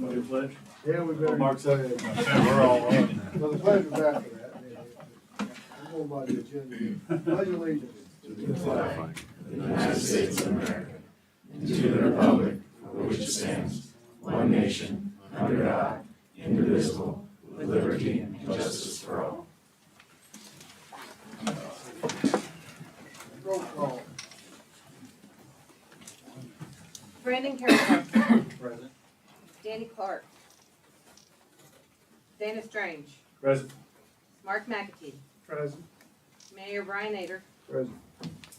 Want to pledge? Yeah, we better. Mark said pledge. we're all on. Well, the pledge was after that. We'll go by the agenda. Pledge allegiance. To the flag of the United States of America, and to the republic for which it stands, one nation, under God, indivisible, with liberty and justice for all. Roll call. Brandon Carroll. Present. Danny Clark. Dana Strange. Present. Mark McAtee. Present. Mayor Brian Nader. Present.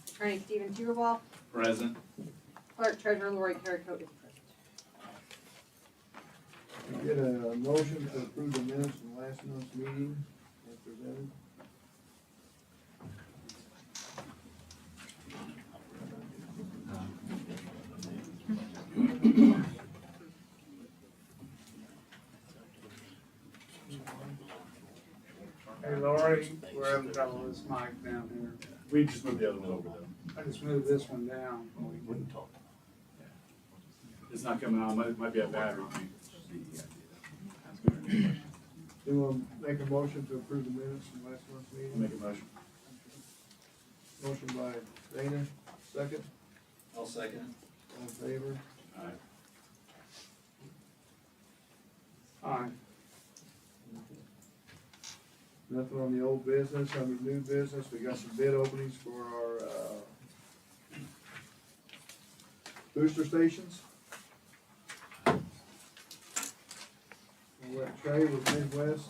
Attorney Stephen Tierwald. Present. Clerk Treasurer Lori Carrico is present. We get a motion to approve the minutes from last month's meeting as presented. Hey Lori, we're having trouble with this mic down here. We just moved the other one over though. I just moved this one down. We wouldn't talk. It's not coming on, might be a battery thing. Do you want to make a motion to approve the minutes from last month's I'll meeting? make a motion. Motion by Dana, second. I'll second. All in favor? Alright. Aye. Nothing on the old business. Under new business, we got some bid openings for our, booster stations. We'll let Trey with Midwest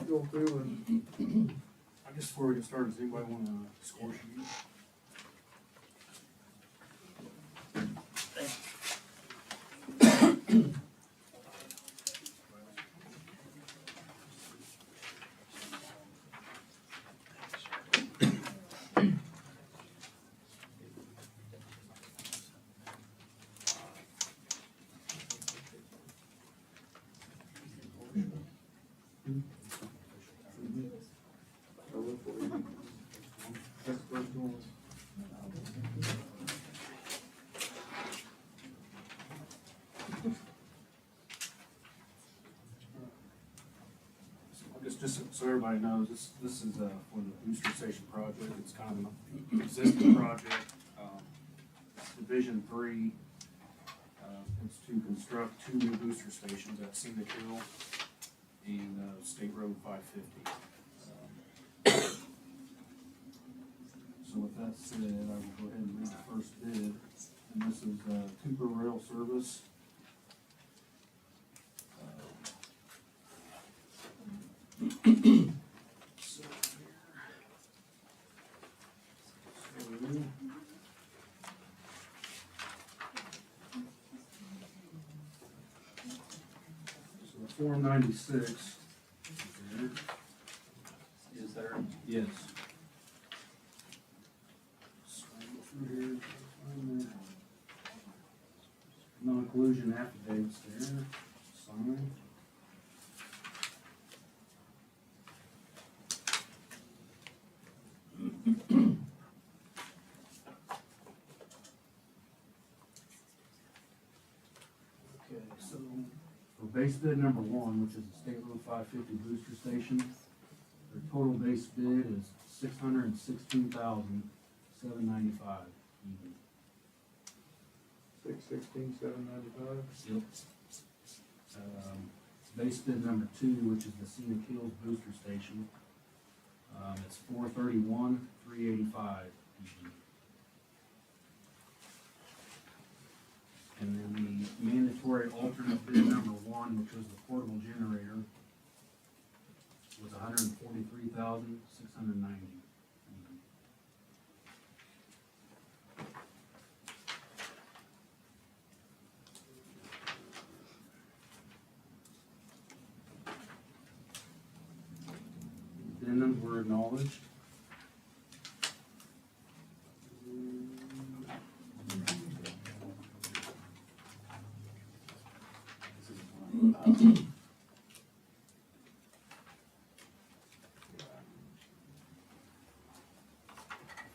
go through and, I guess before we get started, does anybody want a score sheet? I'll look for you. That's the first one. I guess just so everybody knows, this is for the booster station project. It's kind of an existing project. Division 3, it's to construct 2 new booster stations at Scenic Hill and State Road 550. So with that said, I will go ahead and read the first bid, and this is Cooper Rail Service. So 496. Is there? Yes. Non-collusion affidavits there, sign. Okay, so for base bid number 1, which is the State Road 550 booster station, their total base bid is $616,795 even. 616,795. Yep. Base bid number 2, which is the Scenic Hills booster station, it's $431,385 even. And then the mandatory alternate bid number 1, which was the portable generator, was $143,690 even. Addendums were acknowledged.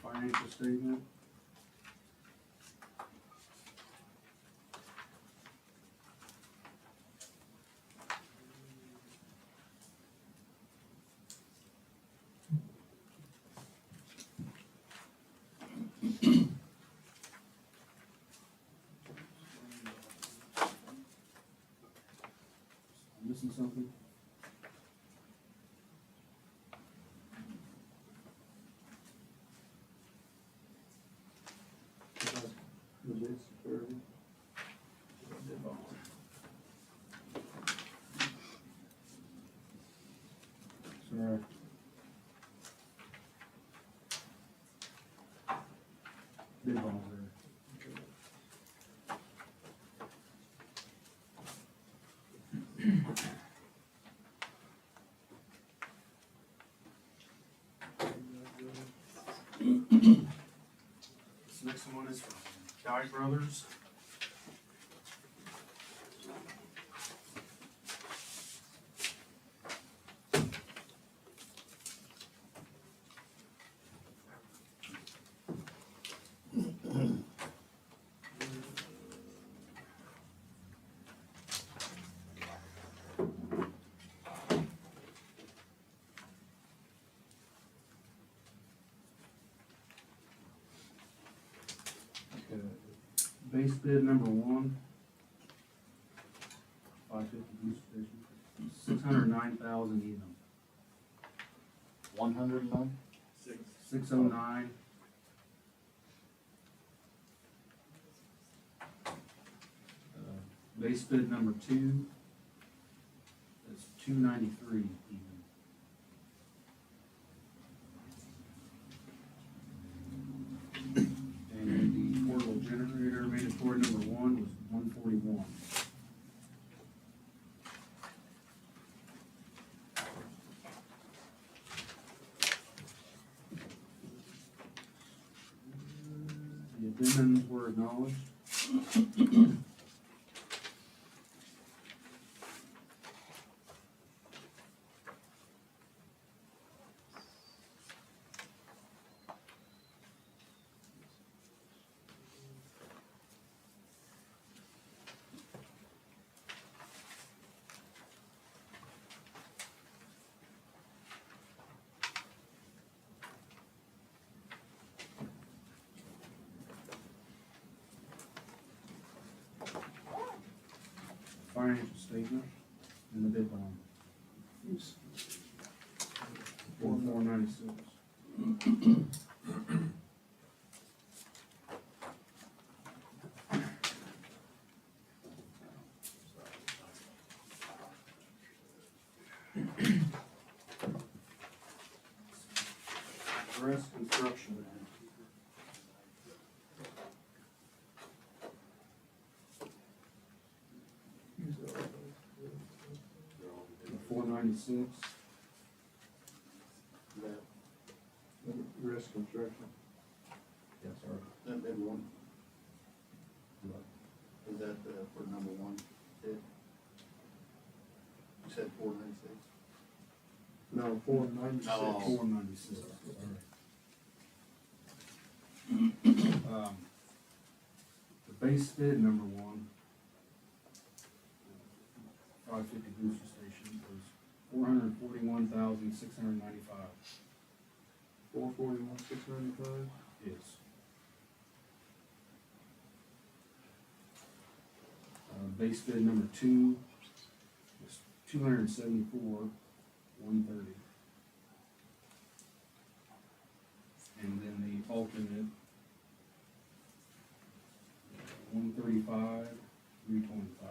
Financial statement. missing something? The bid security. Bid bond. Sorry. Bid bonds there. This next one is from Dye Brothers. Okay. Base bid number one. 550 booster station, 609,000 even. 109? 609. Base bid number two is 293 even. And the portable generator rated for number one was 141. The addendums were acknowledged. Financial statement and the bid bond. For 496. Rest construction. The 496. Risk construction. Yes, sir. That bid one, is that for number one bid? You said 496? No, 496. Oh. 496. The base bid number one, 550 booster station was 441,695. 441, 695. Yes. Base bid number two was 274,130. And then the alternate, 135, 325.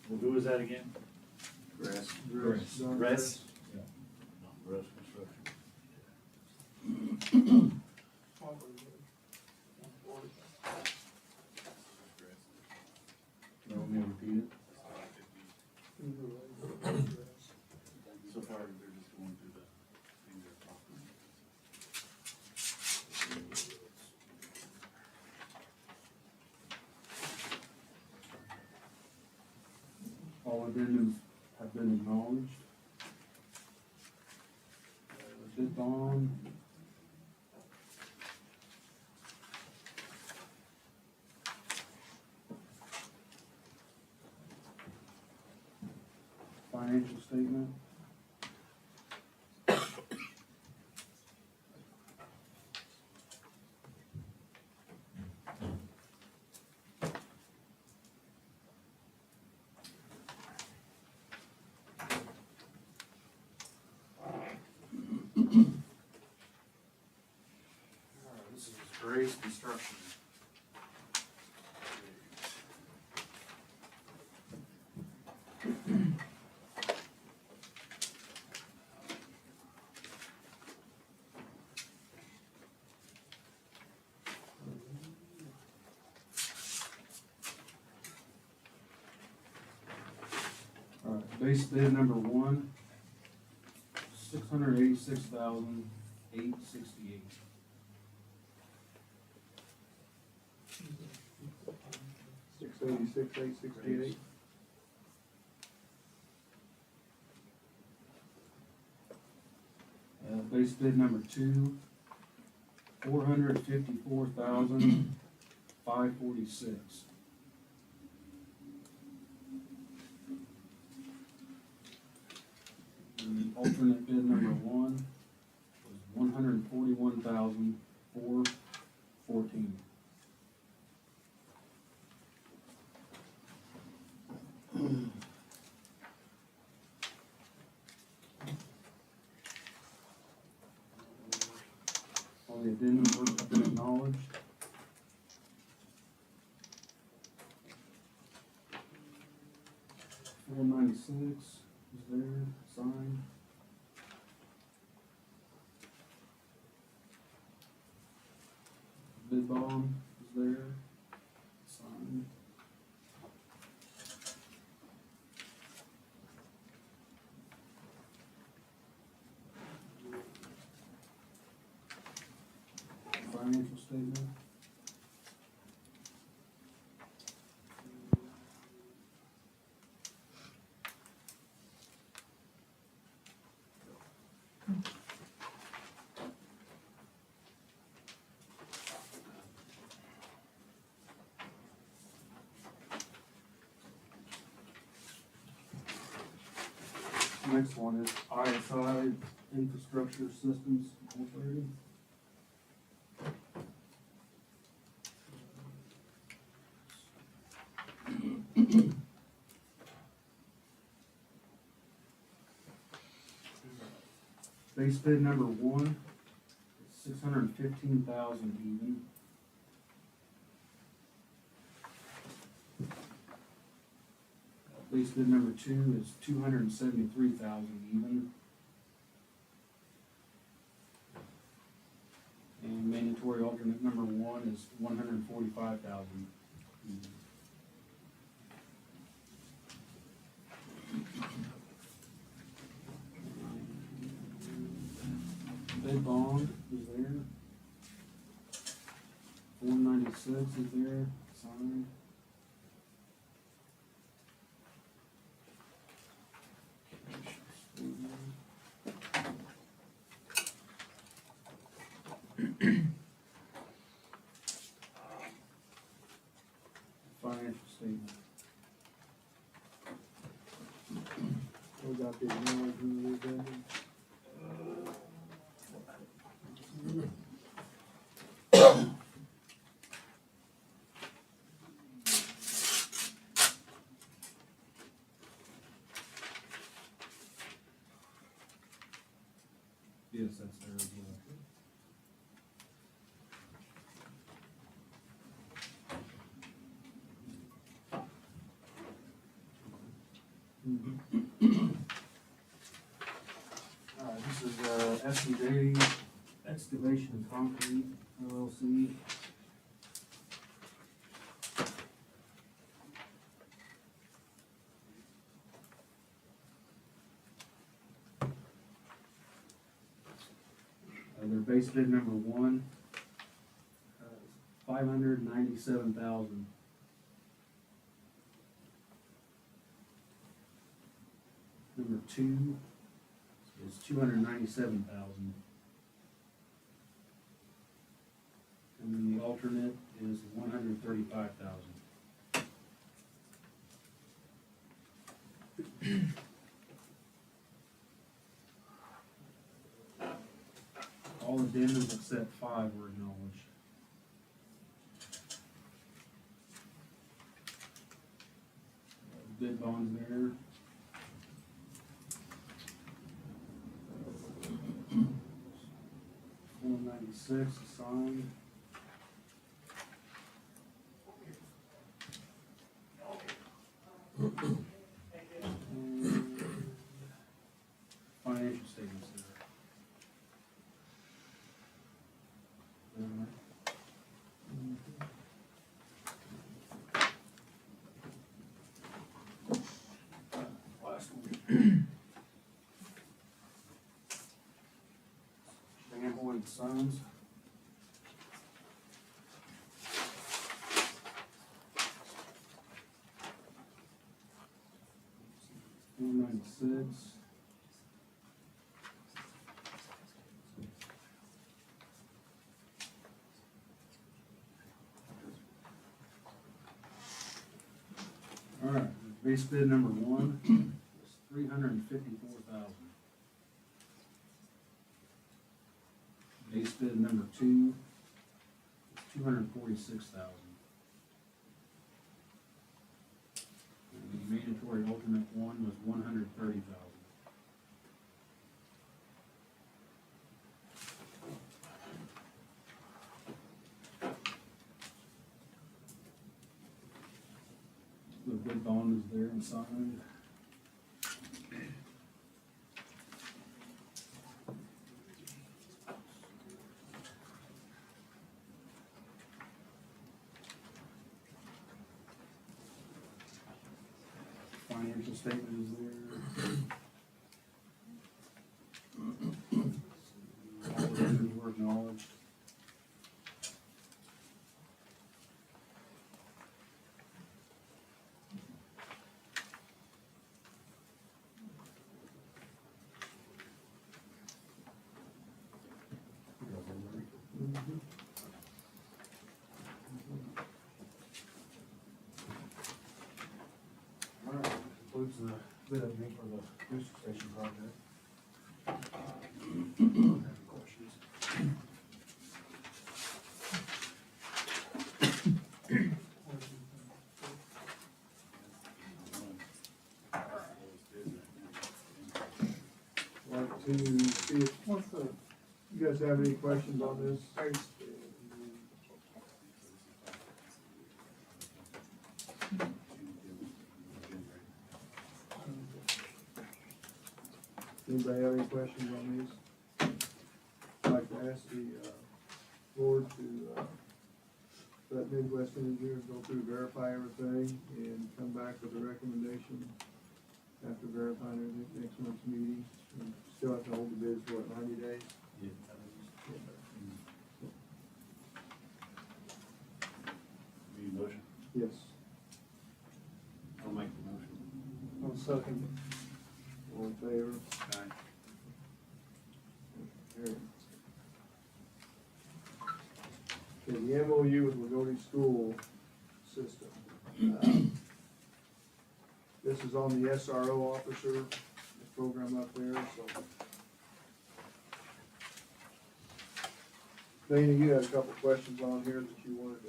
Well, who was that again? Grass. Grass. Rest? Yeah. Rest Construction. You want me to repeat it? So far, they're just going through the things they're talking. All addendums have been acknowledged. Bid bond. Financial statement. construction. All right, base bid number one, $686,868. $686,868. Base bid number two, $454,546. And alternate bid number one was $141,414. All the addendums have been acknowledged. $496 is there, signed. Bid bond is there, signed. Financial statement. Next one is ISI Infrastructure Systems Incorporated. Base bid number one, $615,000 even. Base bid number two is $273,000 even. And mandatory alternate number one is $145,000 even. Bid bond is there. 496 is there, signed. Financial statement. We got the acknowledgement of the addendum. Yes, that's there as well. This is, S&J Excavation and Concrete LLC. Their base bid number one, $597,000. Number two is $297,000. And then the alternate is $135,000. All addendums except 5 were acknowledged. Bid bonds there. $496 is signed. Financial statements there. Last one. Shamble and Sons. $496. All right, base bid number one is $354,000. Base bid number two is $246,000. And the mandatory alternate one was $130,000. The bid bond is there and signed. Financial statement is there. All the vendors were acknowledged. All right, concludes the bid opening for the booster station project. Any questions? Like to see if, you guys have any questions on this? Anybody have any questions on these? I'd like to ask the, board to, let Midwest Engineers go through, verify everything, and come back with a recommendation after verifying everything at next month's meeting. And still have to hold the bids for, what, 90 days? Need a motion? Yes. I'll make the motion. I'll second. All in favor? Aye. Carried. Okay, the MOU with Loogootee School System. This is on the SRO officer, the program up there, so. Dana, you had a couple questions on here that you wanted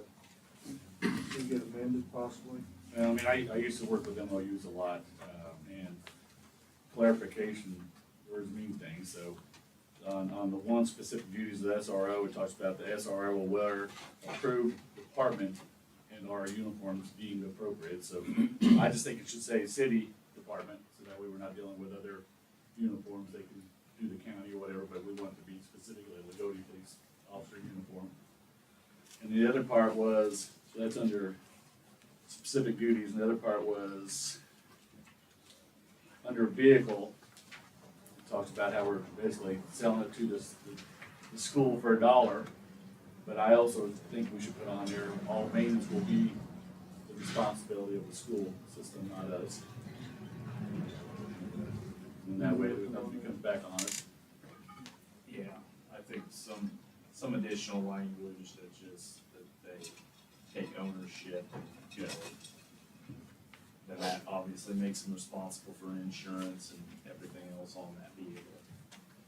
to get amended possibly. Well, I mean, I used to work with MOUs a lot, and clarification, words mean things, so on the one specific duties of the SRO, it talks about the SRO will wear approved department and our uniforms deemed appropriate, so I just think it should say city department, so that way we're not dealing with other uniforms, they can do the county or whatever, but we want it to be specifically a Loogootee police officer uniform. And the other part was, so that's under specific duties, and the other part was under vehicle, it talks about how we're basically selling it to the school for $1, but I also think we should put on there, all maintenance will be the responsibility of the school system, not us. And that way, nobody comes back on us. Yeah, I think some additional language that just, that they take ownership, you know, then that obviously makes them responsible for insurance and everything else on that vehicle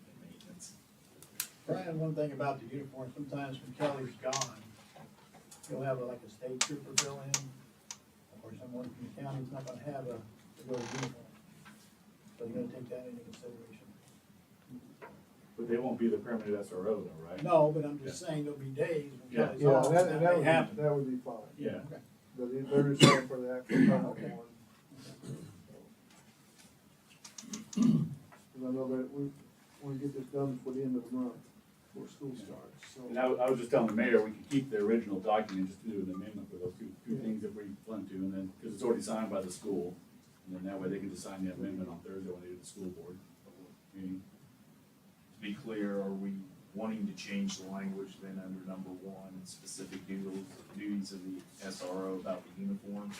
and maintenance. Brian, one thing about the uniform, sometimes when Kelly's gone, he'll have like a state trooper fill in, or someone from the county's not gonna have a uniform. So you gotta take that into consideration. But they won't be the permanent SRO though, right? No, but I'm just saying there'll be days when Yeah. Kelly's Yeah, off, that that may happen. would be fine. Yeah. But they're just saying for the actual permanent Okay. one. wanna get this done before the end of the month, before school starts, so. And I was just telling the mayor, we could keep the original document, just do an amendment for those two Yeah. things if we want to, and then, because it's already signed by the school. And then that way they can just sign the amendment on Thursday when they do the school board meeting. To be clear, are we wanting to change the language then under number one, specific duties of the SRO about the uniform?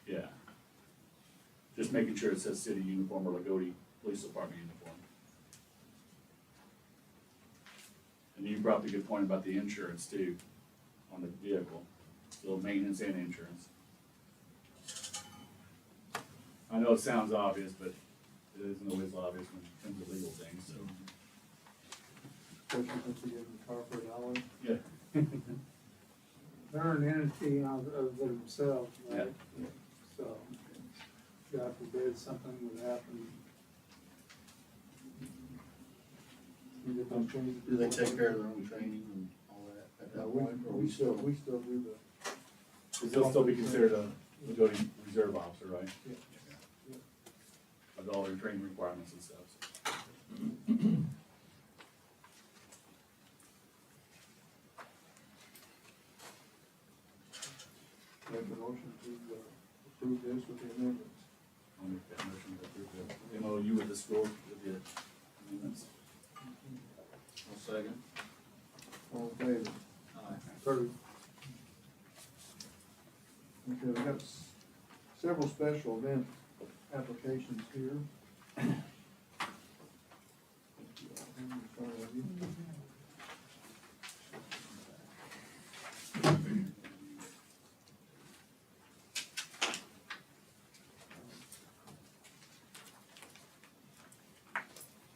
Yeah. Just making sure it says city uniform or Loogootee Police Department uniform. And you brought up a good point about the insurance too, on the vehicle, so maintenance and insurance. I know it sounds obvious, but it isn't always obvious when it comes to legal things, so. Especially since we give them the car for $1. Yeah. They're an entity of themselves, right? Yeah. So, God forbid something would happen. We get those changes. Do they take care of their own training and all that at that point? Or We still do the. Because they'll still be considered a Loogootee reserve officer, right? Yeah. With all their training requirements and stuff. Make a motion to approve this with the amendments. I'll make that motion to approve the MOU with the school with the amendments. I'll second. All in favor? Aye. Approved. Okay, we got several special event applications here.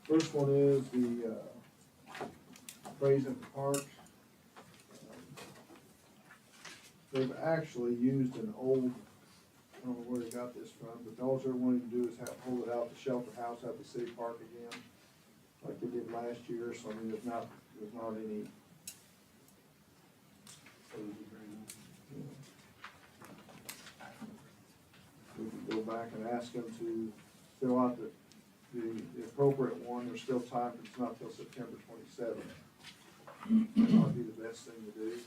First one is the Praise at the Park. They've actually used an old, I don't know where they got this from, but all they're wanting to do is hold it out the shelter house at the city park again, like they did last year, so I mean, there's not any, you know. We could go back and ask them to fill out the appropriate one, there's still time, but it's not till September 27th. That would be the best thing to do.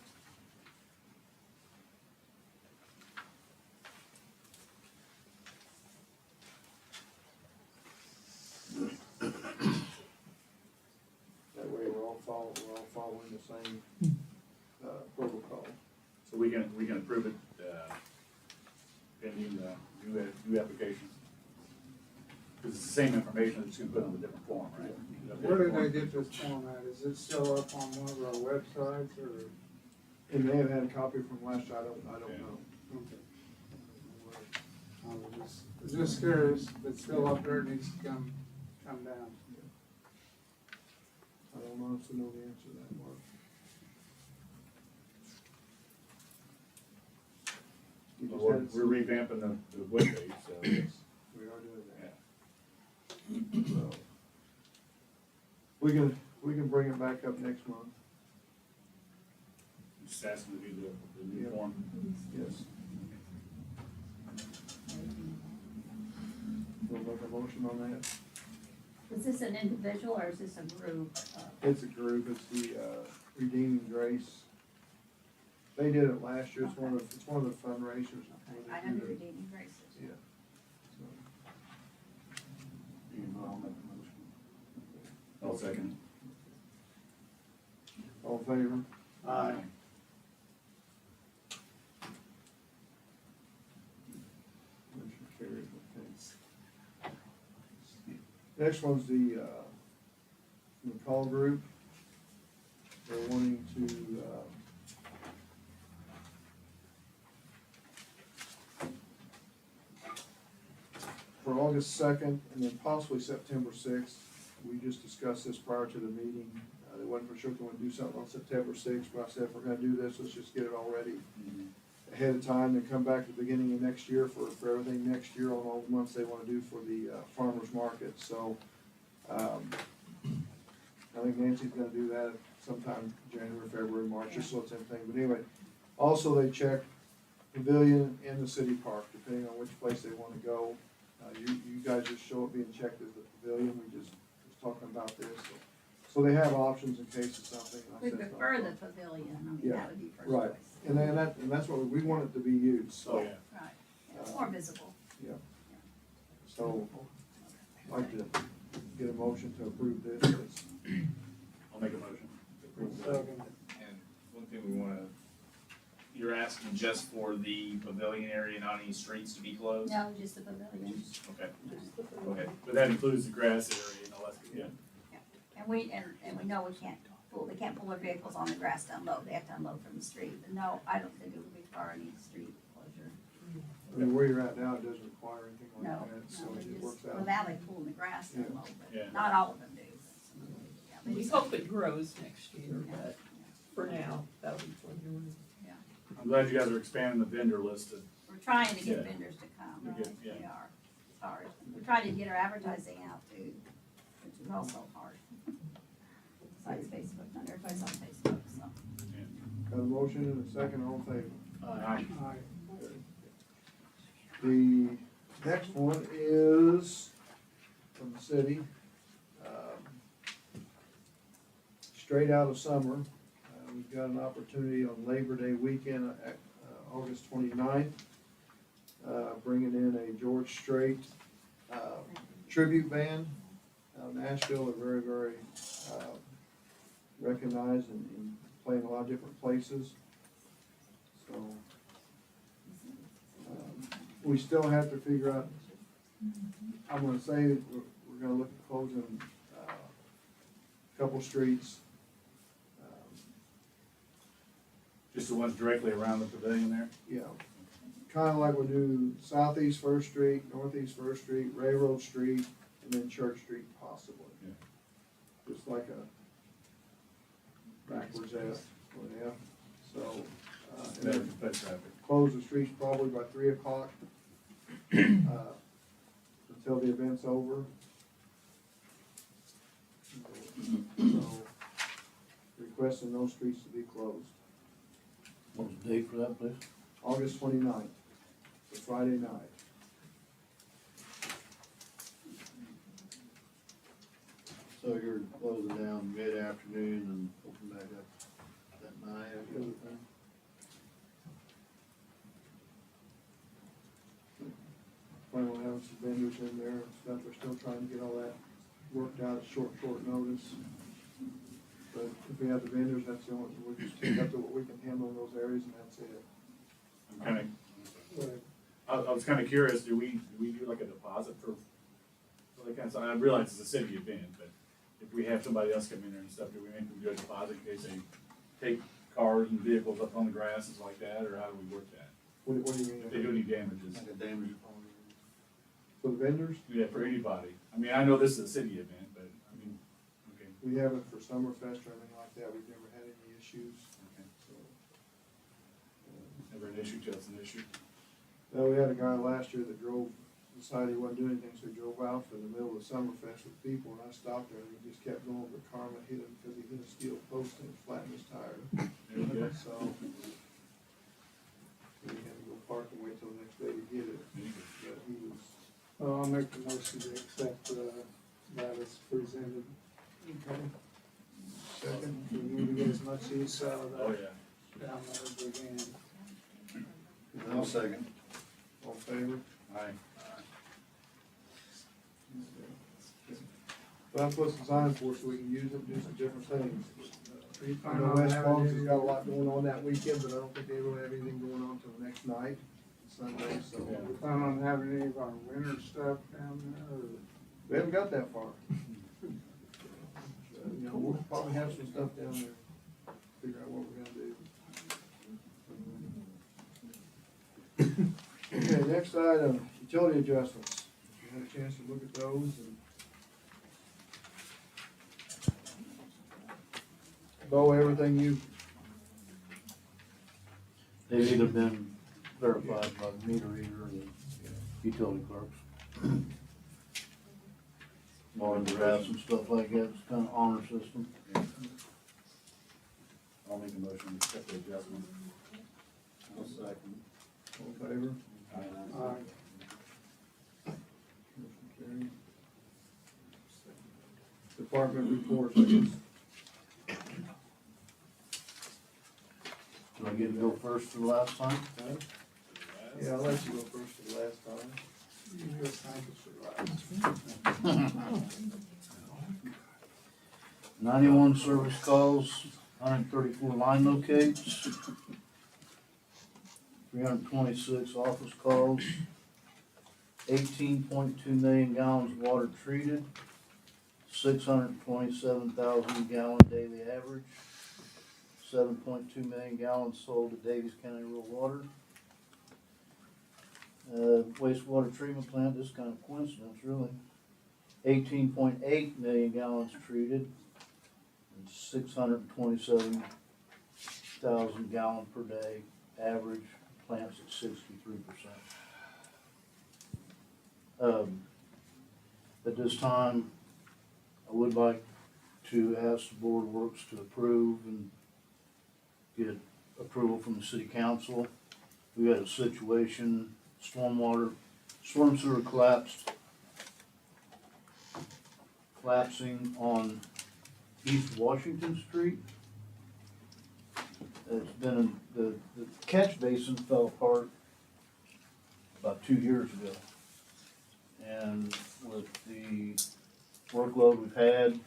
That way we're all following the same, protocol. So we can approve it, pending, new application. Because it's the same information, it's gonna put on a different form, right? Where did they get this format? Is it still up on one of our websites or? And they have had a copy from last year, I don't know. Okay. I was just curious, if it's still up there, it needs to come down. I don't honestly know the answer to that, Mark. You just We're had it- revamping the webpage, so. Yes, we are doing Yeah. that. So, we can bring it back up next month, Just ask them to do the new Yeah. form. yes. We'll make a motion on that. Is this an individual or is this a group? It's a group, it's the, Redeeming Grace. They did it last year, it's one of the fundraisers. I know the Redeeming Graces. Yeah. I'll make a motion. I'll second. All in favor? Aye. Motion carried, thanks. Next one's the McCall Group. They're wanting to, for August 2nd and then possibly September 6th. We just discussed this prior to the meeting. They wasn't for sure if they want to do something on September 6th, but I said, if we're gonna do this, let's just get it all ready ahead of time and come back at the beginning of next year for everything next year on all the months they wanna do for the farmer's market, so, I think Nancy's gonna do that sometime January, February, March, just so it's everything, but anyway. Also, they check pavilion and the city park, depending on which place they wanna go. You guys just show it being checked as the pavilion, we just was talking about this, so So they have options in case of something. like We that's not prefer the fun. pavilion, I mean, Yeah, that would be first right. choice. And that's what, we want it to be used, Oh, so, yeah. Right, yeah, it's more visible. so, I'd like to get a motion to approve this. I'll make a motion. to approve that. Second. And one thing we wanna, you're asking just for the pavilion area, not any streets to be closed? No, just the pavilion. Okay, go ahead. But that includes the grass area and all that, yeah. And we know we can't they can't pull their vehicles on the grass to unload, they have to unload from the street, but no, I don't think it would require any street closure. I mean, where you're at now, it doesn't require anything like No, that, so no, they it just, works well, out. now they pull in the grass to Yeah. unload, Yeah. but not all of them do. But some of them do. Yeah, they We just- hope it grows next year, Yeah, but yeah. for now, that'll be for you. I'm glad you guys are expanding the vendor list. We're trying to get Yeah. vendors to come, To get- yeah. we are, it's hard. We're trying to get our advertising out too, which is also hard. Besides Facebook, not everybody's on Facebook, so. Got a motion and a second, all in favor? Aye. Aye. The next one is from the city. Straight out of summer, we've got an opportunity on Labor Day weekend at August 29th, bringing in a George Strait tribute band out of Nashville. They're very, very recognized and playing a lot of different places. So we still have to figure out, I'm gonna say that we're gonna look at closing a couple streets. Just the ones directly around the pavilion there? Yeah, kinda like we do Southeast First Street, Northeast First Street, Railroad Street, and then Church Street possibly. Yeah. Just like a backwards F, yeah, so, and Better then for foot traffic. close the streets probably by 3 o'clock, until the event's over. So, requesting those streets to be closed. What's the date for that, please? August 29th, it's a Friday night. So you're closing down mid-afternoon and open back up that night, I guess? Plan on having some vendors in there and stuff, we're still trying to get all that worked out at short notice. But if we have the vendors, that's the only, we'll just take up to what we can handle in those areas and that's it. I'm kinda, I was kinda curious, do we do like a deposit for that kind of stuff? I realize it's a city event, but if we have somebody else come in there and stuff, do we make them do a deposit in case they take cars and vehicles up on the grass and stuff like that, or how do we work that? What do you mean? If they do any damages? Like a damage upon For the vendors, Yeah, for anybody. I mean, I know this is a city event, but, I mean, okay. we haven't for Summerfest or anything like that, we've never had any issues, Okay. so. Never an issue till it's an issue. Now, we had a guy last year that decided he wasn't doing anything, so he drove out in the middle of Summerfest with people, and I stopped there, and he just kept going, but karma hit him because he hit a steel post and flattened his tire. There you go. So, we had to go park and wait till the next day to get it, but he was, Well, I'll make the motion to accept, that as presented. okay. Second, We need to get as much use out of Oh, that yeah. down there as we can. I'll second. all in favor? Aye. But I'm supposed to sign for it so we can use it, do some different things. I Plan know on West having Palms has any- got a lot going on that weekend, but I don't think they really have anything going on till the next night, Sunday, so. Yeah. We plan on having any of our winter stuff down there, or? We haven't got that far. You know, we'll probably have some stuff down there, figure out what we're gonna do. Okay, next item, utility adjustments. You had a chance to look at those and. Bo, everything you, They've either been verified by the meter reader or the utility clerks. More the grass and stuff like that, it's kind of honor system. I'll make a motion to accept the adjustment. I'll second. all in favor? Motion carried. Department reports, I guess go first for the last time? Yeah, I'll let you go first for the last time. You can do a scientist for life. 91 service calls, 134 line locates, 326 office calls, 18.2 million gallons of water treated, 627,000 gallon daily average, 7.2 million gallons sold to Davies County Rural Water. Wastewater treatment plant, this is kind of coincidence really. 18.8 million gallons treated, and 627,000 gallon per day average, plants at 63%. At this time, I would like to ask the Board of Works to approve and get approval from the City Council. We had a situation, storm sewer collapsing on East Washington Street. It's been, the catch basin fell apart about 2 years ago. And with the workload we've had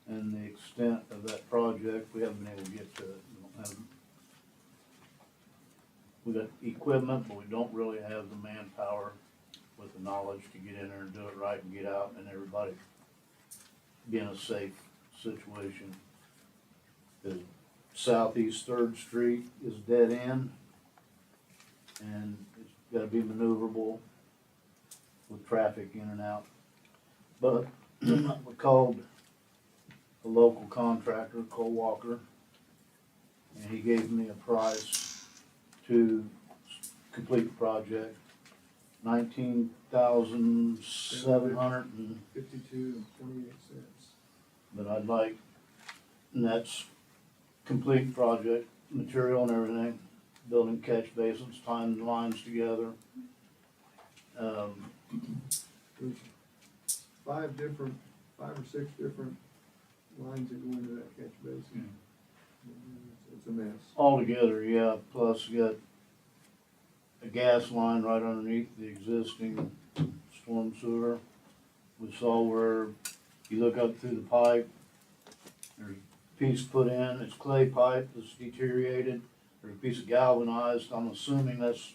and the extent of that project, we haven't been able to get to it. We got equipment, but we don't really have the manpower with the knowledge to get in there and do it right and get out and everybody be in a safe situation. The Southeast 3rd Street is dead end and it's gotta be maneuverable with traffic in and out. But we called a local contractor, Cole Walker, and he gave me a price to complete the project, $19,700. 52.28. But I'd like, and that's complete project, material and everything, building catch basins, tying the lines together. There's 5 or 6 different lines that go into that catch basin. It's a mess. Altogether, yeah, plus you got a gas line right underneath the existing storm sewer. We saw where you look up through the pipe, there's a piece put in, it's clay pipe that's deteriorated, there's a piece of galvanized, I'm assuming that's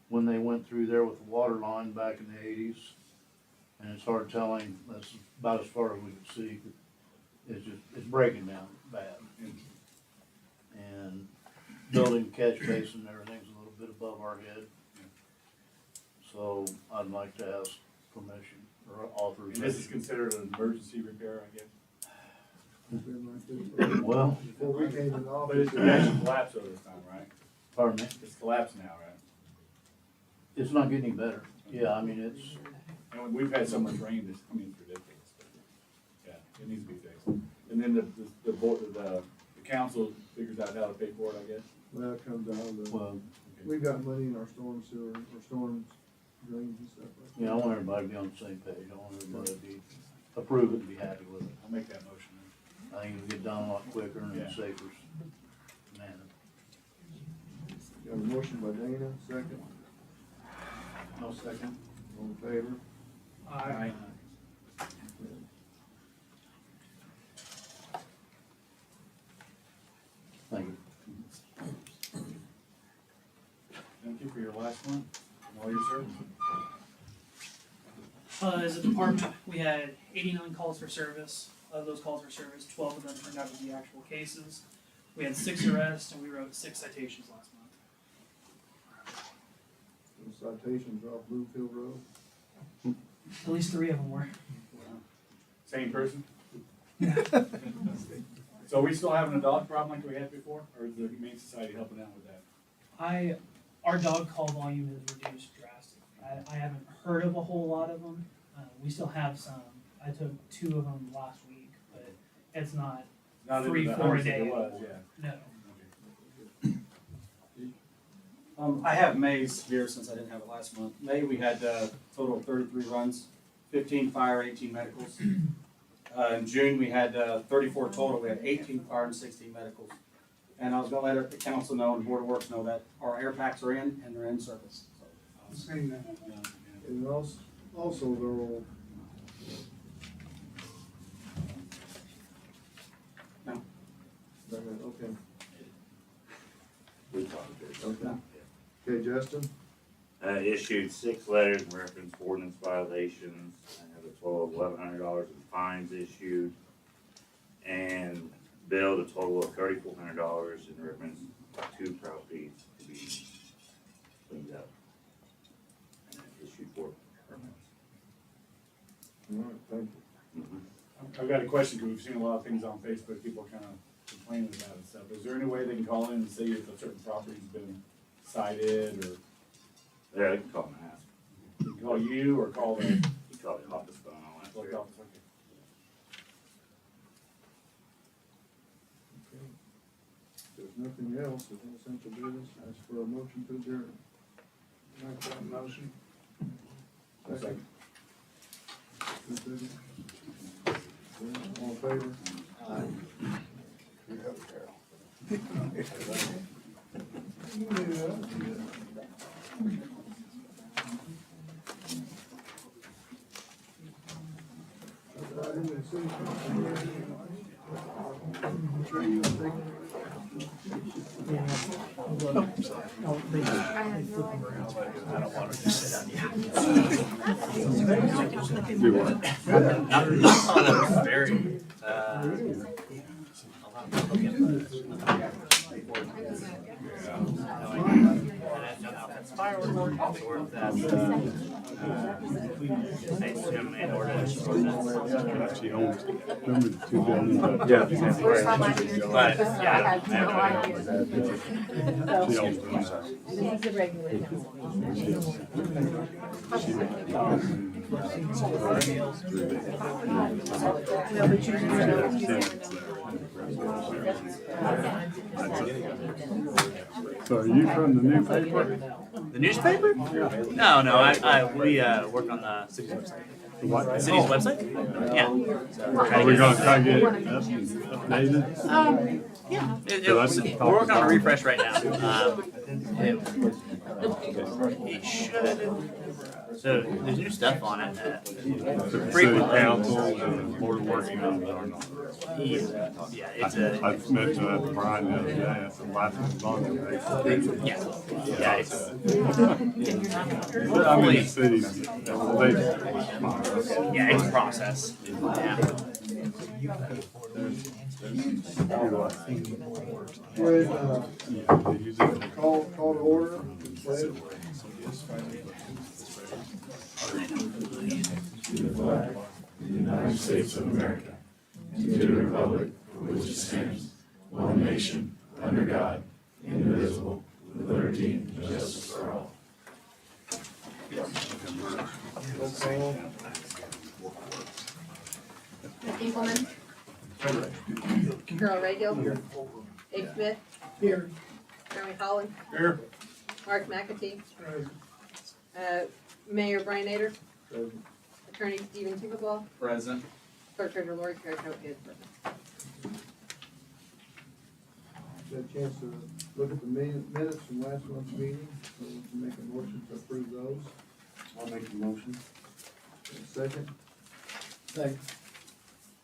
when they went through there with the water line back in the 80s. And it's hard telling, that's about as far as we could see, it's breaking down bad. And building catch basin and everything's a little bit above our head. So I'd like to ask permission or And authorization. this is considered an emergency repair, I guess? It's been like this. Well, Before we came in But office. it's actually collapsed over this time, right? pardon me, It's collapsed now, right? it's not getting any better. Yeah, I mean, it's, And we've had so much rain, this, I mean, it's ridiculous. But yeah, it needs to be fixed. And then the board, the council figures out how to pay for it, I guess? Well, it comes out of the, well, we've got money in our storm sewer, or storm drains and stuff like that. yeah, I want everybody to be on the same page. I want everybody to be, approve it and be happy with it. I'll make that motion then. I think it'll get done a lot quicker and Yeah. safer manner. Got a motion by Dana, second. No second. All in favor? Aye. Thank you. Thank you for your last one, and all your service. As a department, we had 89 calls for service. Of those calls for service, 12 of them turned out to be actual cases. We had 6 arrests and we wrote 6 citations last month. The citations off Bluefield Road. At least 3 of them were. Same person? So are we still having a dog problem like we had before, or is the Humane Society helping out with that? Our dog call volume has reduced drastically. I haven't heard of a whole lot of them. We still have some. I took 2 of them last week, but it's not Not in 3, the 4 a hundreds that day there was, anymore. yeah. No. I have May's here since I didn't have it last month. May, we had a total of 33 runs, 15 fire, 18 medicals. In June, we had 34 total. We had 18 fire and 16 medicals. And I was gonna let the council know and Board of Works know that our air packs are in and they're in service. So, I've seen that. And also though. No. Okay, We talked this. okay. Okay, Justin? Issued 6 letters in reference to ordinance violations. I have a total of $1,100 in fines issued. And billed a total of $3,400 in reference to 2 properties to be cleaned up. And issued 4 permits. All right, thank you. I've got a question, because we've seen a lot of things on Facebook, people kind of complaining about it and stuff. Is there any way they can call in and say if a certain property's been cited, or Yeah, they can call and ask. call you, or call the, You call the office phone, all that. like, office? Okay. Okay. If there's nothing else, with no essential business, ask for a motion to adjourn. Make that motion. Second. Two seconds. All in favor? She owns, remember the 2 buildings? Yeah. She owns them. This is the regular So are you from the newspaper? The newspaper? No, we work on the city's website. What? The city's website? Yeah. Are we gonna try to get it updated? Yeah. So that's- We're working on a refresh right now. It should. So there's new stuff on it. The city council and board of works members are not. Yeah, it's a. I mentioned that to Brian the other day, I said, life is longer. Yeah, it's. I mean, the cities, Yeah, it's a process. Yeah. Call to order, pledge. To the flag of the United States of America, and to the republic for which it stands, one nation, under God, indivisible, with liberty and justice for all. Engelmann. Carol Ragiel. Dave Smith. Here. Jeremy Holland. Here. Mark McAtee. Mayor Brian Nader. Present. Attorney Stephen Tinkerball. Present. Clerk Treasurer Lori Carrico is present. Got a chance to look at the minutes from last month's meeting, so we can make a motion to approve those. I'll make the motion. Second, Second.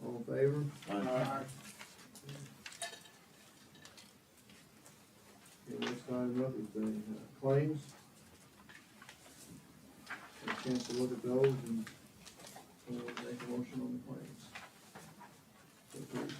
all in favor? Okay, next item up is the claims. Got a chance to look at those and make a motion on the claims. So, please.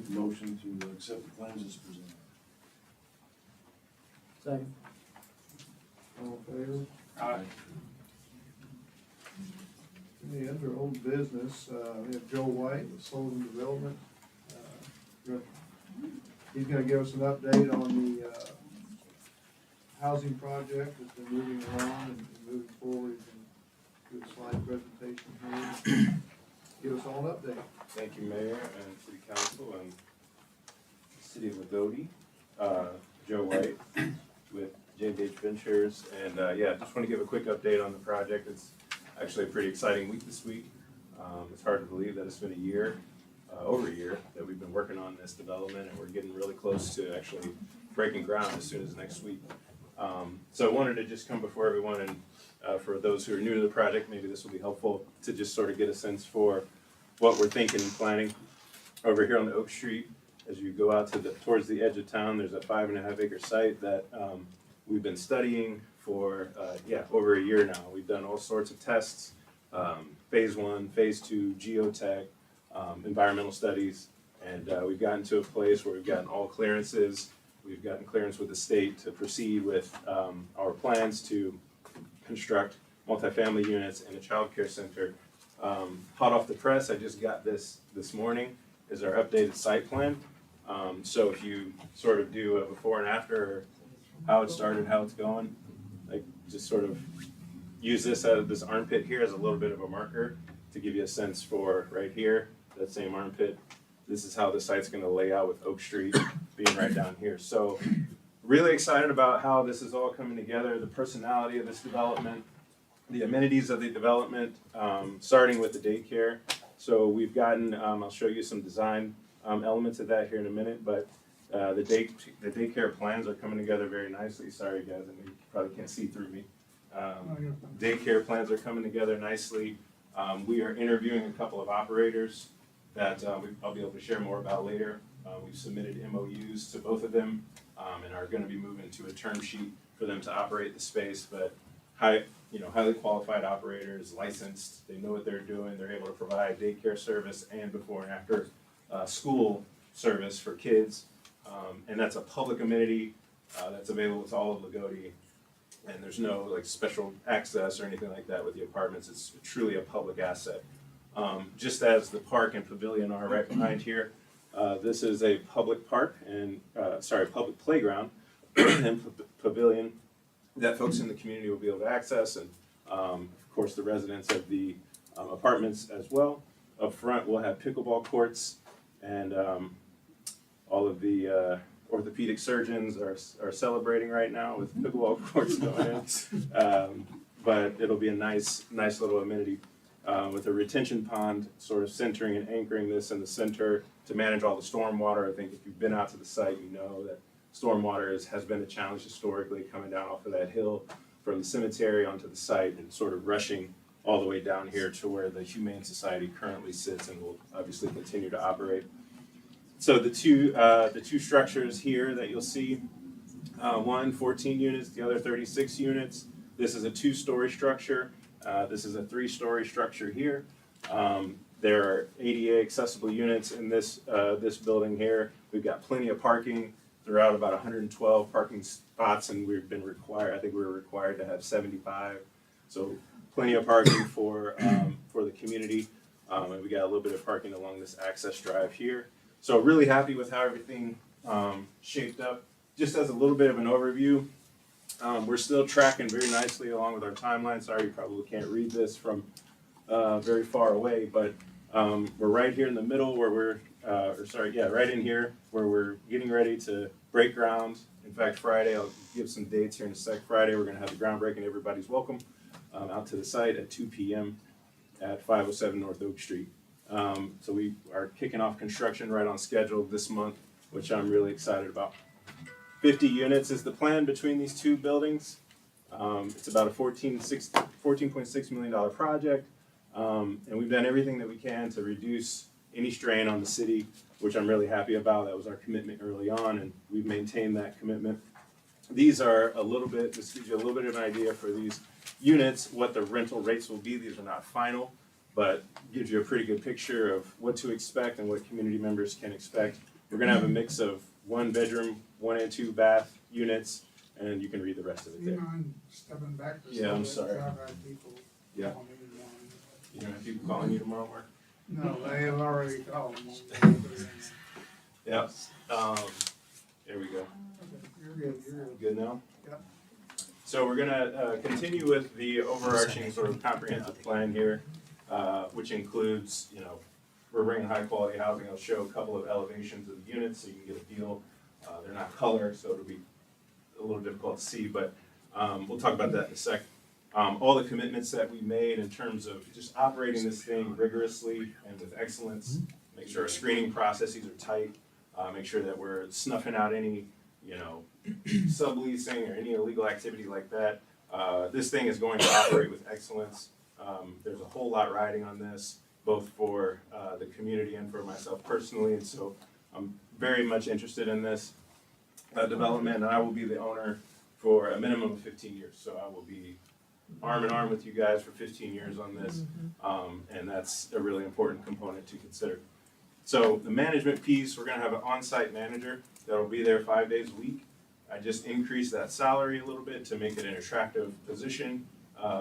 a motion to accept the plans as presented. Second. All in favor? Aye. Any under old business, we have Joe White with Sullivan Development. He's gonna give us an update on the, housing project that's been moving along and moving forward. He can do a slide presentation here. Give us all an update. Thank you, Mayor and City Council and City of Loogootee. Joe White with J&H Ventures. And yeah, just want to give a quick update on the project. It's actually a pretty exciting week this week. It's hard to believe that it's been a year, over a year, that we've been working on this development, and we're getting really close to actually breaking ground as soon as next week. So I wanted to just come before everyone, and for those who are new to the project, maybe this will be helpful to just sort of get a sense for what we're thinking and planning. Over here on the Oak Street, as you go out to towards the edge of town, there's a 5.5 acre site that we've been studying for over a year now. We've done all sorts of tests, phase 1, phase 2, geotech, environmental studies, and we've gotten to a place where we've gotten all clearances. We've gotten clearance with the state to proceed with our plans to construct multifamily units and a child care center. Hot off the press, I just got this morning, is our updated site plan. So if you sort of do a before and after, how it started, how it's going, like just sort of use this armpit here as a little bit of a marker to give you a sense for right here, that same armpit. This is how the site's gonna lay out with Oak Street being right down here. So really excited about how this is all coming together, the personality of this development, the amenities of the development, starting with the daycare. So we've gotten, I'll show you some design elements of that here in a minute, but the daycare plans are coming together very nicely. Sorry guys, I mean, you probably can't see through me. Daycare plans are coming together nicely. We are interviewing a couple of operators that I'll be able to share more about later. We've submitted MOUs to both of them and are going to be moving to a term sheet for them to operate the space. But highly qualified operators, licensed, they know what they're doing. They're able to provide daycare service and before and after school service for kids. And that's a public amenity that's available to all of Loogootee. And there's no like special access or anything like that with the apartments. It's truly a public asset. Just as the park and pavilion are right behind here, this is a public park and, public playground and pavilion that folks in the community will be able to access, and of course the residents of the apartments as well. Up front we'll have pickleball courts, and all of the orthopedic surgeons are celebrating right now with pickleball courts going in. But it'll be a nice little amenity with a retention pond sort of centering and anchoring this in the center to manage all the stormwater. I think if you've been out to the site, you know that stormwater has been a challenge historically, coming down off of that hill from the cemetery onto the site and sort of rushing all the way down here to where the Humane Society currently sits and will obviously continue to operate. So the two structures here that you'll see, one 14 units, the other 36 units. This is a 2-story structure. This is a 3-story structure here. There are ADA accessible units in this building here. We've got plenty of parking throughout, about 112 parking spots, and we've been required, I think we were required to have 75. So plenty of parking for the community. And we got a little bit of parking along this access drive here. So really happy with how everything shaped up. Just as a little bit of an overview, we're still tracking very nicely along with our timeline. Sorry, you probably can't read this from very far away, but we're right here in the middle where we're, right in here where we're getting ready to break ground. In fact, Friday, I'll give some dates here in a sec. Friday, we're gonna have the groundbreaking. Everybody's welcome out to the site at 2 p.m. at 507 North Oak Street. So we are kicking off construction right on schedule this month, which I'm really excited about. 50 units is the plan between these two buildings. It's about a $14.6 million project. And we've done everything that we can to reduce any strain on the city, which I'm really happy about. That was our commitment early on, and we've maintained that commitment. These are this gives you a little bit of an idea for these units, what the rental rates will be. These are not final, but gives you a pretty good picture of what to expect and what community members can expect We're gonna have a mix of 1 bedroom, 1 and 2 bath units, and you can read the rest of it Do you there. mind stepping back for a Yeah, I'm second? sorry. I've had people Yeah. call me in the morning. You know, people calling you tomorrow, Mark? No, they have already called. Yep. There we go. You're good, you're good. Good now? Yep. So we're gonna continue with the overarching sort of comprehensive plan here, which includes, you know, we're bringing high quality housing. I'll show a couple of elevations of the units so you can get a feel. They're not color, so it'll be a little difficult to see, but we'll talk about that in a sec. All the commitments that we made in terms of just operating this thing rigorously and with excellence, make sure our screening processes are tight, make sure that we're snuffing out any, you know, subleasing or any illegal activity like that. This thing is going to operate with excellence. There's a whole lot riding on this, both for the community and for myself personally, and so I'm very much interested in this development, and I will be the owner for a minimum of 15 years. So I will be arm in arm with you guys for 15 years on this, and that's a really important component to consider. So the management piece, we're gonna have an on-site manager that'll be there 5 days a week. I just increased that salary a little bit to make it an attractive position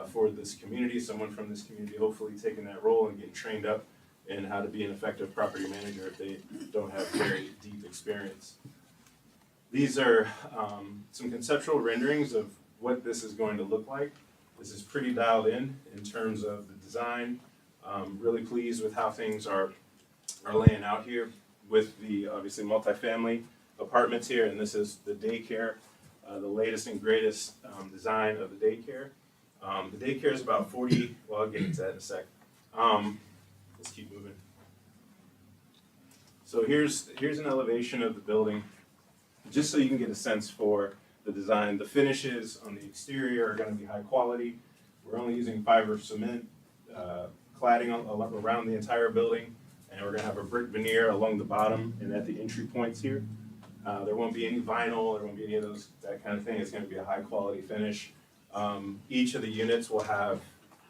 for this community, someone from this community hopefully taking that role and getting trained up in how to be an effective property manager if they don't have very deep experience. These are some conceptual renderings of what this is going to look like. This is pretty dialed in terms of the design. Really pleased with how things are laying out here with the obviously multifamily apartments here, and this is the daycare, the latest and greatest design of the daycare. The daycare is about 40, well, I'll get into that in a sec. Let's keep moving. So here's an elevation of the building, just so you can get a sense for the design. The finishes on the exterior are gonna be high quality. We're only using fiber cement, cladding around the entire building, and we're gonna have a brick veneer along the bottom and at the entry points here. There won't be any vinyl, there won't be any of those, that kind of thing. It's gonna be a high quality finish. Each of the units will have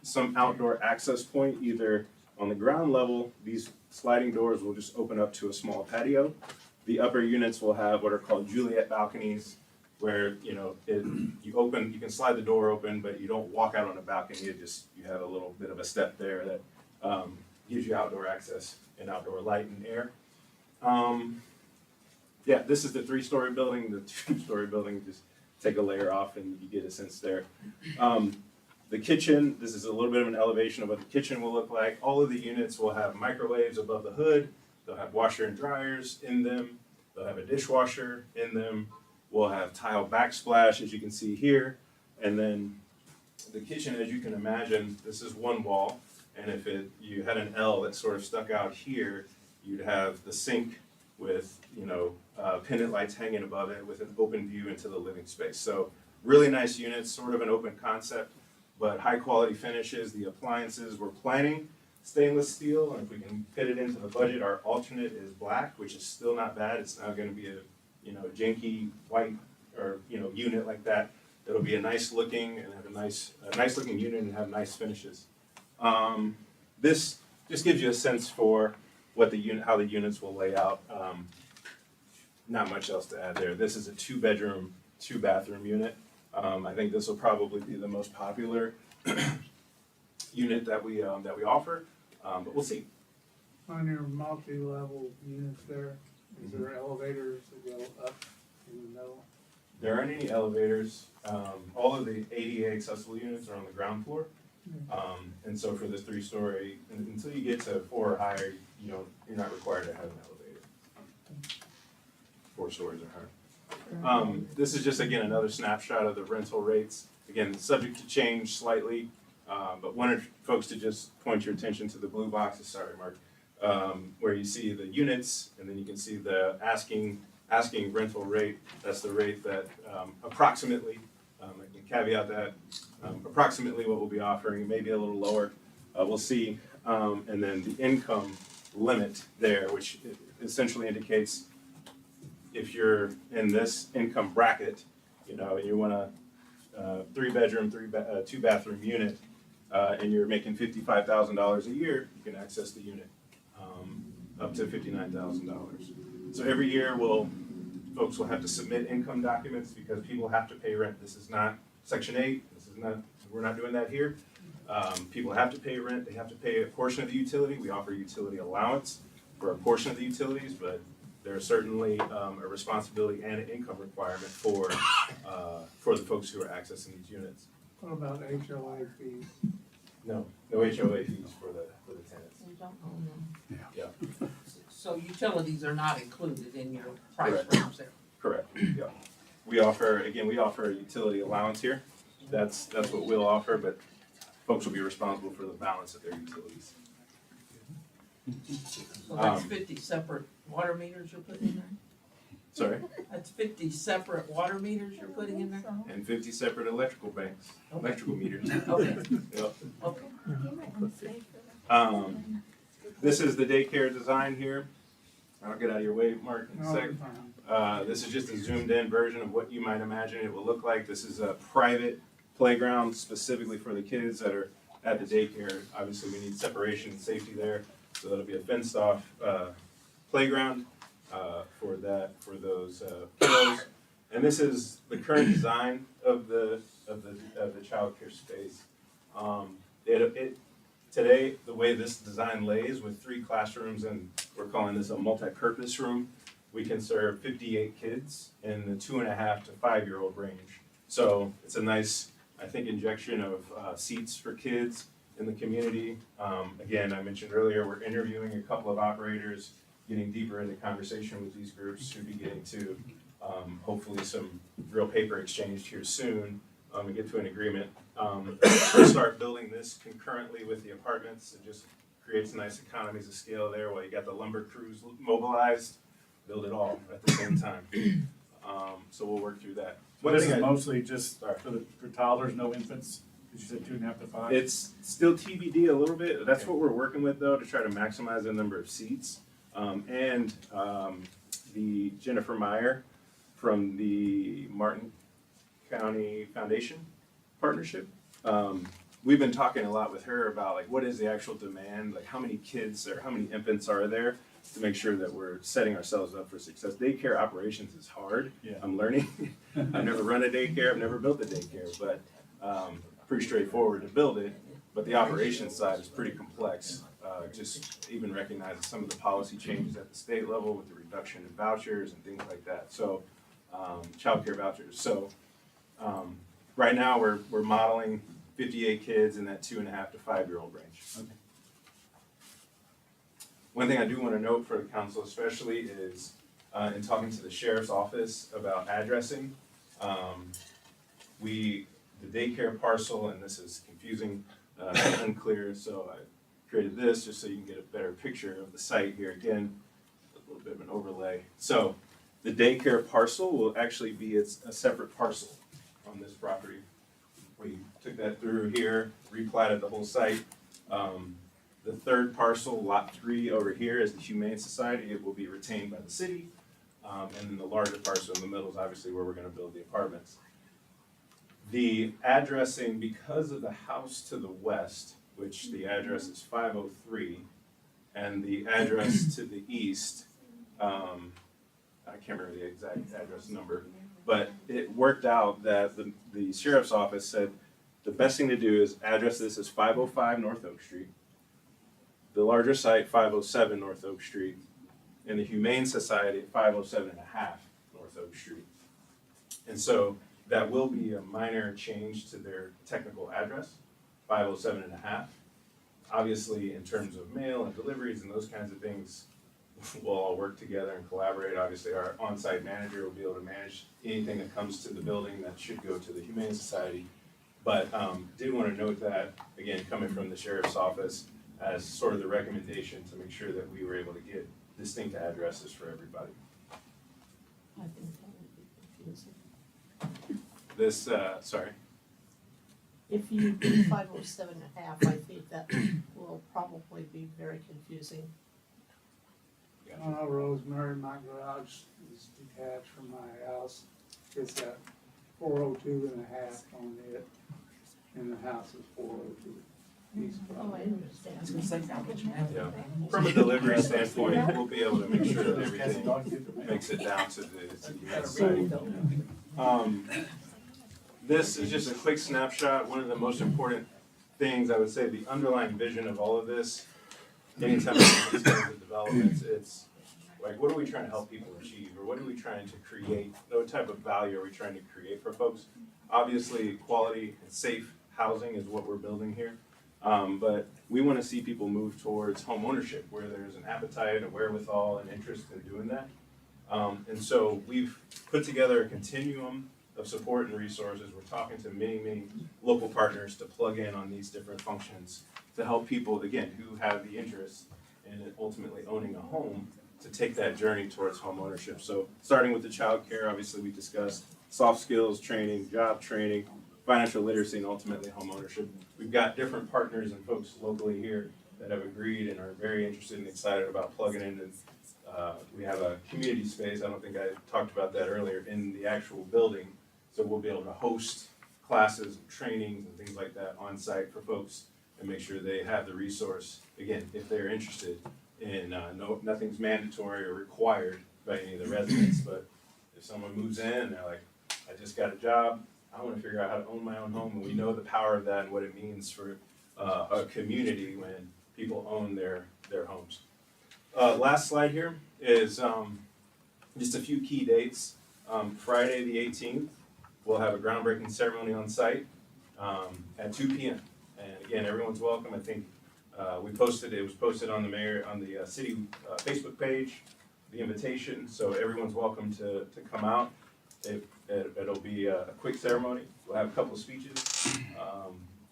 some outdoor access point, either on the ground level. These sliding doors will just open up to a small patio. The upper units will have what are called Juliet balconies, where, you know, you can slide the door open, but you don't walk out on a balcony. You have a little bit of a step there that gives you outdoor access and outdoor light and air. Yeah, this is the 3-story building. The 2-story building, just take a layer off and you get a sense there. The kitchen, this is a little bit of an elevation of what the kitchen will look like. All of the units will have microwaves above the hood. They'll have washer and dryers in them. They'll have a dishwasher in them. We'll have tile backsplash, as you can see here. And then the kitchen, as you can imagine, this is one wall. And if you had an L that sort of stuck out here, you'd have the sink with, you know, pendant lights hanging above it with an open view into the living space. So really nice units, sort of an open concept, but high quality finishes. The appliances, we're planning stainless steel, and if we can fit it into the budget, our alternate is black, which is still not bad. It's not gonna be a, you know, janky white or, you know, unit like that. It'll be a nice looking and have a nice looking unit and have nice finishes. This just gives you a sense for what how the units will lay out. Not much else to add there. This is a 2-bedroom, 2-bathroom unit. I think this will probably be the most popular unit that we offer, but we'll see. On your multi-level units there, is there elevators that go up in the middle? There aren't any elevators. All of the ADA accessible units are on the ground floor. And so for the 3-story, until you get to 4 or higher, you're not required to have an elevator. 4 stories or higher. This is just, again, another snapshot of the rental rates. Again, subject to change slightly, but wanted folks to just point your attention to the blue boxes, sorry, Mark, where you see the units, and then you can see the asking rental rate. That's the rate that approximately, I can caveat that, approximately what we'll be offering, maybe a little lower, we'll see. And then the income limit there, which essentially indicates if you're in this income bracket, you know, and you want a 3-bedroom, 2-bathroom unit, and you're making $55,000 a year, you can access the unit up to $59,000. So every year folks will have to submit income documents because people have to pay rent. This is not Section 8, we're not doing that here. People have to pay rent, they have to pay a portion of the utility. We offer utility allowance for a portion of the utilities, but there's certainly a responsibility and an income requirement for the folks who are accessing these units. What about HOA fees? No HOA fees for the tenants. You don't own them. Yeah, So utilities are not included in your price Correct. range there? correct, yeah. We offer a utility allowance here. That's what we'll offer, but folks will be responsible for the balance of their utilities. So that's 50 separate water meters you're putting in there? Sorry? That's 50 separate water meters you're putting in there? And 50 separate electrical meters. Okay. Yep. Okay. This is the daycare design here. I'll get out of your way, Mark, in a No, sec. you're fine. This is just a zoomed in version of what you might imagine it will look like. This is a private playground specifically for the kids that are at the daycare. Obviously, we need separation and safety there, so that'll be a fenced off playground for those kiddos. And this is the current design of the childcare space. Today, the way this design lays with 3 classrooms, and we're calling this a multi-purpose room, we can serve 58 kids in the 2.5 to 5-year-old range. So it's a nice, I think, injection of seats for kids in the community. Again, I mentioned earlier, we're interviewing a couple of operators, getting deeper into conversation with these groups, should be getting to hopefully some real paper exchanged here soon and get to an agreement. We'll start building this concurrently with the apartments. It just creates nice economies of scale there while you got the lumber crews mobilized, build it all at the same time. So we'll work through that. So this is mostly just for toddlers, no infants, because you said 2.5 to 5? It's still TBD a little bit. That's what we're working with though, to try to maximize the number of seats. The Jennifer Meyer from the Martin County Foundation Partnership. We've been talking a lot with her about like what is the actual demand, like how many kids or how many infants are there, to make sure that we're setting ourselves up for success. Daycare operations is hard. Yeah. I'm learning. I've never run a daycare, I've never built a daycare, but pretty straightforward to build it. But the operations side is pretty complex. Just even recognizing some of the policy changes at the state level with the reduction in vouchers and things like that. So childcare vouchers. So right now we're modeling 58 kids in that 2.5 to 5-year-old range. Okay. One thing I do want to note for the council especially is in talking to the sheriff's office about addressing, the daycare parcel, and this is confusing, unclear, so I created this just so you can get a better picture of the site here. Again, a little bit of an overlay. So the daycare parcel will actually be a separate parcel on this property. We took that through here, replatted the whole site. The third parcel, lot 3 over here, is the Humane Society. It will be retained by the city. And then the larger parcel in the middle is obviously where we're gonna build the apartments. The addressing, because of the house to the west, which the address is 503, and the address to the east, I can't remember the exact address number, but it worked out that the sheriff's office said the best thing to do is address this as 505 North Oak Street, the larger site 507 North Oak Street, and the Humane Society at 507.5 North Oak Street. And so that will be a minor change to their technical address, 507.5. Obviously, in terms of mail and deliveries and those kinds of things, we'll all work together and collaborate. Obviously, our on-site manager will be able to manage anything that comes to the building that should go to the Humane Society. But did want to note that, again, coming from the sheriff's office, as sort of the recommendation to make sure that we were able to get distinct addresses for everybody. I think that would be confusing. This, sorry. If you do 507.5, I think that will probably be very confusing. Oh, Rosemary, my garage is detached from my house. It's at 402.5 on it, and the house is 402. Oh, I understand. Yeah. From a delivery standpoint, we'll be able to make sure that everything makes it down to the site. This is just a quick snapshot. One of the most important things, I would say, the underlying vision of all of this, anytime we discuss the developments, it's like, what are we trying to help people achieve, or what are we trying to create? What type of value are we trying to create for folks? Obviously, quality and safe housing is what we're building here. But we want to see people move towards home ownership, where there's an appetite, a wherewithal, and interest in doing that. And so we've put together a continuum of support and resources. We're talking to many local partners to plug in on these different functions to help people, again, who have the interest in ultimately owning a home, to take that journey towards home ownership. So starting with the child care, obviously we discussed soft skills training, job training, financial literacy, and ultimately home ownership. We've got different partners and folks locally here that have agreed and are very interested and excited about plugging in. And we have a community space, I don't think I talked about that earlier, in the actual building. So we'll be able to host classes, and trainings, and things like that on site for folks and make sure they have the resource, again, if they're interested in, nothing's mandatory or required by any of the residents, but if someone moves in and they're like, I just got a job, I want to figure out how to own my own home, and we know the power of that and what it means for a community when people own their homes. Last slide here is just a few key dates. Friday the 18th, we'll have a groundbreaking ceremony on site at 2 p.m. And again, everyone's welcome. I think it was posted on the city Facebook page, the invitation, so everyone's welcome to come out. It'll be a quick ceremony. We'll have a couple of speeches,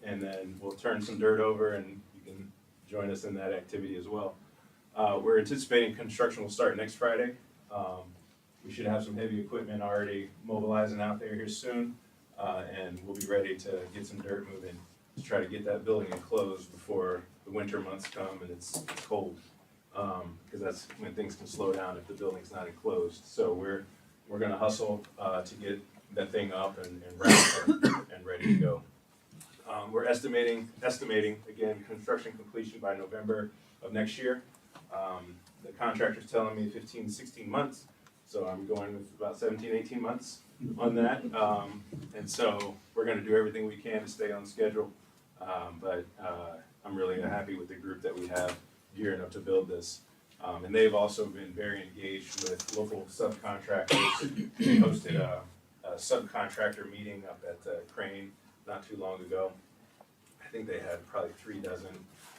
and then we'll turn some dirt over, and you can join us in that activity as well. We're anticipating construction will start next Friday. We should have some heavy equipment already mobilizing out there here soon, and we'll be ready to get some dirt moving to try to get that building enclosed before the winter months come and it's cold, because that's when things can slow down if the building's not enclosed. So we're gonna hustle to get that thing up and wrapped and ready to go. We're estimating again construction completion by November of next year. The contractor's telling me 15 to 16 months, so I'm going with about 17, 18 months on that. And so we're gonna do everything we can to stay on schedule. But I'm really happy with the group that we have gearing up to build this. And they've also been very engaged with local subcontractors. We hosted a subcontractor meeting up at Crane not too long ago. I think they had probably 36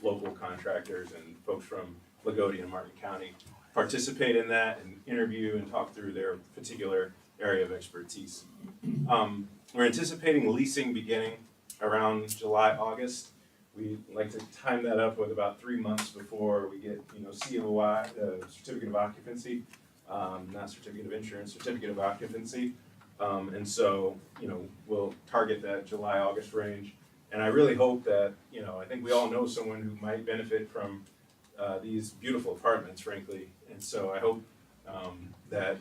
local contractors and folks from Loogootee and Martin County participate in that and interview and talk through their particular area of expertise. We're anticipating leasing beginning around July, August. We like to time that up with about 3 months before we get, COI, certificate of occupancy, not certificate of insurance, certificate of occupancy. And so, we'll target that July, August range. And I really hope that, I think we all know someone who might benefit from these beautiful apartments, frankly. And so I hope that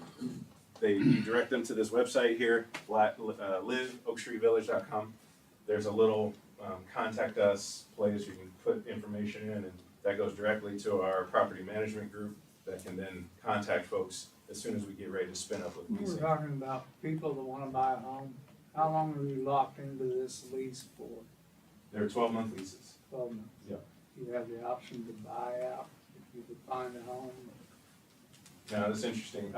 you direct them to this website here, liveoakstreetvillage.com. There's a little contact us place you can put information in, and that goes directly to our property management group that can then contact folks as soon as we get ready to spin up with leasing. We're talking about people that wanna buy a home. How long are you locked into this lease for? They're 12-month leases. 12 months. Yep. You have the option to buy out if you could find a home. Now, that's interesting.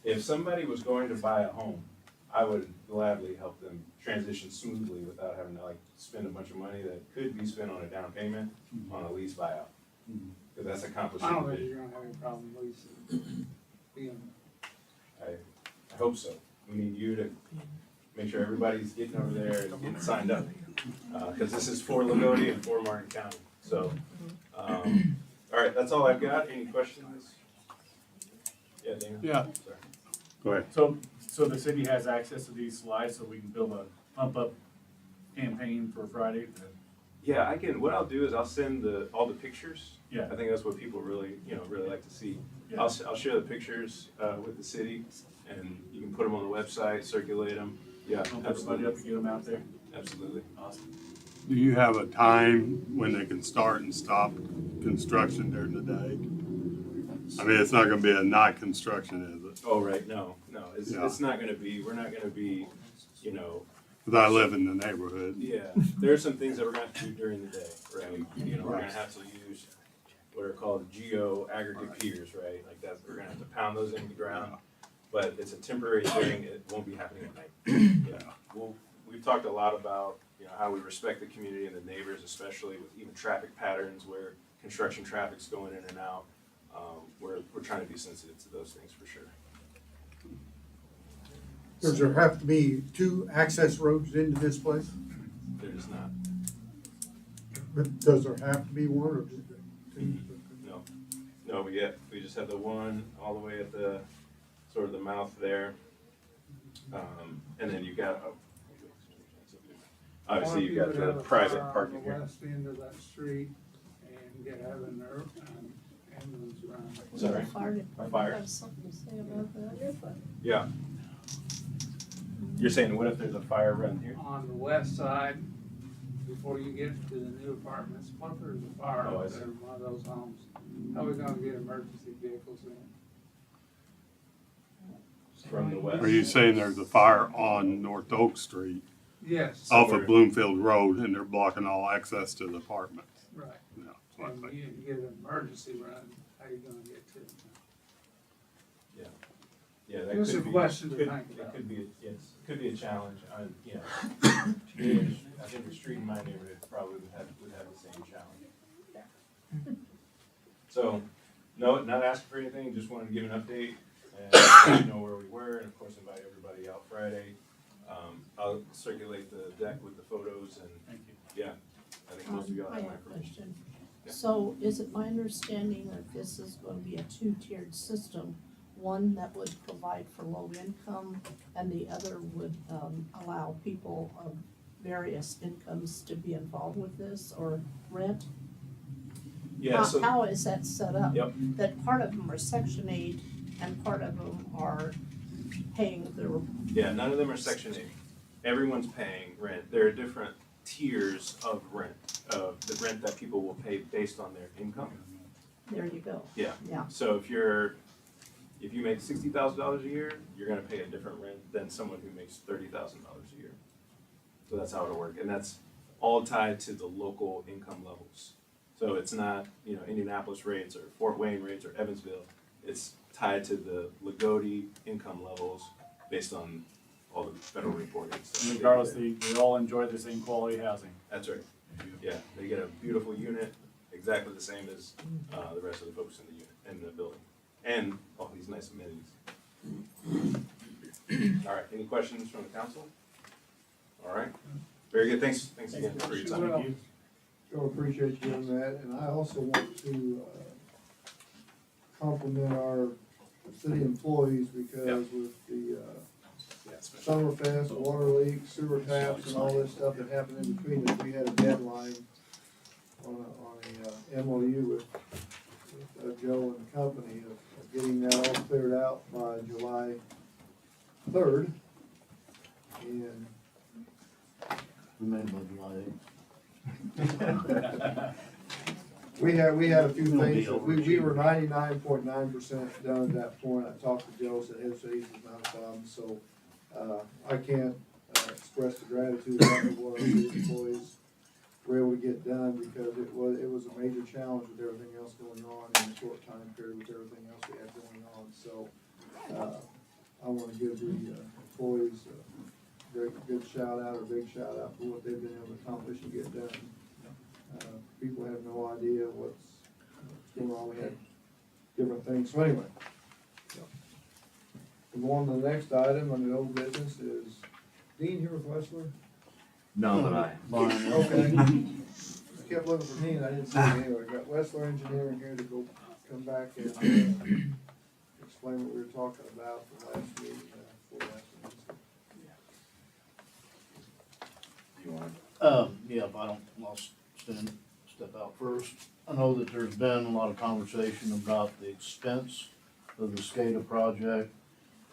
If somebody was going to buy a home, I would gladly help them transition smoothly without having to spend a bunch of money that could be spent on a down payment on a lease buyout. Because that's accomplishing. I don't think you're gonna have any problem leasing. I hope so. We need you to make sure everybody's getting over there and getting signed up. Because this is for Loogootee and for Martin County. So, all right, that's all I've got. Any questions? Yeah, Dana? Yeah. Sorry. Go ahead. So the city has access to these slides, so we can build a pump up campaign for Friday? Yeah, I can. What I'll do is I'll send all the pictures. Yeah. I think that's what people really like to see. Yeah. I'll share the pictures with the city, and you can put them on the website, circulate them. Yeah, Pump everybody up and get them out there? Absolutely. Awesome. Do you have a time when they can start and stop construction during the day? I mean, it's not gonna be a night construction, is it? Oh, right, no, it's, Yeah. it's not gonna be, we're not gonna be, you know, Cause I live in the neighborhood. yeah, there are some things that we're gonna have to do during the day, right? You know, we're gonna have to use what are called geo aggregate piers, right? Like that, we're gonna have to pound those into the ground, but it's a temporary thing, it won't be happening at night. Yeah, we've talked a lot about, you know, how we respect the community and the neighbors, especially with even traffic patterns where construction traffic's going in and out. We're trying to be sensitive to those things for sure. Does there have to be two access roads into this place? There's not, But does there have to be one or just two? no, we just have the one all the way at the, sort of the mouth there. And then you got, obviously you got the private parking On here. the west end of that street and get having their ambulance run. Sorry. The fire department Fire. has something to say about that. Yeah. You're saying what if there's a fire run here? On the west side, before you get to the new apartments, what if there's a fire Oh, I out see. there in one of those homes? How are we gonna get emergency vehicles in? From the west? Are you saying there's a fire on North Oak Street Yes. off of Bloomfield Road and they're blocking all access to the apartments? Right. Yeah, that's what I And think. you get an emergency run, how you gonna get to it? Yeah, that Just could a be, question to could- think it about. could be, yes, it could be a challenge, you know. I think the street in my neighborhood probably would have the same challenge. So, no, not asking for anything, just wanted to give an update and let you know where we were, and of course invite everybody out Friday. I'll circulate the deck with the photos and, Thank you. yeah, I think most of y'all I have have my a permission. question. Yeah. So is it my understanding that this is gonna be a two-tiered system? One that would provide for low income and the other would, allow people of various incomes to be involved with this or rent? Yeah, so. How is that set up? Yep. That part of them are Section 8 and part of them are paying their, Yeah, none of them are Section 8. Everyone's paying rent. There are different tiers of rent, the rent that people will pay based on their income. there you go. Yeah. Yeah. So if you make $60,000 a year, you're gonna pay a different rent than someone who makes $30,000 a year. So that's how it'll work, and that's all tied to the local income levels. So it's not, you know, Indianapolis rates or Fort Wayne rates or Evansville. It's tied to the Loogootee income levels based on all the federal reporting stuff. Regardless, they all enjoy the same quality housing. That's right. Yeah, they get a beautiful unit, exactly the same as the rest of the folks in the unit, in the building, and all these nice amenities. All right, any questions from the council? All right, very good, thanks again for your time. Well, Joe, appreciate you doing that, and I also want to compliment our city employees because with the Summerfest, water leaks, sewer taps, and all this stuff that happened in between us, we had a deadline on a MOU with Joe and the company of getting that all cleared out by July 3rd. And We made Bud we had a few We'll be things, that we overachievers. were 99.9% done at that point. I talked to Joe, said his fees is not a problem, so, I can't, express the gratitude of what our city employees were able to get done because it was a major challenge with everything else going on in a short time period with everything else we had going on, so, I wanna give the, employees a very good shout out or big shout out for what they've been able to accomplish and get done. People have no idea what's going on, we had different things, so anyway. We go on to the next item on the old business is Dean here with Westler? No, but I. Okay. I kept looking for Dean, I didn't see him anyway, got Westler Engineering here to come back and explain what we were talking about the last meeting, before last meeting. Yeah, if I don't, I'll step out first. I know that there's been a lot of conversation about the expense of the SCADA project,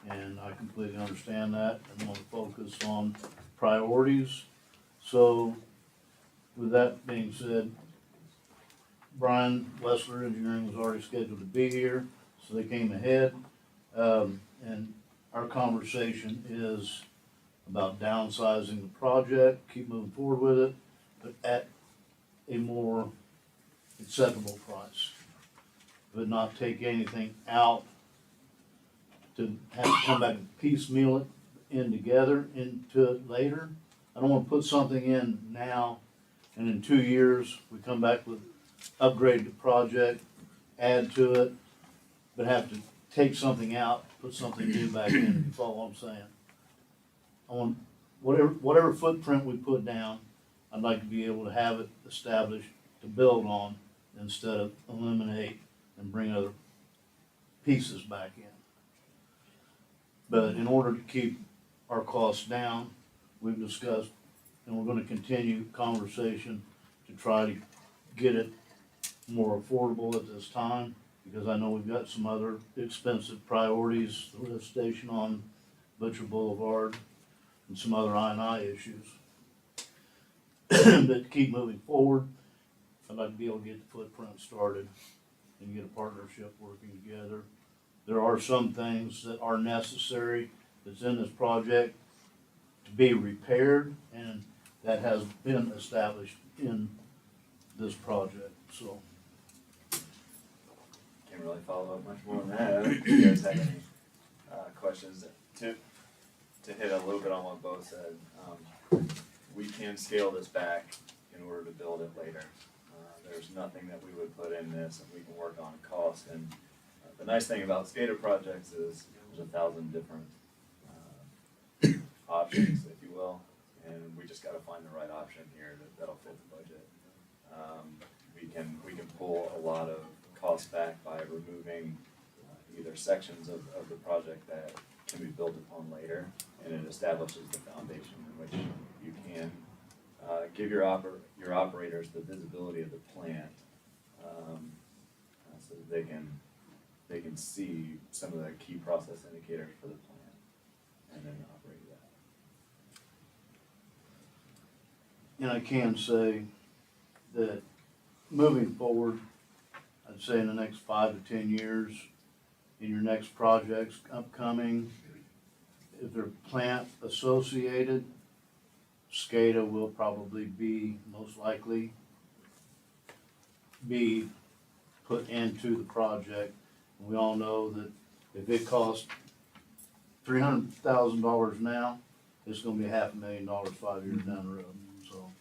and I completely understand that and want to focus on priorities. So with that being said, Brian Wessler Engineering was already scheduled to be here, so they came ahead. And our conversation is about downsizing the project, keep moving forward with it, but at a more acceptable price. But not take anything out to have to come back and piecemeal it into it later. I don't wanna put something in now, and in 2 years, we come back with upgrade the project, add to it, but have to take something out, put something new back in, if you follow what I'm saying. I want, whatever footprint we put down, I'd like to be able to have it established to build on instead of eliminate and bring other pieces back in. But in order to keep our costs down, we've discussed, and we're gonna continue conversation to try to get it more affordable at this time, because I know we've got some other expensive priorities, the lift station on Butcher Boulevard, and some other I&I issues. But to keep moving forward, I'd like to be able to get the footprint started and get a partnership working together. There are some things that are necessary that's in this project to be repaired, and that has been established in this project, so. Can't really follow up much more than that. If you guys have any questions to hit a little bit on what Bo said, we can scale this back in order to build it later. There's nothing that we would put in this and we can work on cost. And the nice thing about SCADA projects is there's 1,000 different options, if you will, and we just got to find the right option here that'll fit the budget. We can pull a lot of costs back by removing either sections of the project that can be built upon later, and it establishes the foundation in which you can give your operators the visibility of the plant, so that they can see some of the key process indicators for the plant, and then operate that. And I can say that moving forward, I'd say in the next 5 to 10 years, in your next projects upcoming, if they're plant associated, SCADA will probably be, most likely, be put into the project. We all know that if it costs $300,000 now, it's gonna be $500,000 5 years down the road. So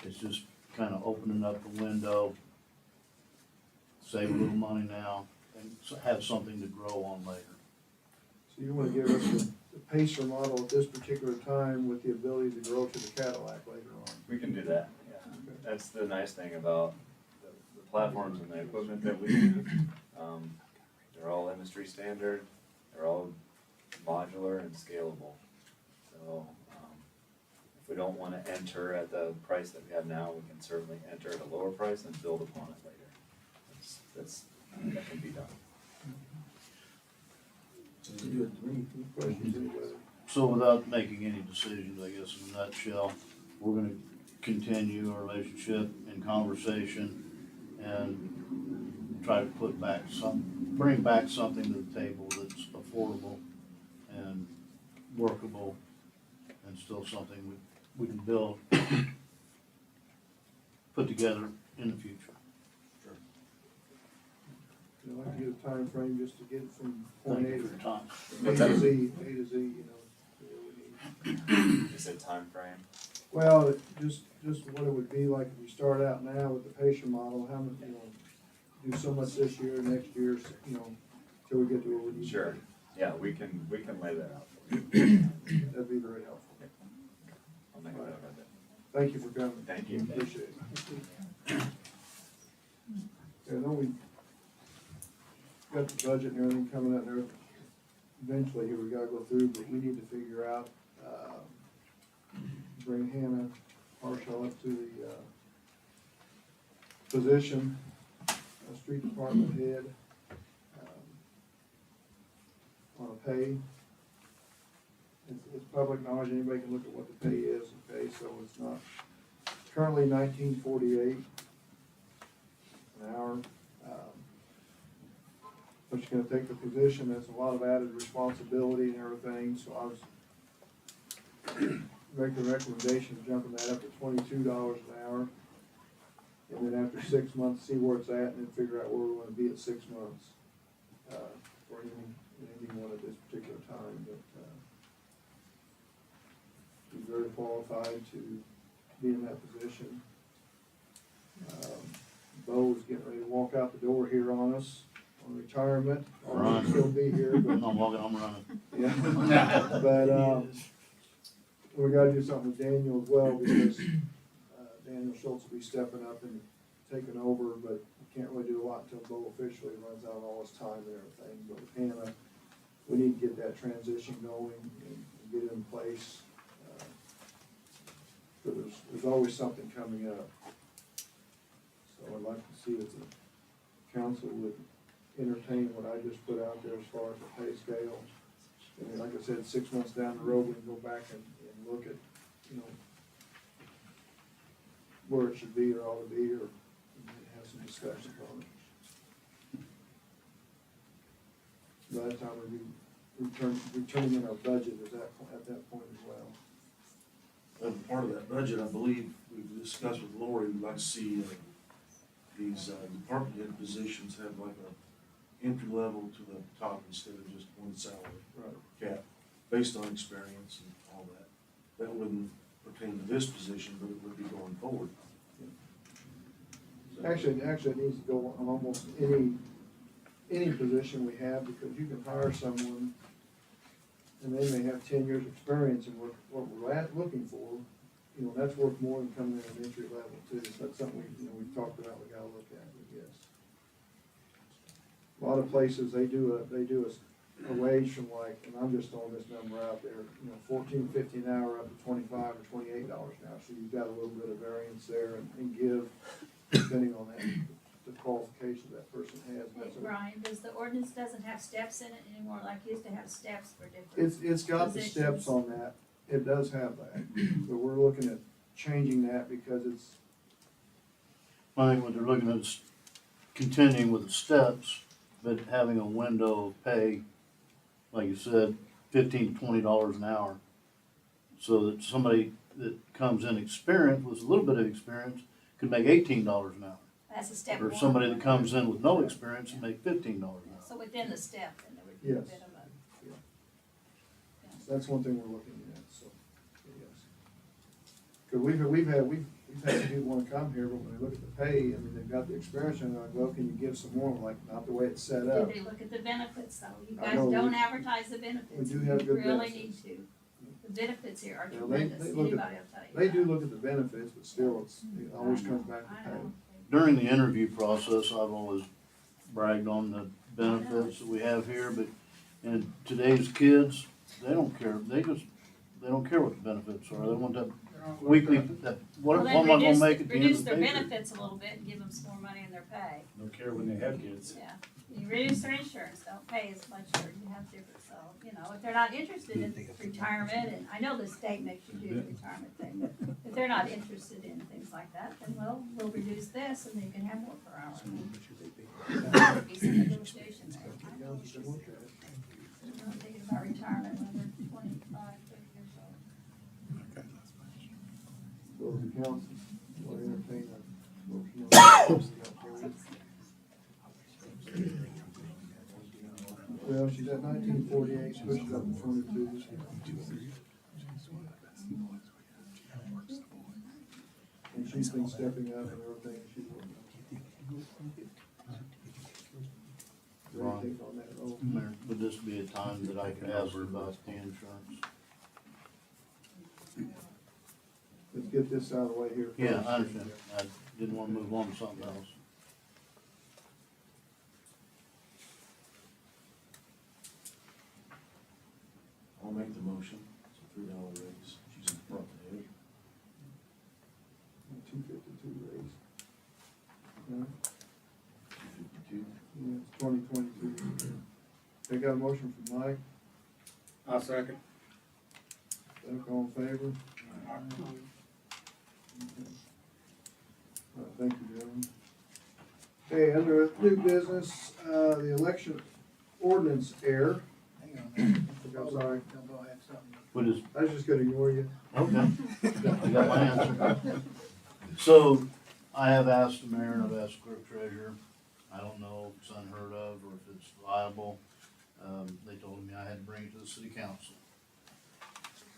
it's just kind of opening up the window, save a little money now, and have something to grow on later. So you wanna give us the Pacer model at this particular time with the ability to grow to the Cadillac later on? We can do that, yeah. That's the nice thing about the platforms and the equipment that we use. They're all industry standard, they're all modular and scalable. So, if we don't wanna enter at the price that we have now, we can certainly enter at a lower price and build upon it later. That can be done. So without making any decisions, I guess in a nutshell, we're gonna continue our relationship and conversation and try to bring back something to the table that's affordable and workable and still something we can build, put together in the future. I'd like to get a time frame just to get it from point Thank A you for your time. to Z, you know. You said time frame? Well, just what it would be like if we start out now with the Pacer model, how much, do so much this year, next year, till we get to where we need. Sure. Yeah, we can lay that out for you. That'd be very helpful. I'll make a note of that. Thank you for coming. Thank you. Appreciate it. I know we got the budget and everything coming out there. Eventually, here we gotta go through, but we need to figure out, bring Hannah Marshall up to the, position of street department head, on a pay. It's public knowledge, anybody can look at what the pay is, okay, so it's not currently 19.48 an hour. But you're gonna take the position, that's a lot of added responsibility and everything, so I was make the recommendation of jumping that up to $22 an hour. And then after 6 months, see where it's at and then figure out where we wanna be at 6 months. For anyone at this particular time, but, he's very qualified to be in that position. Bo is getting ready to walk out the door here on us, on retirement. Run. He'll still be here, but. I'm walking, I'm running. Yeah, but, we gotta do something with Daniel as well, because, Daniel Schultz will be stepping up and taking over, but we can't really do a lot until Bo officially runs out all his time and everything, but with Hannah, we need to get that transition going and get it in place. But there's always something coming up. So I'd like to see if the council would entertain what I just put out there as far as the pay scale. And like I said, 6 months down the road, we can go back and look at, where it should be or ought to be, or have some discussions on it. By that time, we'll be returning in our budget at that point as well. Part of that budget, I believe, we've discussed with Lori, we'd like to see these department head positions have like a entry level to the top instead of just one salary cap, based on experience and all that. That wouldn't pertain to this position, but it would be going forward. Actually, it needs to go on almost any position we have, because you can hire someone and they may have 10 years experience in what we're looking for, that's worth more than coming in at entry level too. So that's something we've talked about, we gotta look at, I guess. A lot of places, they do a wage from like, and I'm just throwing this number out there, $14.50 an hour up to $25 or $28 an hour. So you've got a little bit of variance there and give, depending on that, the qualifications that person has. Hey, Brian, does the ordinance doesn't have steps in it anymore, like it used to have steps for different? It's got the positions? steps on that, it does have that, but we're looking at changing that because it's, I think what they're looking at is continuing with the steps, but having a window of pay, like you said, $15, $20 an hour. So that somebody that comes in experienced, with a little bit of experience, could make $18 an hour. That's a step Or one. somebody that comes in with no experience and make $15 an hour. So within the step, then there would be a Yes. bit of a. so that's one thing we're looking at, so, yes. Cause we've had some people wanna come here, but when they look at the pay, I mean, they've got the experience, and they're like, well, can you give some more, like, not the way it's set up. Did they look at the benefits though? You I guys know don't we- advertise the benefits. we do have good You really benefits. need to. The benefits here are You know, tremendous, they anybody look will at- tell you. They that. do look at the benefits, but still, it always comes back to I pay. know. During the interview process, I've always bragged on the benefits that we have here, but, and today's kids, they don't care, they don't care what the benefits are, they want that weekly, what Well, am I then gonna make at the end reduce of the their pay period? benefits a little bit and give them some more money in their pay. Don't care when they have kids. Yeah, you reduce their insurance, don't pay as much, or you have different, so, if they're not interested in retirement, and I know the state makes you do the retirement thing, but if they're not interested in things like that, then we'll reduce this and they can have more per hour. There would be some negotiation there. I know she's thinking about retirement when they're 25, 30 years old. So the council will entertain a motion. Well, she's at 19.48, pushed it up to 22. And she's been stepping up and everything, she's working. Anything on that role? Mayor, would this be a time that I could ask her about the insurance? Let's get this out of the way here first. Yeah, I understand, I didn't wanna move on to something else. I'll make the motion, it's a $3 raise, she's in front of it. 252 raise. No? 252. Yeah, it's 2022. They got a motion from Mike, I'll second. Doug, all in favor? Okay. Thank you, gentlemen. Okay, under new business, the election ordinance error. Hang on a minute. I'm sorry. Don't go ahead, something. What is, I was just gonna ignore you. okay, I got my answer. So, I have asked the mayor and I've asked clerk treasurer, I don't know if it's unheard of or if it's viable. They told me I had to bring it to the city council.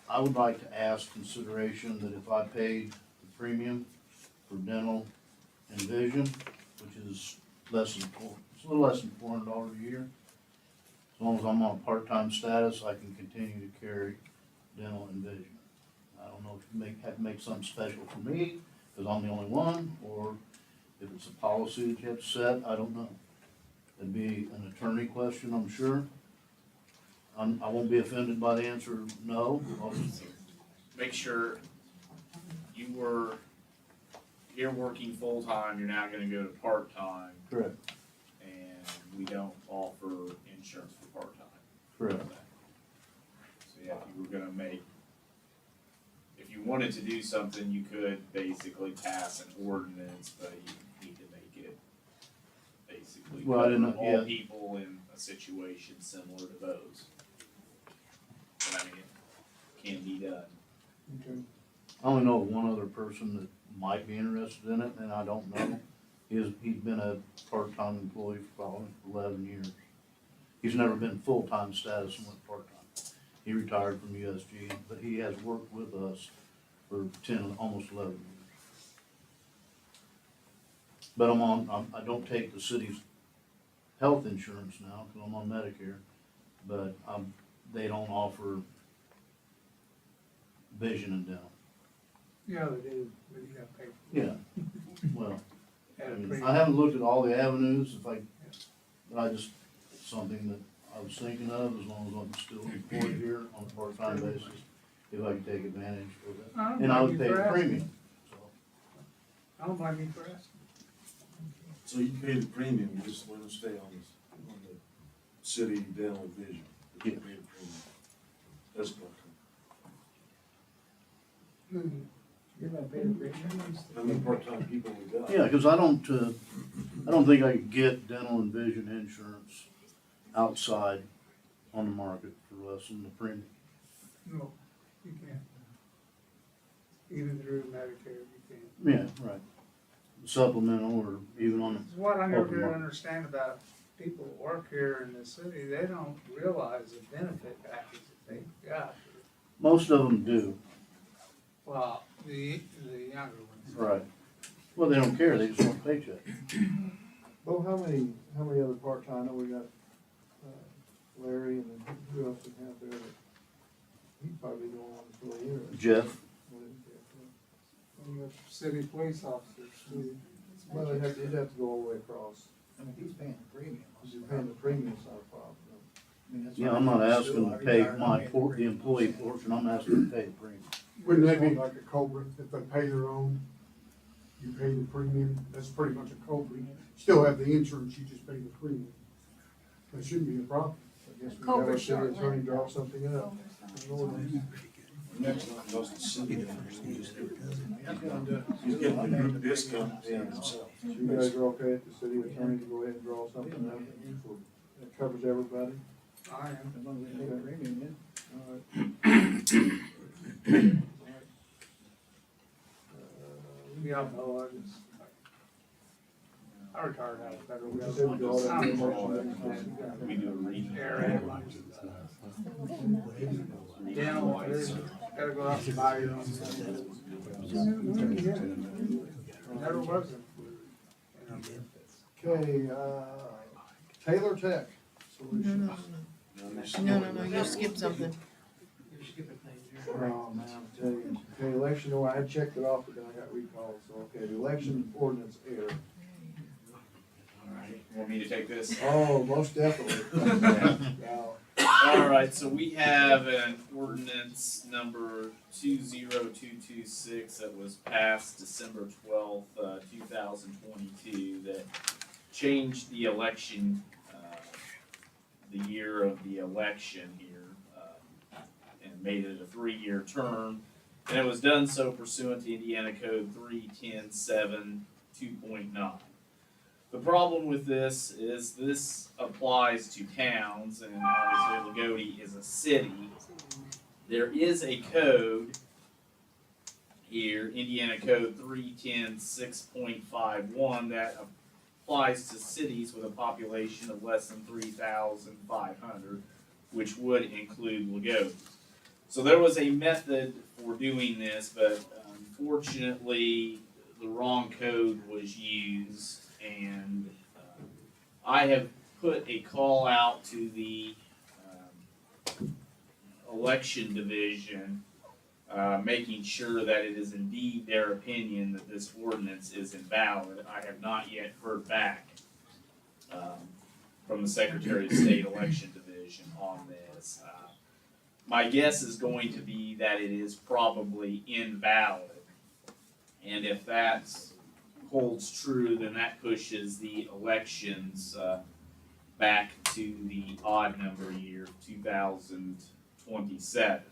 I would like to ask consideration that if I paid the premium for dental and vision, which is it's a little less than $400 a year. As long as I'm on a part-time status, I can continue to carry dental and vision. I don't know if you have to make something special for me, because I'm the only one, or if it's a policy that you have to set, I don't know. It'd be an attorney question, I'm sure. I won't be offended by the answer, no. Make sure you're working full-time, you're now gonna go to part-time, Correct, and we don't offer insurance for part-time. correct. So yeah, if you were gonna if you wanted to do something, you could basically pass an ordinance, but you need to make it basically Well, I didn't know- cover yeah. all people in a situation similar to those. But I mean, it can be done. Okay. I only know of one other person that might be interested in it, and I don't know. He's been a part-time employee for probably 11 years. He's never been full-time status and went part-time. He retired from USG, but he has worked with us for almost 11 years. But I don't take the city's health insurance now, because I'm on Medicare, but they don't offer vision and dental. Yeah, they do, but you gotta pay for it. Yeah, well, At a premium. I haven't looked at all the avenues, but it's something that I was thinking of, as long as I'm still employed here on a part-time basis, if I could take advantage of it. I don't And I blame would you pay for the asking. premium, so. I don't blame you for asking. So you pay the premium, you just want to stay on the city dental vision. But you pay the premium. That's not. You're gonna pay the premium? How many part-time people we got? Yeah, cause I don't think I could get dental and vision insurance outside on the market for less than the premium. No, you can't. Even through Medicare, you can't. Yeah, right. Supplemental or even on It's what I open never did market. understand about people that work here in the city, they don't realize the benefit package that they've got. Most of them do, Well, the younger ones. right. Well, they don't care, they just want a paycheck. Well, how many other part-time, I know we got, Larry, and then who else we have there that, he'd probably be the one that's really interested. Jeff, And you got city police officers too. Well, they'd have to go all the way across. I mean, if he's paying the premium. If you're paying the premium, it's not a problem. I mean, that's yeah, what I'm not I asking do. to I pay retired, I'm paying the employee portion, I'm asking to pay the premium. Wouldn't that be like a Cobra, if they pay their own, you pay the premium, that's pretty much a Cobra. You still have the insurance, you just pay the premium. That shouldn't be a problem. I guess we got our Cobra's city short attorney lived. draw something up. Next one goes to city. He's getting a group discount paying himself. So you guys are okay at the city attorney to go ahead and draw something up that covers everybody? I am. As long as they pay the premium, Yeah, no, I retired out of federal We said we do all that government. information. We do a reading. Dental, gotta go out and buy your own. Never was included. Okay, Taylor Tech Solutions. No, you skipped something. Oh, man, I tell you. Okay, election, I had checked it off, but then I got recalled, so, okay, the election ordinance error. Alright, want me to take this? Oh, most definitely. Wow. Alright, so we have an ordinance number 20226 that was passed December 12th, 2022 that changed the election, the year of the election here, and made it a 3-year term. And it was done so pursuant to Indiana Code 3107 2.9. The problem with this is this applies to towns, and obviously Loogootee is a city. There is a code here, Indiana Code 310.6.51, that applies to cities with a population of less than 3,500, which would include Loogootee. So there was a method for doing this, but unfortunately the wrong code was used, and I have put a call out to the election division, making sure that it is indeed their opinion that this ordinance is invalid. I have not yet heard back from the Secretary of State Election Division on this. My guess is going to be that it is probably invalid, and if that holds true, then that pushes the elections back to the odd number year, 2027.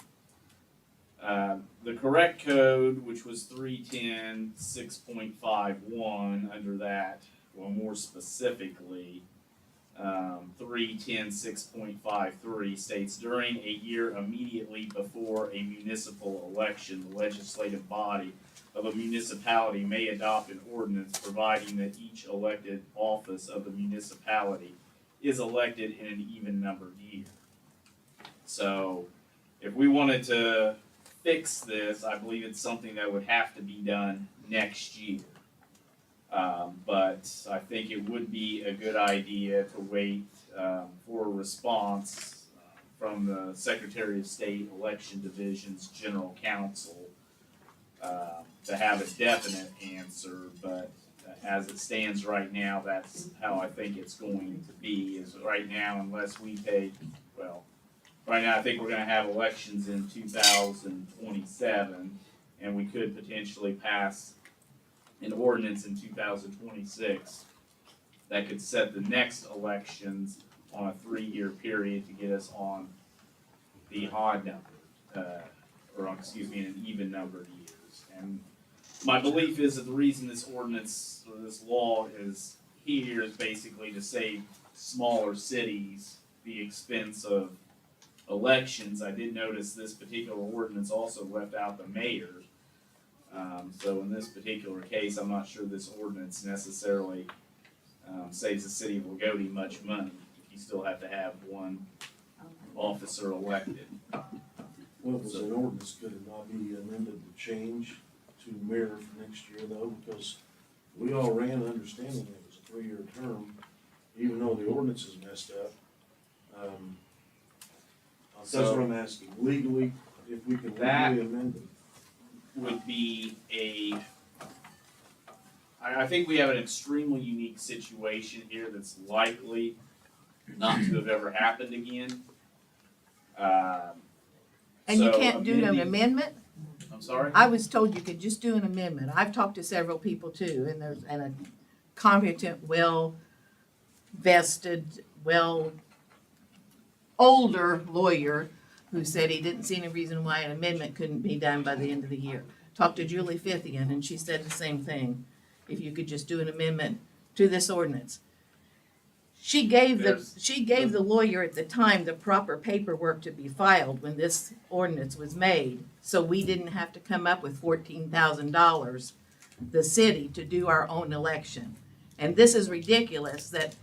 The correct code, which was 310.6.51, under that, well, more specifically, 310.6.53 states, during a year immediately before a municipal election, the legislative body of a municipality may adopt an ordinance providing that each elected office of the municipality is elected in an even numbered year. So, if we wanted to fix this, I believe it's something that would have to be done next year. But I think it would be a good idea to wait for a response from the Secretary of State Election Division's General Counsel to have a definite answer. But as it stands right now, that's how I think it's going to be. Is right now, unless we take, well, right now I think we're going to have elections in 2027, and we could potentially pass an ordinance in 2026 that could set the next elections on a 3-year period to get us on the odd number, an even numbered years. And my belief is that the reason this ordinance or this law is here is basically to save smaller cities the expense of elections. I did notice this particular ordinance also left out the mayor. So in this particular case, I'm not sure this ordinance necessarily saves the city of Loogootee much money. You still have to have one officer elected. Well, was an ordinance, could it not be amended to change to mirror for next year though? Because we all ran understanding it was a 3-year term, even though the ordinance is messed up. That's what I'm asking, legally, if we can legally amend it. Would be I think we have an extremely unique situation here that's likely not to have ever happened again. And you can't do an amendment? I'm sorry? I was told you could just do an amendment. I've talked to several people too, and there's a competent, well-vested, older lawyer who said he didn't see any reason why an amendment couldn't be done by the end of the year. Talked to Julie Fithian, and she said the same thing. If you could just do an amendment to this ordinance. She gave the lawyer at the time the proper paperwork to be filed when this ordinance was made, so we didn't have to come up with $14,000, the city, to do our own election. And this is ridiculous that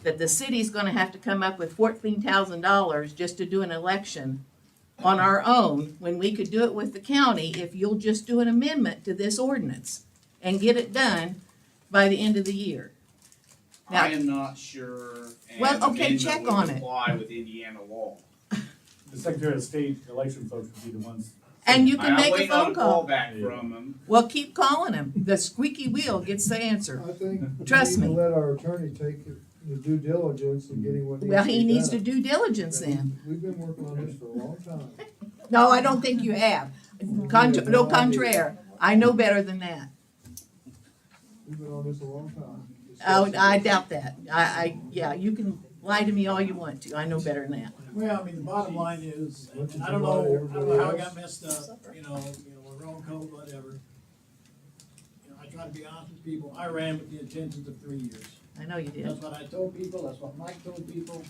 the city's gonna have to come up with $14,000 just to do an election on our own, when we could do it with the county if you'll just do an amendment to this ordinance and get it done by the end of the year. Now, I am not sure. Well, okay, check on it. Comply with Indiana law. The Secretary of State election folks would be the ones. And you can I'm make a waiting on phone call. back from them. Well, keep calling him. The squeaky wheel gets the answer. I think Trust we need me. to let our attorney take the due diligence in getting what needs to be Well, done. he needs to do diligence then. We've been working on this for a long time. No, I don't think you have. No contraire. I know better than that. We've been on this a long time. Oh, I doubt that. Yeah, you can lie to me all you want to. I know better than that. Well, I mean, the bottom line is, and I don't know how it got messed up, you know, a wrong code, whatever. You know, I trying to be honest with people, I ran with the intentions of 3 years. I know you did. That's what I told people, that's what Mike told people.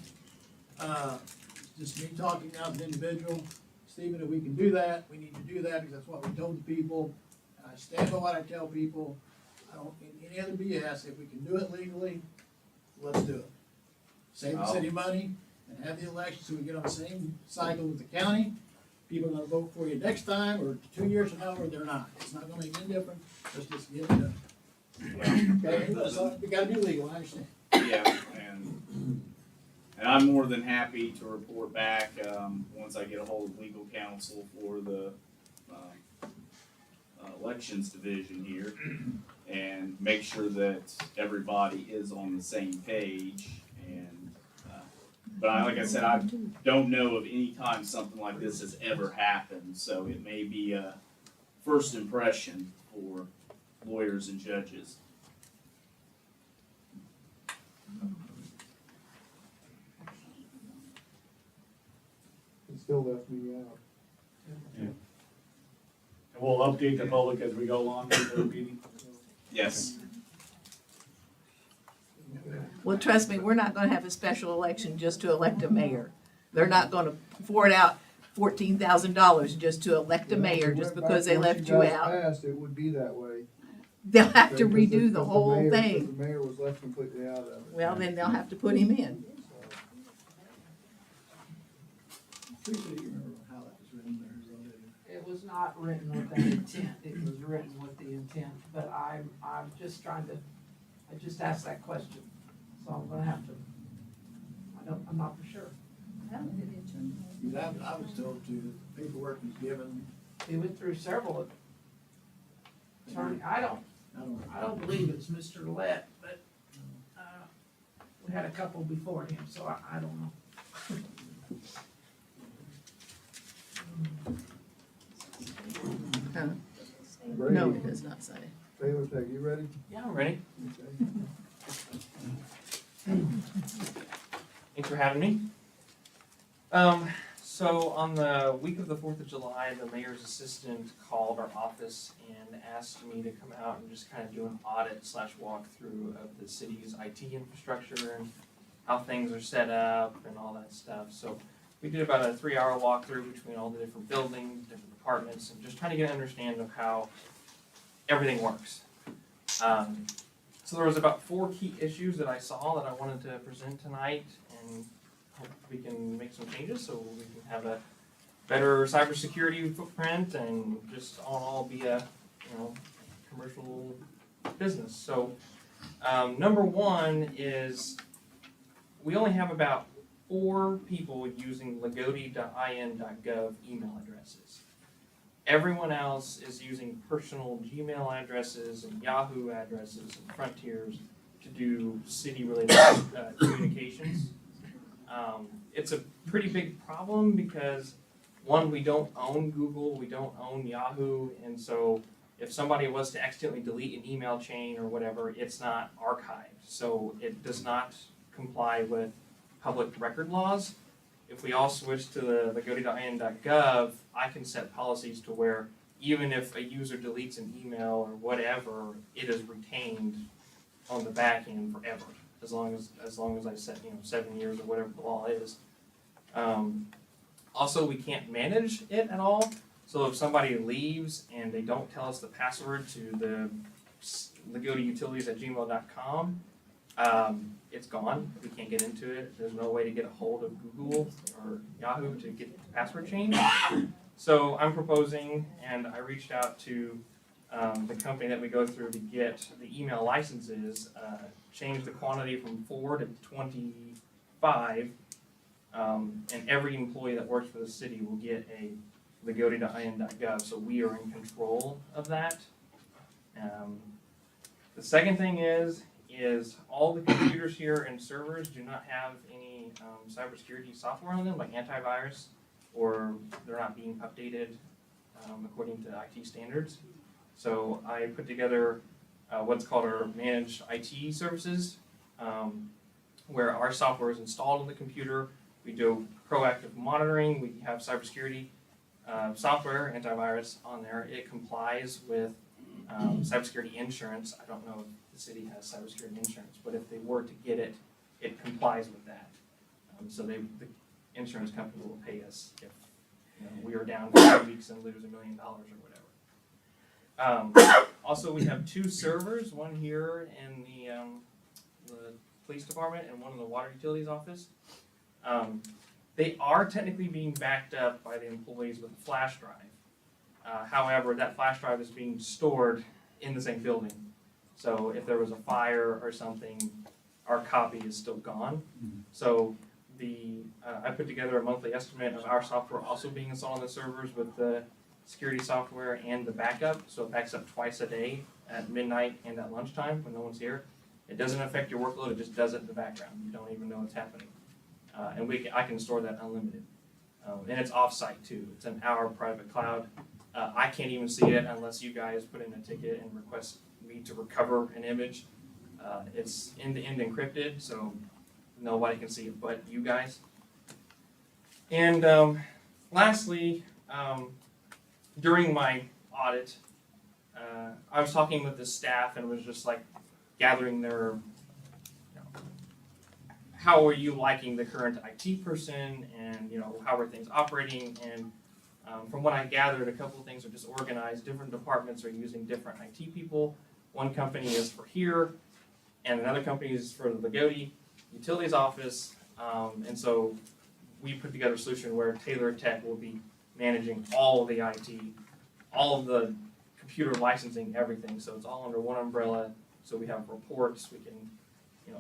Just me talking now as an individual, Stephen, if we can do that, we need to do that, because that's what we told the people. And I stand by what I tell people, I don't, in any other BS, if we can do it legally, let's do it. Save the city money and have the election so we get on the same cycle with the county. People are gonna vote for you next time, or 2 years from now, or they're not. It's not gonna make any difference, let's just get it done. Okay, so we gotta be legal, I understand. Yeah, and I'm more than happy to report back, once I get a hold of legal counsel for the, elections division here, and make sure that everybody is on the same page, and, but like I said, I don't know of any time something like this has ever happened, so it may be a first impression for lawyers and judges. It still left me out. And we'll update the public as we go along with the meeting. Yes. Well, trust me, we're not gonna have a special election just to elect a mayor. They're not gonna fork out $14,000 just to elect a mayor just because they left you out. Passed, it would be that way. They'll have to Because redo the whole mayor- thing. because the mayor was left completely out of it. Well, then they'll have to put him in. Appreciate you remember how that was written there. It was not written with that intent, it was written with the intent, but I'm just trying to, I just asked that question, so I'm gonna have to, I'm not for sure. Because I was told to, paperwork was given. We went through several attorney, I don't believe it's Mr. Lett, but, we had a couple before him, so I don't know. Huh? Brady, No, it does not say. Taylor Tech, you ready? Yeah, I'm ready. Okay. Thanks for having me. So on the week of the 4th of July, the mayor's assistant called our office and asked me to come out and just kind of do an audit / walkthrough of the city's IT infrastructure and how things are set up and all that stuff. So we did about a 3-hour walkthrough between all the different buildings, different departments, and just trying to get an understanding of how everything works. So there was about 4 key issues that I saw that I wanted to present tonight, and hope we can make some changes so we can have a better cybersecurity footprint and just all be a commercial business. So number one is we only have about 4 people using Loogootee.in.gov email addresses. Everyone else is using personal Gmail addresses and Yahoo addresses and Frontiers to do city-related communications. It's a pretty big problem because, one, we don't own Google, we don't own Yahoo, and so if somebody was to accidentally delete an email chain or whatever, it's not archived. So it does not comply with public record laws. If we all switch to the Loogootee.in.gov, I can set policies to where even if a user deletes an email or whatever, it is retained on the back end forever, as long as I set 7 years or whatever the law is. Also, we can't manage it at all. So if somebody leaves and they don't tell us the password to the LoogooteeUtilities@gmail.com, it's gone. We can't get into it. There's no way to get a hold of Google or Yahoo to get the password changed. So I'm proposing, and I reached out to the company that we go through to get the email licenses, change the quantity from 4 to 25, and every employee that works for the city will get a Loogootee.in.gov, so we are in control of that. The second thing is all the computers here and servers do not have any cybersecurity software on them, like antivirus, or they're not being updated according to IT standards. So I put together what's called our managed IT services, where our software is installed on the computer. We do proactive monitoring. We have cybersecurity software, antivirus on there. It complies with Cybersecurity insurance, I don't know if the city has cybersecurity insurance, but if they were to get it, it complies with that. So the insurance company will pay us if we are down for 2 weeks and lose $1 million or whatever. Also, we have 2 servers, one here in the police department and one in the water utilities office. They are technically being backed up by the employees with a flash drive. However, that flash drive is being stored in the same building. So if there was a fire or something, our copy is still gone. So I put together a monthly estimate of our software also being installed on the servers with the security software and the backup. So it backs up twice a day at midnight and at lunchtime when no one's here. It doesn't affect your workload, it just does it in the background. You don't even know what's happening. And I can store that unlimited. And it's off-site too. It's in our private cloud. I can't even see it unless you guys put in a ticket and request me to recover an image. It's end-to-end encrypted, so nobody can see it but you guys. And lastly, during my audit, I was talking with the staff and was just like gathering their, how are you liking the current IT person, and how are things operating? And from what I gathered, a couple of things are disorganized. Different departments are using different IT people. One company is for here, and another company is for the Loogootee utilities office. And so we put together a solution where Taylor Tech will be managing all of the IT, all of the computer licensing, everything. So it's all under one umbrella. So we have reports. We can,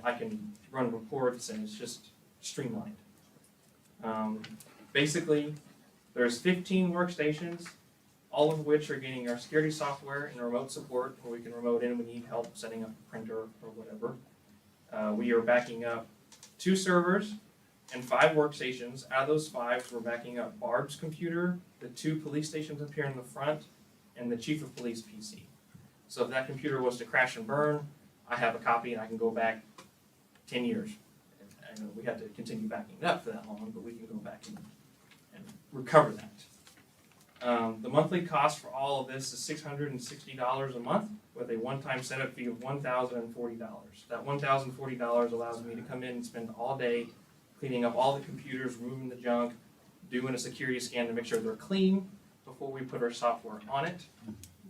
I can run reports, and it's just streamlined. Basically, there's 15 workstations, all of which are getting our security software and remote support, where we can remote in when we need help setting up a printer or whatever. We are backing up 2 servers and 5 workstations. Out of those 5, we're backing up Barb's computer, the 2 police stations up here in the front, and the chief of police PC. So if that computer was to crash and burn, I have a copy and I can go back 10 years. I know we had to continue backing it up for that long, but we can go back and recover that. The monthly cost for all of this is $660 a month with a one-time setup fee of $1,040. That $1,040 allows me to come in and spend all day cleaning up all the computers, removing the junk, doing a security scan to make sure they're clean before we put our software on it.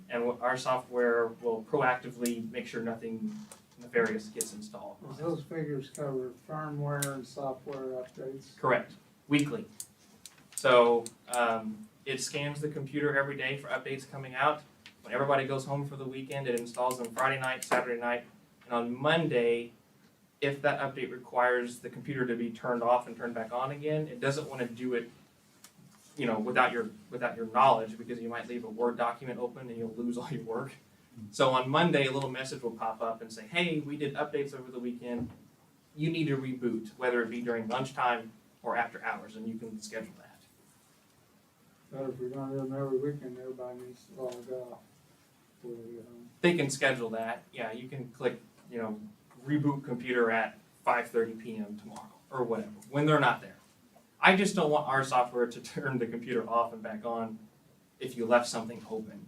And our software will proactively make sure nothing nefarious gets installed. Does those figures cover firmware and software updates? Correct, weekly. So it scans the computer every day for updates coming out. When everybody goes home for the weekend, it installs them Friday night, Saturday night, and on Monday, if that update requires the computer to be turned off and turned back on again, it doesn't want to do it, without your knowledge, because you might leave a Word document open and you'll lose all your work. So on Monday, a little message will pop up and say, hey, we did updates over the weekend. You need to reboot, whether it be during lunchtime or after hours, and you can schedule that. But if we're gonna do them every weekend, everybody needs to log off before they get home. They can schedule that. Yeah, you can click, reboot computer at 5:30 p.m. tomorrow or whatever, when they're not there. I just don't want our software to turn the computer off and back on if you left something open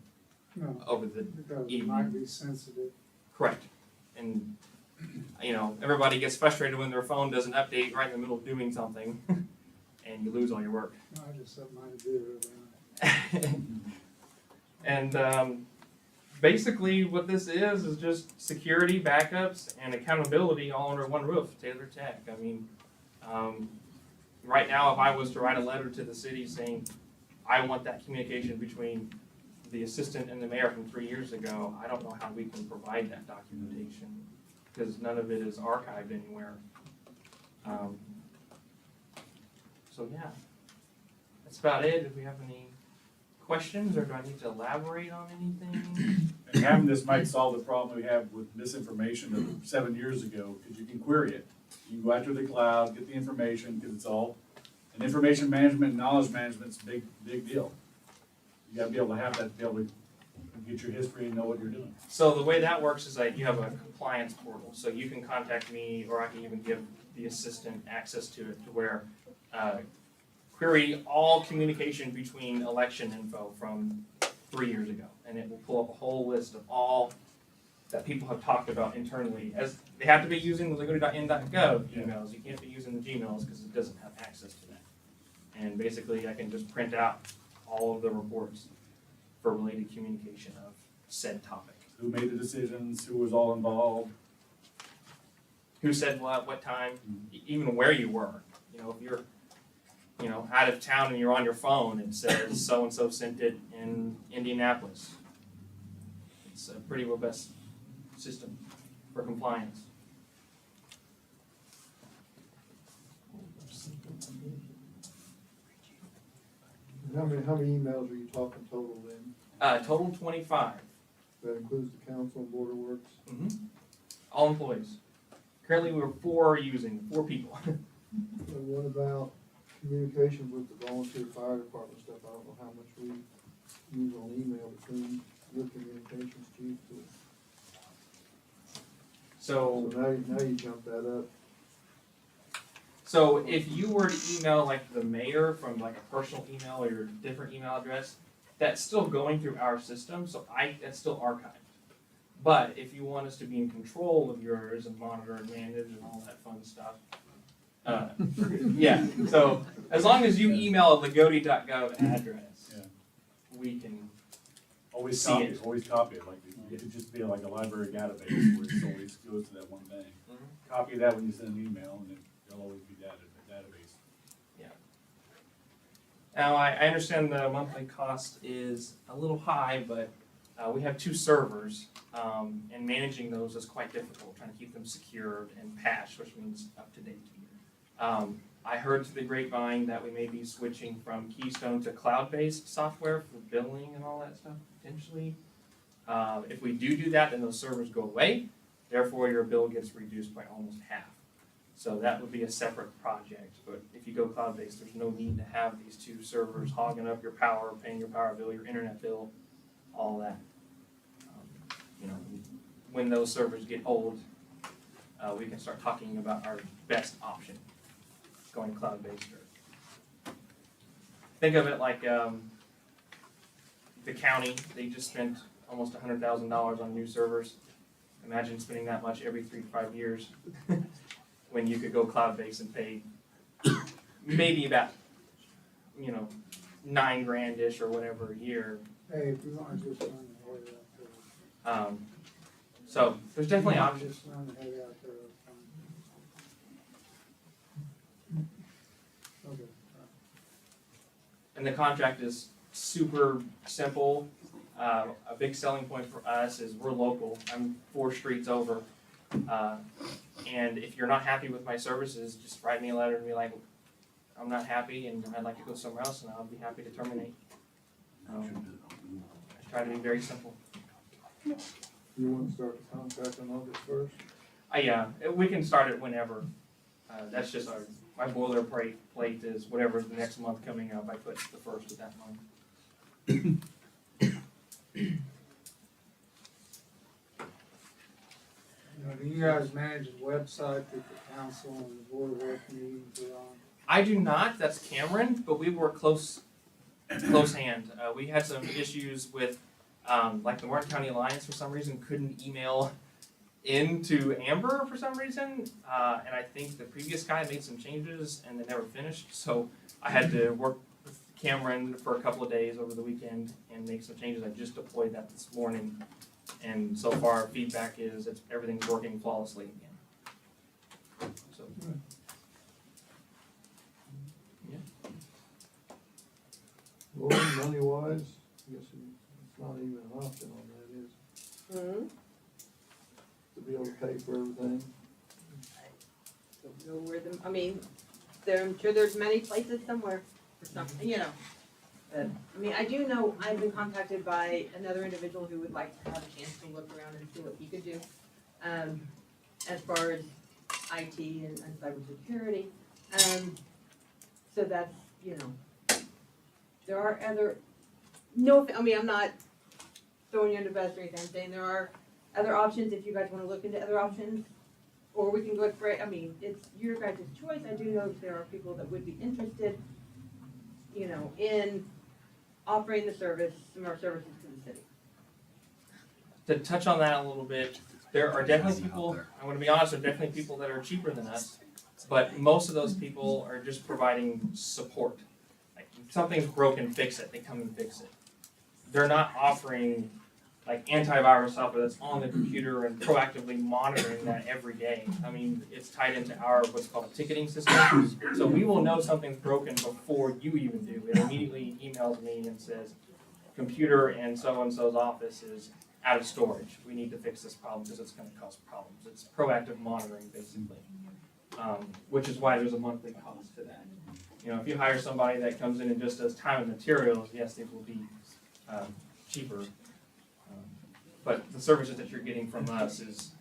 over the Because it evening. might be sensitive. Correct. And, everybody gets frustrated when their phone doesn't update right in the middle of doing something and you lose all your work. I just something I do every night. And basically what this is just security, backups, and accountability all under one roof, Taylor Tech. I mean, right now, if I was to write a letter to the city saying, I want that communication between the assistant and the mayor from 3 years ago, I don't know how we can provide that documentation, because none of it is archived anywhere. So yeah, that's about it. If we have any questions, or do I need to elaborate on anything? And having this might solve the problem we have with misinformation of 7 years ago, because you can query it. You can go out to the cloud, get the information, because it's all, and information management and knowledge management's a big deal. You gotta be able to have that to be able to get your history and know what you're doing. So the way that works is that you have a compliance portal, so you can contact me, or I can even give the assistant access to it, to where query all communication between election info from 3 years ago, and it will pull up a whole list of all that people have talked about internally. As they have to be using the loogootee.in.gov emails, you can't be using the Gmails because it doesn't have access to that. And basically, I can just print out all of the reports for related communication of said topic. Who made the decisions, who was all involved? Who said what time, even where you were. You know, if you're, you know, out of town and you're on your phone, it says so-and-so sent it in Indianapolis. It's a pretty robust system for compliance. And how many emails are you talking total then? Total 25. That includes the council and board of works? All employees. Currently, we're 4 people. And what about communications with the volunteer fire department stuff? I don't know how much we use on email between your communications chief to. So now you jump that up. So if you were to email like the mayor from like a personal email or your different email address, that's still going through our system, so that's still archived. But if you want us to be in control of yours and monitor and manage and all that fun stuff, yeah. So as long as you email a loogootee.gov address, we can Always see copy it. it, always copy it, like, it should just be like a library database where it always goes to that one thing. Copy that when you send an email, and it'll always be a database. Yeah. Now, I understand the monthly cost is a little high, but we have 2 servers, and managing those is quite difficult, trying to keep them secured and patched, which means up to date. I heard through the grapevine that we may be switching from Keystone to cloud-based software for billing and all that stuff, potentially. If we do that, then those servers go away, therefore your bill gets reduced by almost half. So that would be a separate project, but if you go cloud-based, there's no need to have these 2 servers hogging up your power, paying your power bill, your internet bill, all that. You know, when those servers get old, we can start talking about our best option, going cloud-based. Think of it like the county, they just spent almost $100,000 on new servers. Imagine spending that much every 3 to 5 years when you could go cloud-based and pay maybe about, you know, $9 grand-ish or whatever a year. Hey, if you want to just run the head out there. So there's definitely options. Just run the head out there. Okay. And the contract is super simple. A big selling point for us is we're local. I'm 4 streets over. And if you're not happy with my services, just write me a letter and be like, I'm not happy and I'd like to go somewhere else, and I'll be happy to terminate. I try to be very simple. You want to start the contract on August 1st? Yeah, we can start it whenever. That's just my boilerplate is whatever the next month coming up, I put the 1st of that month. Do you guys manage the website that the council and the board of work meetings are on? I do not, that's Cameron, but we were close hand. We had some issues with, like the Martin County Alliance for some reason couldn't email into Amber for some reason, and I think the previous guy made some changes and they never finished, so I had to work with Cameron for a couple of days over the weekend and make some changes. I just deployed that this morning, and so far feedback is everything's working flawlessly again. So. Well, money wise, I guess it's not even an option on that, is it? To be able to pay for everything. Don't know where them, I mean, I'm sure there's many places somewhere for something, you know. I mean, I do know I've been contacted by another individual who would like to have a chance to look around and see what he could do. As far as IT and cybersecurity. So that's, you know, there are other, I mean, I'm not throwing you under the bus or anything, I'm saying there are other options if you guys wanna look into other options. Or we can look for it, I mean, it's your guys' choice. I do know that there are people that would be interested, you know, in offering the service, similar services to the city. To touch on that a little bit, there are definitely people, I'm gonna be honest, there are definitely people that are cheaper than us, but most of those people are just providing support. Like, if something's broken, fix it, they come and fix it. They're not offering like antivirus software that's on the computer and proactively monitoring that every day. I mean, it's tied into our, what's called a ticketing system. So we will know something's broken before you even do. It immediately emails me and says, computer in so-and-so's office is out of storage. We need to fix this problem because it's gonna cause problems. It's proactive monitoring, basically. Which is why there's a monthly cost to that. You know, if you hire somebody that comes in and just does time and materials, yes, it will be cheaper. But the services that you're getting from us is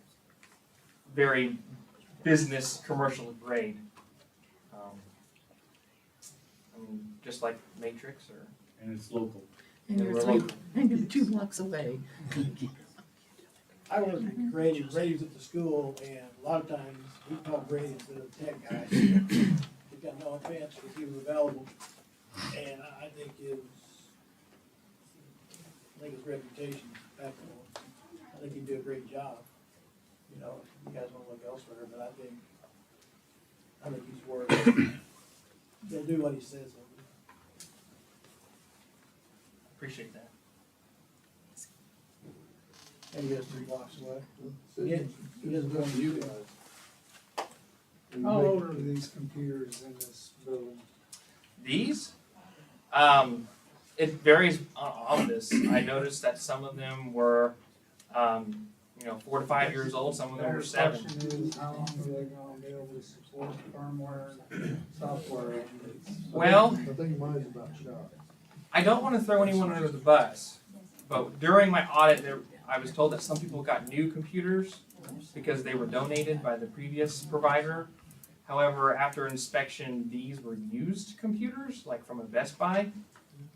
very business, commercial grade. I mean, just like Matrix or. And it's local. And you're 2 blocks away. I work at Grady's at the school, and a lot of times we call Grady instead of tech guys. He got no offense because he was available, and I think his reputation back on. I think he'd do a great job. You know, you guys want to look elsewhere, but I think he's worth it. He'll do what he says he'll do. Appreciate that. And he lives 3 blocks away. He doesn't go to you guys. How old are these computers in this building? These? It varies on office. I noticed that some of them were, 4 to 5 years old, some of them were 7. The question is, how long are they gonna be able to support firmware and software updates? Well, I think mine's about shot. I don't want to throw anyone under the bus, but during my audit, I was told that some people got new computers because they were donated by the previous provider. However, after inspection, these were used computers, like from a Best Buy,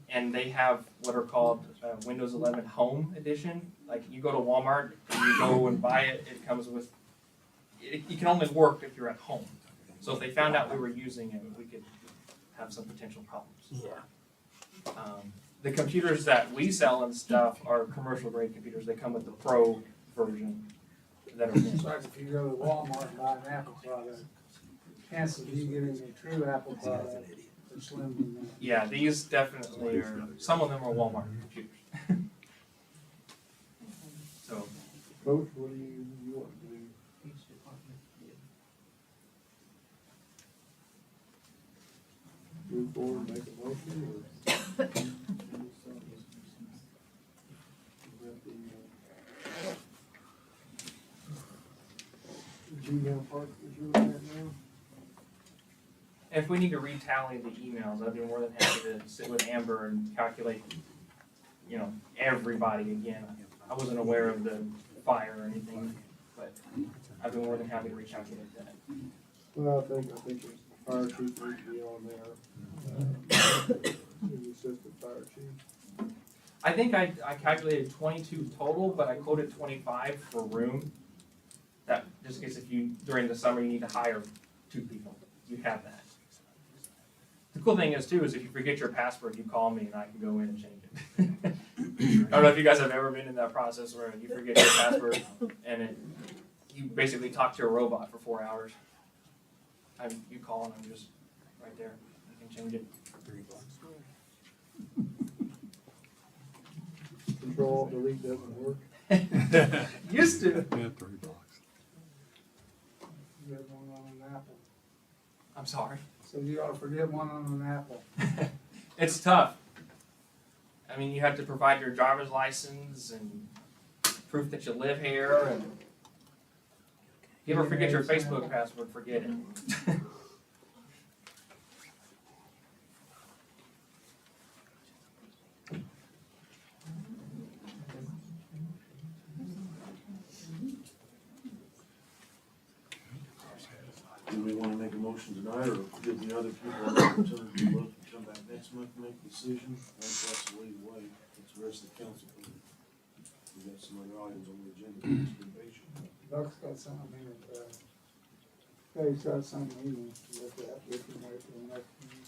and they have what are called Windows 11 Home Edition. Like, you go to Walmart and you go and buy it, it comes with, it can only work if you're at home. So if they found out we were using it, we could have some potential problems. Yeah. The computers that we sell and stuff are commercial grade computers. They come with the Pro version that are It's like if you go to Walmart and buy an Apple product, chances of you getting a true Apple product are slim to none. Yeah, these definitely are, some of them are Walmart computers. So, Coach, what do you want to do? Move forward, make a motion, or? Gmail part that you're looking at now? if we need to retally the emails, I'd be more than happy to sit with Amber and calculate, everybody again. I wasn't aware of the fire or anything, but I'd be more than happy to recalculate that. Well, I think the fire chief needs to be on there. The assistant fire chief. I think I calculated 22 total, but I quoted 25 for room. That, just in case if you, during the summer, you need to hire 2 people, you have that. The cool thing is too, is if you forget your password, you call me and I can go in and change it. I don't know if you guys have ever been in that process where you forget your password and you basically talk to a robot for 4 hours. You call and I'm just right there, I can change it. Control, delete doesn't work. Used to. Yeah, 3 blocks. You have one on an Apple. I'm sorry. So you ought to forget one on an Apple. It's tough. I mean, you have to provide your driver's license and proof that you live here, and if you ever forget your Facebook password, forget it. Do we wanna make a motion tonight, or give the other people an opportunity to look and come back next month and make a decision? I think that's the way to wait, it's the rest of the council. We got some other items on the agenda, please be patient. Buck's got something in it, Dave's got something he wants to look at, we can wait for the next meeting.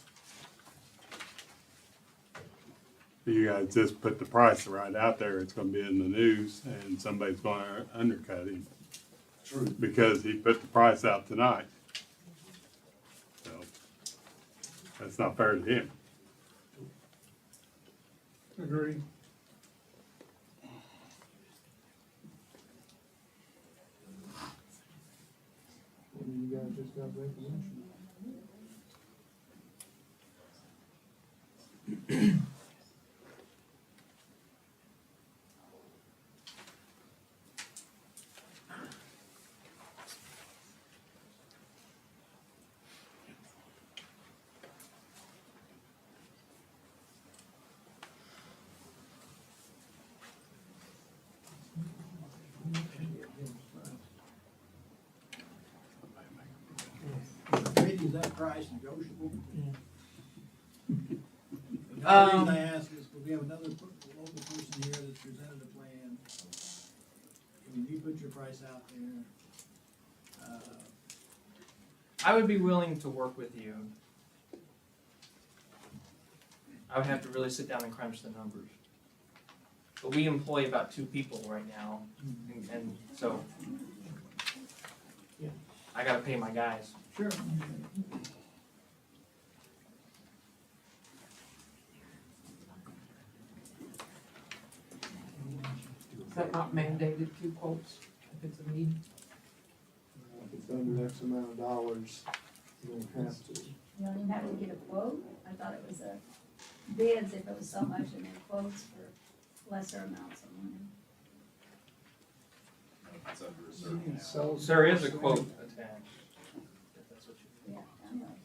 You guys just put the price right out there, it's gonna be in the news, and somebody's gonna undercut him. True. Because he put the price out tonight. So, that's not fair to him. Agree. And you guys just got that motion. Is that price negotiable? The reason I ask is, we have another local person here that's presented a plan. When you put your price out there, I would be willing to work with you. I would have to really sit down and crunch the numbers. But we employ about 2 people right now, and so I gotta pay my guys. sure. Is that not mandated 2 quotes if it's a need? If it's under X amount of dollars, you don't have to. You don't even have to get a quote. I thought it was a bids if it was so much and then quotes for lesser amounts of money. It's under a certain amount. So There is a quote attached. If that's what you. Yeah, I know.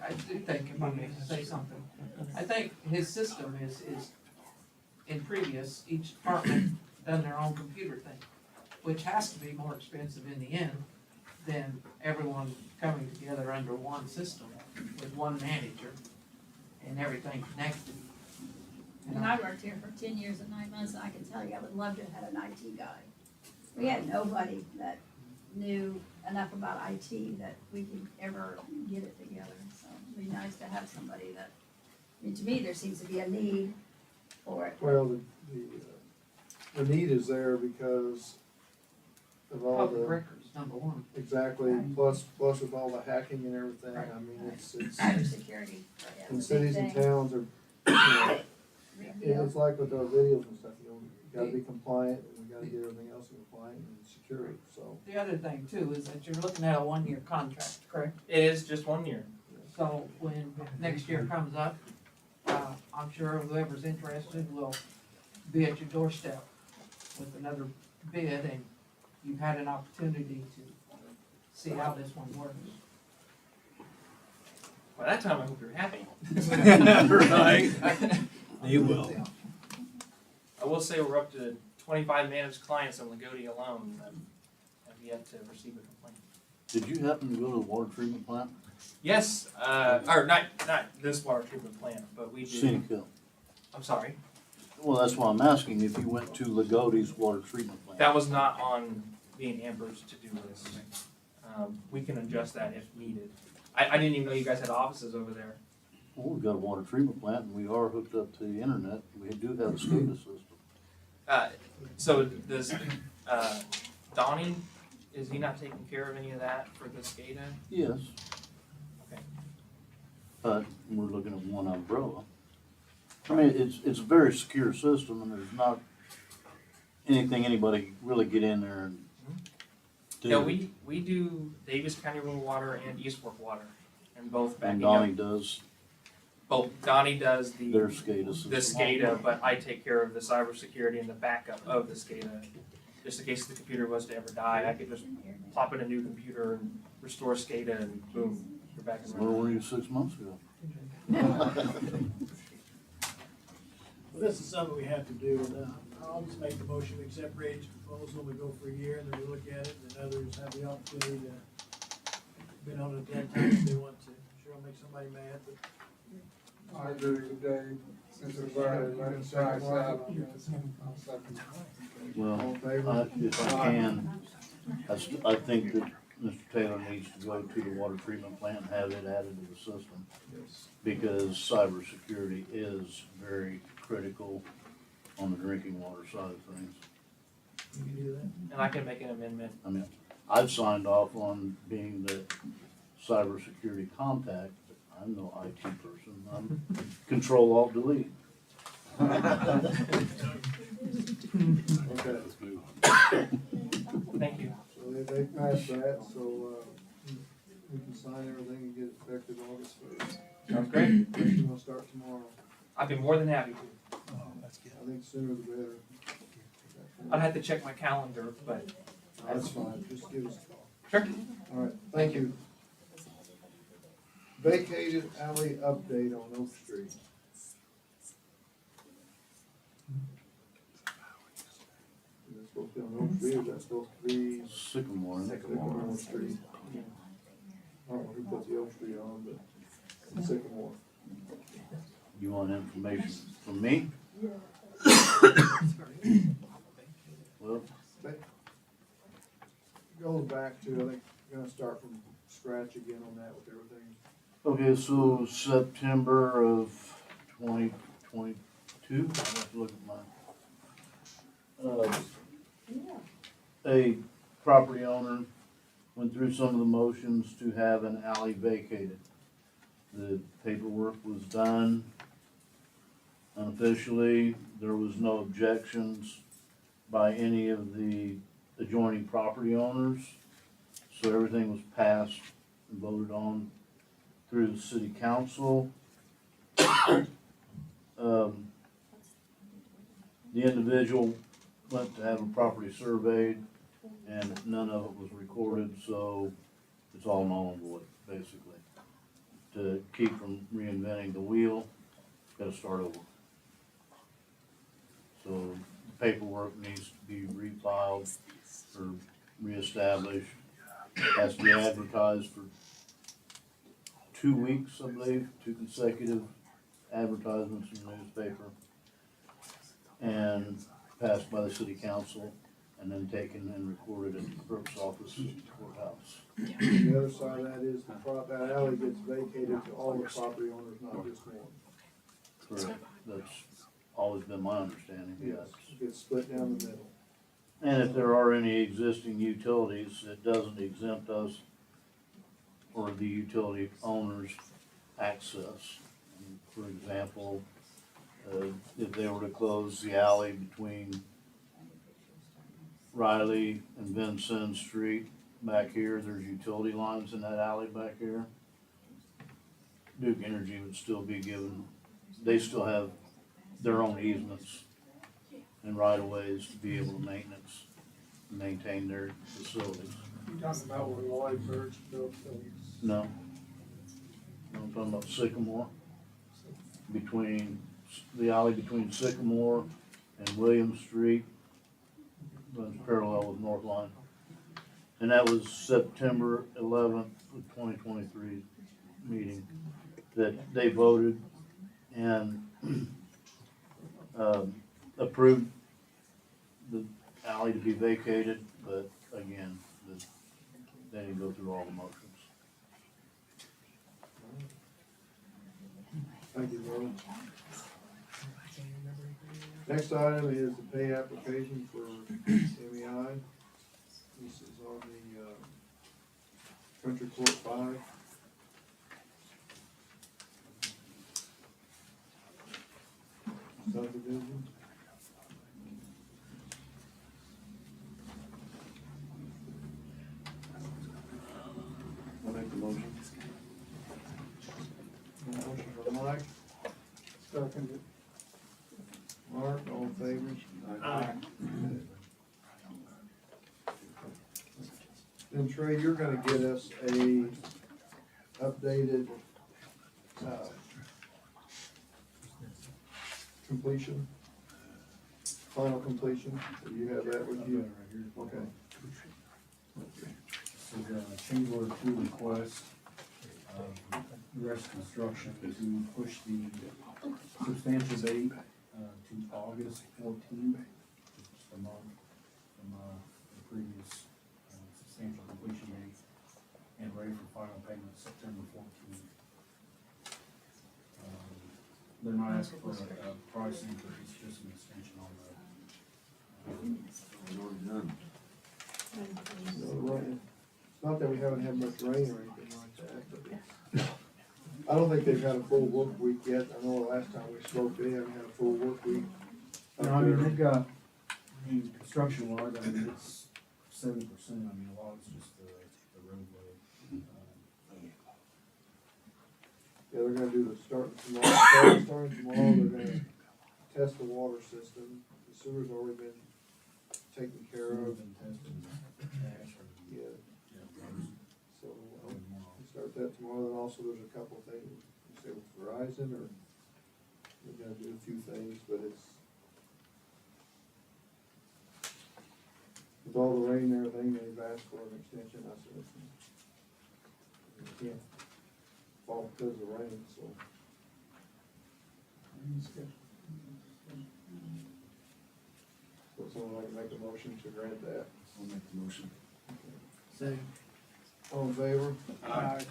I do think, if I may say something, I think his system is in previous, each department done their own computer thing, which has to be more expensive in the end than everyone coming together under one system with one manager and everything connected. And I worked here for 10 years and 9 months, and I can tell you, I would love to have had an IT guy. We had nobody that knew enough about IT that we could ever get it together, so it'd be nice to have somebody that, I mean, to me, there seems to be a need for it. Well, the need is there because of all Public the, records, number one. exactly, plus with all the hacking and everything, I mean, it's, Cybersecurity, yeah, and it's a big cities and thing. towns are, you know, Big and deal. it's like with our videos and stuff, you know, you gotta be compliant, and we gotta get everything else in compliant and secure it, so. The other thing too is that you're looking at a 1-year contract, correct? It is just 1 year. So when next year comes up, I'm sure whoever's interested will be at your doorstep with another bid, and you've had an opportunity to see how this one works. By that time, I hope you're happy. Right. They will. I will say we're up to 25 managed clients in Loogootee alone that have yet to receive a complaint. Did you happen to go to the water treatment plant? Yes, or not this water treatment plant, but we do. Scenic Hill. I'm sorry, Well, that's why I'm asking if you went to Loogotee's water treatment plant. that was not on me and Amber's to-do list. We can adjust that if needed. I didn't even know you guys had offices over there. Well, we've got a water treatment plant and we are hooked up to the internet. We do have a SCADA system. So does, Donnie, is he not taking care of any of that for the SCADA? Yes. Okay. But we're looking at one umbrella. I mean, it's a very secure system and there's not anything anybody really get in there and do. Yeah, we do Davis County Rural Water and East Fork Water, and both And backing up. Donnie does Both Donnie does their SCADA system. the SCADA, but I take care of the cybersecurity and the backup of the SCADA. Just in case the computer was to ever die, I could just plop in a new computer and restore SCADA and boom, you're back and Where running. were you 6 months ago? Well, this is something we have to do, and I'll just make the motion, we accept Ray's proposal, we go for a year, and then we look at it, and others have the opportunity to bid on it at that time if they want to. Sure, I'll make somebody mad, but I agree with Dave, since it's already let the price out. Well, if I can, I think that Mr. Taylor needs to go to the water treatment plant and have it added to the system. Yes. Because cybersecurity is very critical on the drinking water side of things. You can do that. And I can make an amendment. I mean, I've signed off on being the cybersecurity contact, but I'm no IT person. I'm Control Alt Delete. Okay. Thank you. So they passed that, so, we can sign everything and get it effective August first. Sounds great. Question will start tomorrow. I'd be more than happy to. I think sooner the better. I'd have to check my calendar, but. That's fine, just give us a call. Sure. All right, thank you. Vacated alley update on Oak Street. Is that supposed to be on Oak Street, or is that supposed to be Sycamore. Sycamore Street? I don't know who put the Oak Street on, but Sycamore. You want information from me? Well, Goes back to, I think, you're gonna start from scratch again on that with everything. okay, so September of 2022, I have to look at mine. A property owner went through some of the motions to have an alley vacated. The paperwork was done unofficially. There was no objections by any of the adjoining property owners. So everything was passed and voted on through the city council. The individual went to have a property surveyed and none of it was recorded, so it's all null and void, basically. To keep from reinventing the wheel, gotta start over. So the paperwork needs to be refiled or reestablished. Has to be advertised for 2 weeks, I believe, 2 consecutive advertisements in the newspaper. And passed by the city council and then taken and recorded at the clerk's office at the courthouse. The other side of that is that alley gets vacated to all the property owners, not just one. Correct. That's always been my understanding, yes. It gets split down the middle. And if there are any existing utilities, it doesn't exempt us or the utility owners access. For example, if they were to close the alley between Riley and Vincennes Street back here, there's utility lines in that alley back here. Duke Energy would still be given, they still have their own easements and right of ways to be able to maintain their facilities. You talking about where Lloyd Birch built things? No. No, I'm talking about Sycamore. Between, the alley between Sycamore and William Street runs parallel with North Line. And that was September 11th of 2023 meeting that they voted and approved the alley to be vacated, but again, they didn't go through all the motions. Thank you, Norman. Next item is the pay application for MEI. This is on the, Country Court 5. Subdivision. I'll make the motion. Motion by Mike. Second. Mark, all in favor? Aye. Then Trey, you're gonna get us a updated, completion, final completion, do you have that with you? Okay. So the change order 2 request, U.S. Construction to push the substantial date to August 14th, just a month from the previous substantial completion date. and ready for final payment September 14th. They're not asking for a price increase, just an extension on No rain. It's not that we haven't had much rain or anything like that, but I don't think they've had a full work week yet. I know the last time we spoke, they haven't had a full work week. No, I mean, they've got, construction wise, I mean, it's 70%, I mean, a lot of it's just the roadway. Yeah, they're gonna do the starting tomorrow, they're gonna test the water system. The sewer's already been taken care of. Yeah, so, we start that tomorrow, then also there's a couple of things, you say with Verizon, or we're gonna do a few things, but it's with all the rain and everything, they've asked for an extension, I said, we can't fall because of rain, so. So someone like to make a motion to grant that? I'll make the motion. Say. All in favor? Aye.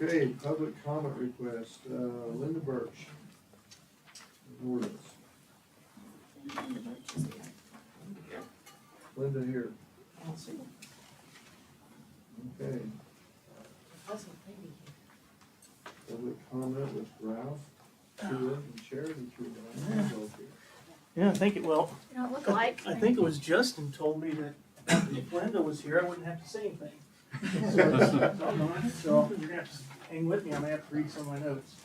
Okay, public comment request, Linda Birch. Ordinance. Linda here. Okay. Public comment with Ralph, Trula, and Charity Trula. Yeah, I think it will. You don't look like. I think it was Justin told me that if Linda was here, I wouldn't have to say anything. So you're gonna have to hang with me, I'm gonna have to read some of my notes.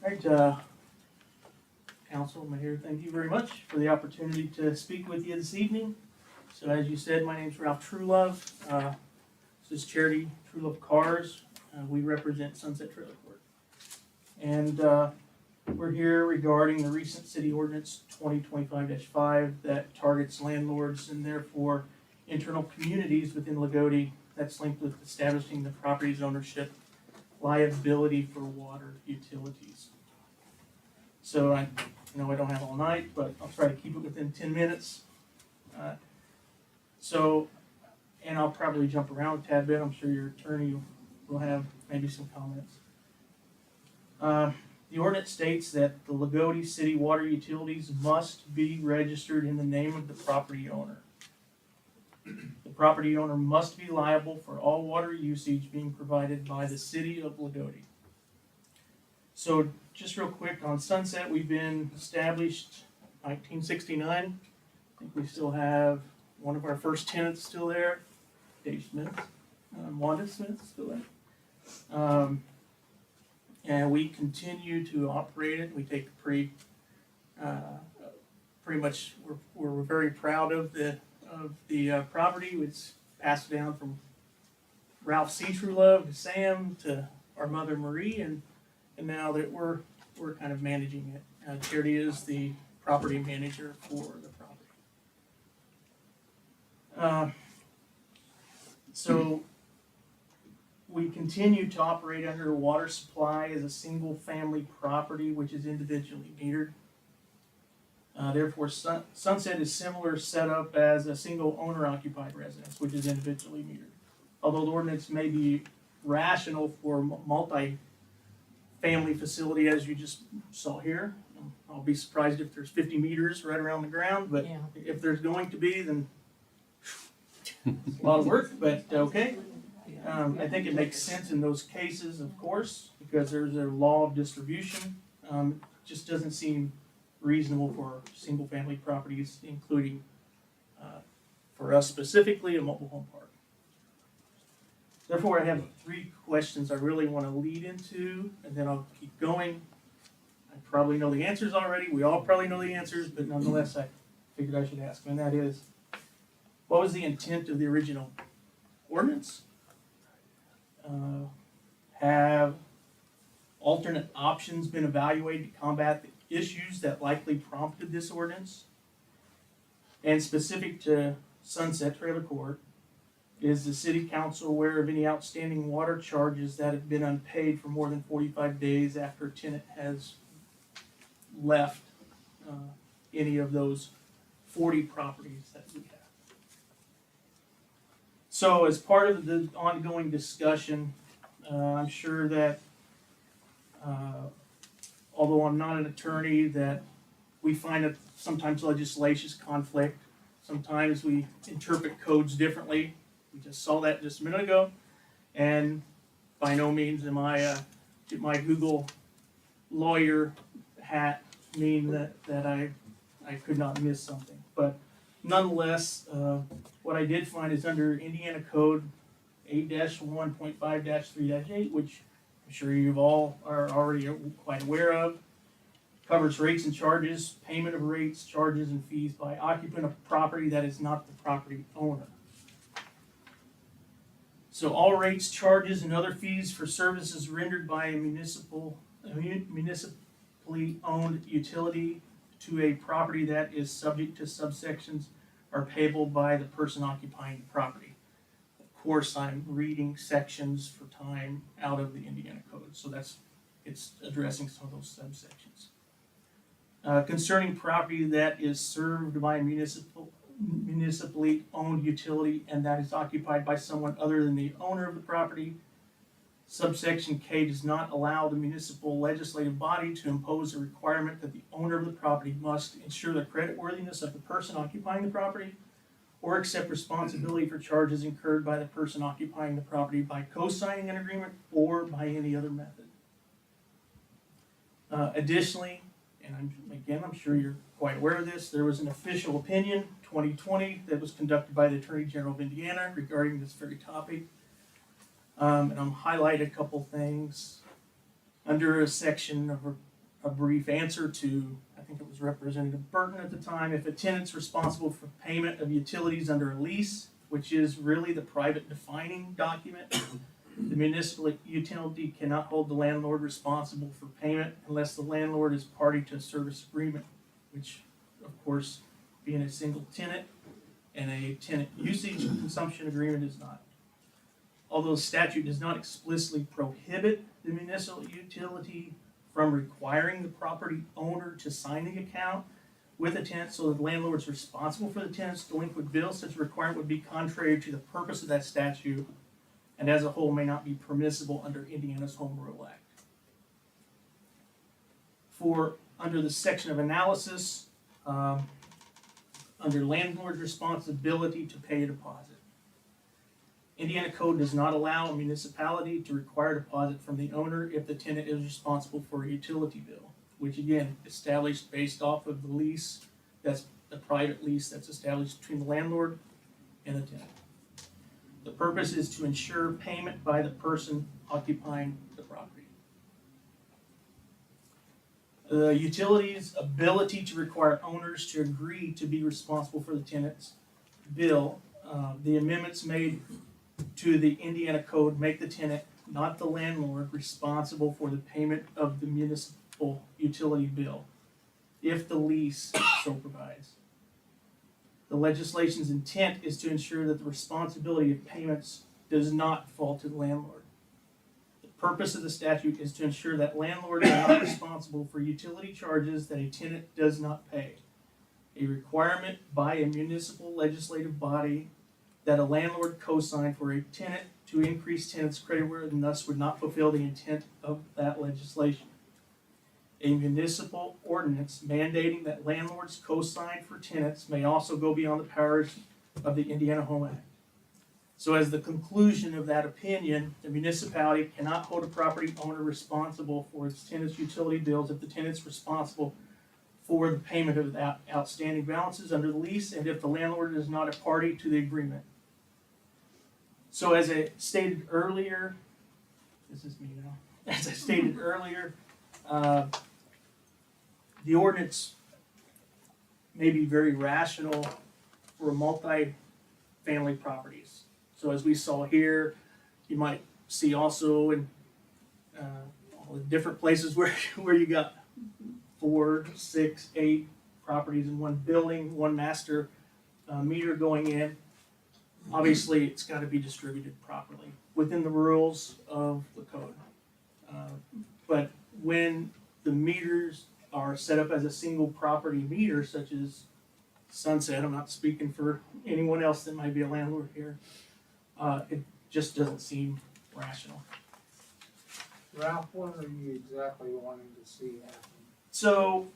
Alright, Council, Mayor, thank you very much for the opportunity to speak with you this evening. So as you said, my name's Ralph Truelove. This is Charity Truelove Cars. We represent Sunset Trailer Court. And we're here regarding the recent city ordinance 2025-5 that targets landlords and therefore internal communities within Loogootee that's linked with establishing the property's ownership liability for water utilities. So I know I don't have all night, but I'll try to keep it within 10 minutes. And I'll probably jump around a tad bit. I'm sure your attorney will have maybe some comments. The ordinance states that the Loogootee City water utilities must be registered in the name of the property owner. The property owner must be liable for all water usage being provided by the city of Loogootee. So just real quick on Sunset, we've been established 1969. I think we still have one of our first tenants still there, Dave Smith, Wanda Smith still there. And we continue to operate it. We take pretty much, we're very proud of the property. It's passed down from Ralph C. Truelove to Sam to our mother Marie, and now that we're kind of managing it. Charity is the property manager for the property. So we continue to operate under a water supply as a single family property which is individually metered. Therefore, Sunset is similar setup as a single owner occupied residence, which is individually metered. Although the ordinance may be rational for multi-family facility as you just saw here. I'll be surprised if there's 50 meters right around the ground, but if there's going to be, then it's a lot of work, but okay. I think it makes sense in those cases, of course, because there's a law of distribution. It just doesn't seem reasonable for single-family properties, including, for us specifically, a mobile home park. Therefore, I have 3 questions I really want to lead into, and then I'll keep going. I probably know the answers already. We all probably know the answers, but nonetheless, I figured I should ask, and that is, what was the intent of the original ordinance? Have alternate options been evaluated to combat the issues that likely prompted this ordinance? And specific to Sunset Trailer Court, is the city council aware of any outstanding water charges that have been unpaid for more than 45 days after a tenant has left any of those 40 properties that we have? So as part of the ongoing discussion, I'm sure that although I'm not an attorney, that we find that sometimes legislation conflict. Sometimes we interpret codes differently. We just saw that just a minute ago. And by no means am I, did my Google lawyer hat mean that I could not miss something. But nonetheless, what I did find is under Indiana Code 8-1.5-3-8, which I'm sure you all are already quite aware of, covers rates and charges, payment of rates, charges, and fees by occupant of property that is not the property owner. So all rates, charges, and other fees for services rendered by a municipally owned utility to a property that is subject to subsections are payable by the person occupying the property. Of course, I'm reading sections for time out of the Indiana Code, so it's addressing some of those subsections. Concerning property that is served by a municipally owned utility and that is occupied by someone other than the owner of the property, subsection K does not allow the municipal legislative body to impose a requirement that the owner of the property must ensure the creditworthiness of the person occupying the property or accept responsibility for charges incurred by the person occupying the property by co-signing an agreement or by any other method. Additionally, and I'm sure you're quite aware of this, there was an official opinion, 2020, that was conducted by the Attorney General of Indiana regarding this very topic. And I'm highlighting a couple things under a section of a brief answer to, I think it was Representative Burton at the time, if a tenant's responsible for payment of utilities under a lease, which is really the private defining document, the municipal utility cannot hold the landlord responsible for payment unless the landlord is party to a service agreement, which, of course, being a single tenant and a tenant usage and consumption agreement is not. Although the statute does not explicitly prohibit the municipal utility from requiring the property owner to sign the account with a tenant so that the landlord is responsible for the tenant's delinquent bills, such a requirement would be contrary to the purpose of that statute and as a whole may not be permissible under Indiana's Home Rule Act. Under the section of analysis, under landlord's responsibility to pay a deposit. Indiana Code does not allow a municipality to require a deposit from the owner if the tenant is responsible for a utility bill, which again, established based off of the lease, that's the private lease that's established between the landlord and the tenant. The purpose is to ensure payment by the person occupying the property. The utility's ability to require owners to agree to be responsible for the tenant's bill, the amendments made to the Indiana Code make the tenant, not the landlord, responsible for the payment of the municipal utility bill, if the lease so provides. The legislation's intent is to ensure that the responsibility of payments does not fall to the landlord. The purpose of the statute is to ensure that landlords are not responsible for utility charges that a tenant does not pay. A requirement by a municipal legislative body that a landlord co-sign for a tenant to increase tenants' creditworthiness and thus would not fulfill the intent of that legislation. A municipal ordinance mandating that landlords co-sign for tenants may also go beyond the powers of the Indiana Home Act. So as the conclusion of that opinion, the municipality cannot hold a property owner responsible for its tenant's utility bills if the tenant's responsible for the payment of the outstanding balances under the lease and if the landlord is not a party to the agreement. So as I stated earlier, this is me now, as I stated earlier, the ordinance may be very rational for multi-family properties. So as we saw here, you might see also in with different places where, where you got 4, 6, 8 properties in one building, one master meter going in. Obviously, it's gotta be distributed properly within the rules of the code. But when the meters are set up as a single property meter, such as Sunset, I'm not speaking for anyone else that might be a landlord here, it just doesn't seem rational. Ralph, what are you exactly wanting to see happen? So,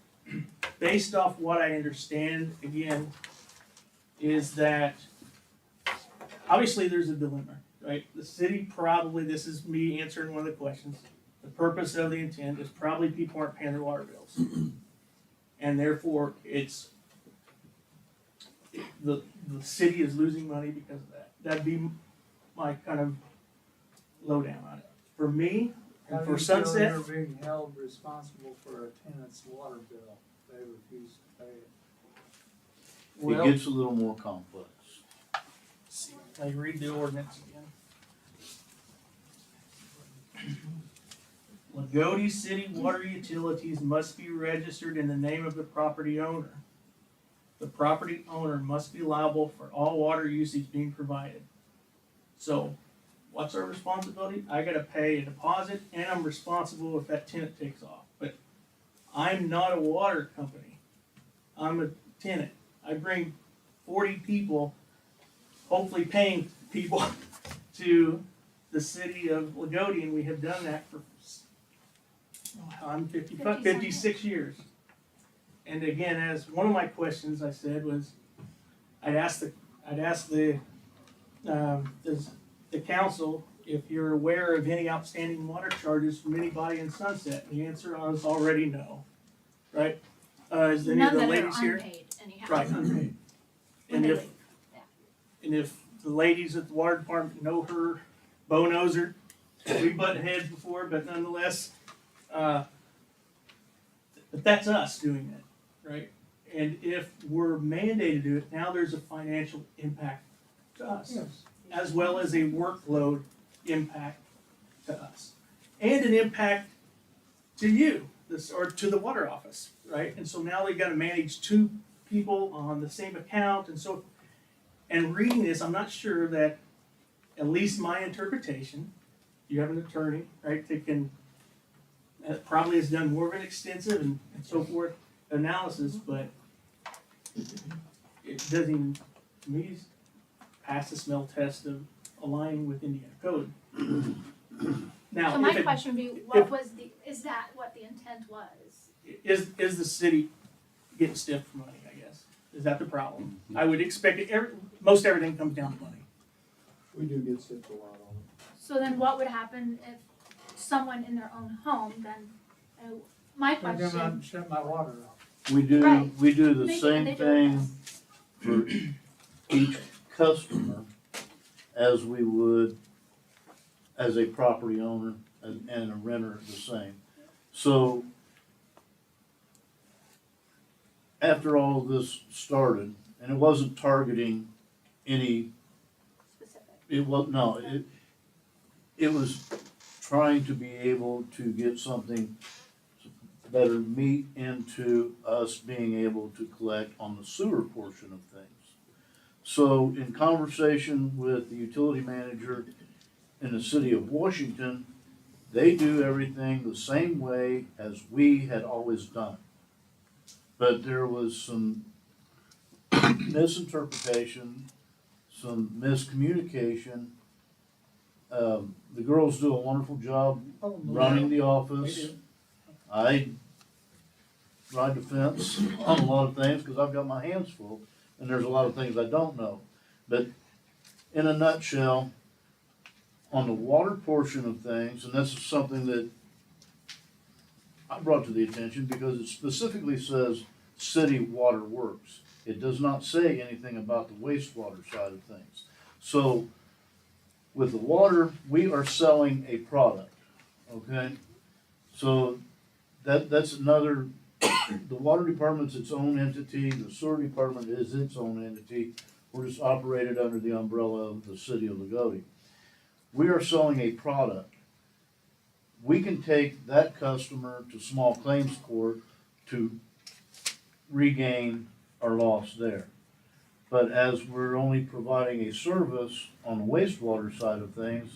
based off what I understand, again, is that obviously there's a dilemma, right? The city probably, this is me answering one of the questions, the purpose of the intent is probably people aren't paying their water bills. And therefore, it's, the city is losing money because of that. That'd be my kind of lowdown on it. For me, How and do for you feel Sunset, you're being held responsible for a tenant's water bill? They refuse to pay it. well, It gets a little more complex. I read the ordinance again. Loogootee City water utilities must be registered in the name of the property owner. The property owner must be liable for all water usage being provided. So, what's our responsibility? I gotta pay a deposit and I'm responsible if that tenant takes off. But I'm not a water company. I'm a tenant. I bring 40 people, hopefully paying people, to the city of Loogootee, and we have done that for, I'm 56 years. And again, as one of my questions I said was, I'd ask the council if you're aware of any outstanding water charges from anybody in Sunset. The answer was already no, right? Is any of the ladies here? Right, unpaid. And if the ladies at the water department know her, Bo knows her, we butted heads before, but nonetheless, but that's us doing it, right? And if we're mandated to do it, now there's a financial impact to us, as well as a workload impact to us, and an impact to you, or to the water office, right? And so now they've got to manage 2 people on the same account, and so, and reading this, I'm not sure that, at least my interpretation, you have an attorney, right, that can, that probably has done more of an extensive and so forth analysis, but it doesn't even, to me, pass the smell test of aligning with Indiana code. Now, So my if it, question would be, what was the, is that what the intent was? is the city getting stiffed for money, I guess? Is that the problem? I would expect it, most everything comes down to money. We do get sick a lot on it. So then what would happen if someone in their own home then, my They're gonna question, shut my water off. We do, Right. we do the They do- same they do it thing for each customer as we would as a property owner and a renter the same. So after all of this started, and it wasn't targeting any, it was, no, it was trying to be able to get something better meet into us being able to collect on the sewer portion of things. So in conversation with the utility manager in the city of Washington, they do everything the same way as we had always done. But there was some misinterpretation, some miscommunication. The girls do a wonderful job running the office. I ride the fence on a lot of things because I've got my hands full and there's a lot of things I don't know. But in a nutshell, on the water portion of things, and this is something that I brought to the attention because it specifically says city water works. It does not say anything about the wastewater side of things. So with the water, we are selling a product, okay? So that's another, the water department's its own entity, the sewer department is its own entity. We're just operated under the umbrella of the city of Loogootee. We are selling a product we can take that customer to small claims court to regain our loss there. But as we're only providing a service on the wastewater side of things,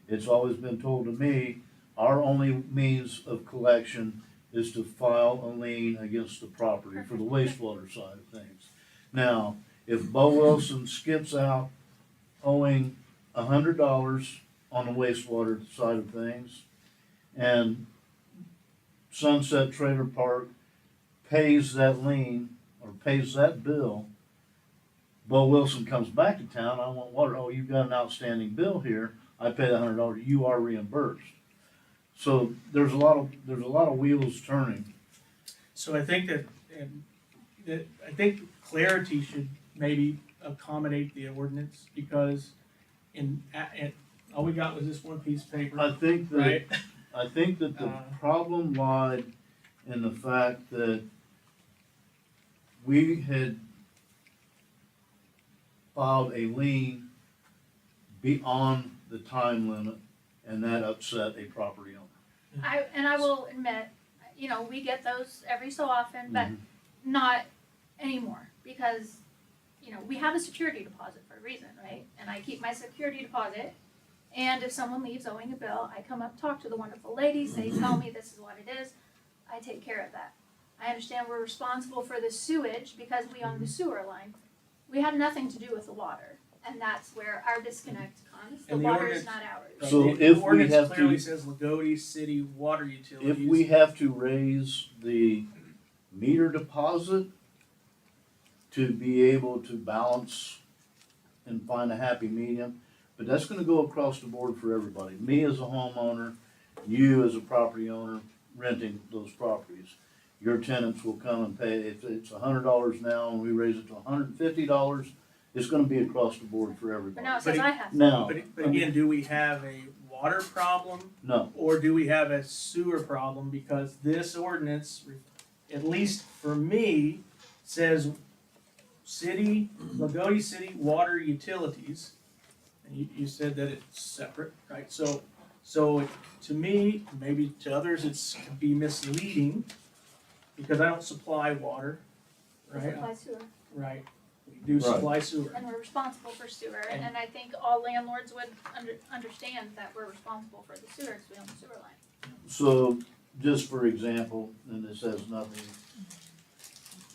it's always been told to me, our only means of collection is to file a lien against the property for the wastewater side of things. Now, if Bo Wilson skips out owing $100 on the wastewater side of things, and Sunset Trailer Park pays that lien or pays that bill, Bo Wilson comes back to town, I want water, oh, you've got an outstanding bill here, I pay the $100, you are reimbursed. So there's a lot of wheels turning. So I think that I think clarity should maybe accommodate the ordinance, because all we got was this one piece of paper. I think that, right? I think that the problem lied in the fact that we had filed a lien beyond the time limit, and that upset a property owner. I will admit, you know, we get those every so often, but not anymore, because, you know, we have a security deposit for a reason, right? And I keep my security deposit, and if someone leaves owing a bill, I come up, talk to the wonderful ladies, they tell me this is what it is, I take care of that. I understand we're responsible for the sewage because we own the sewer line. We had nothing to do with the water, and that's where our disconnect comes. The And the water is ordinance- not ours. So the if we ordinance have clearly to, says Loogootee City Water Utilities. if we have to raise the meter deposit to be able to balance and find a happy medium, but that's gonna go across the board for everybody. Me as a homeowner, you as a property owner renting those properties. Your tenants will come and pay, if it's $100 now and we raise it to $150, it's gonna be across the board for But everybody. now it says I have to. Now, But again, do we have a water problem, no, or do we have a sewer problem? Because this ordinance, at least for me, says Loogootee City Water Utilities. And you said that it's separate, right? So to me, maybe to others, it's could be misleading, because I don't supply water, We right? supply sewer, Right, we do supply sewer. and we're responsible for sewer, and I think all landlords would understand that we're responsible for the sewer, because we own the sewer line. so just for example, and this has nothing,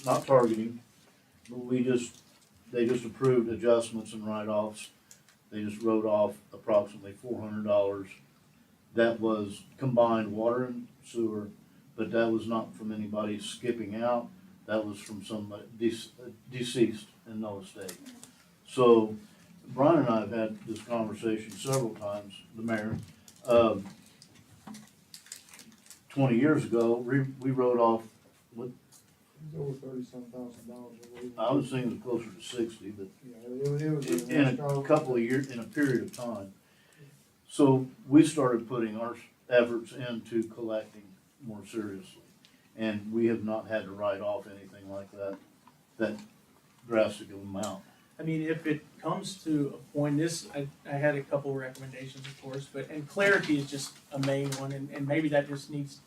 not targeting, but they just approved adjustments and write-offs. They just wrote off approximately $400. That was combined water and sewer, but that was not from anybody skipping out. That was from somebody deceased and no estate. So Brian and I have had this conversation several times, the mayor. 20 years ago, we wrote off, what, It was over $30-some thousand, I believe. I was thinking it was closer to 60, but Yeah, it was. in a couple of years, in a period of time. So we started putting our efforts into collecting more seriously. And we have not had to write off anything like that drastic amount. I mean, if it comes to a point, I had a couple recommendations, of course, and clarity is just a main one, and maybe that just needs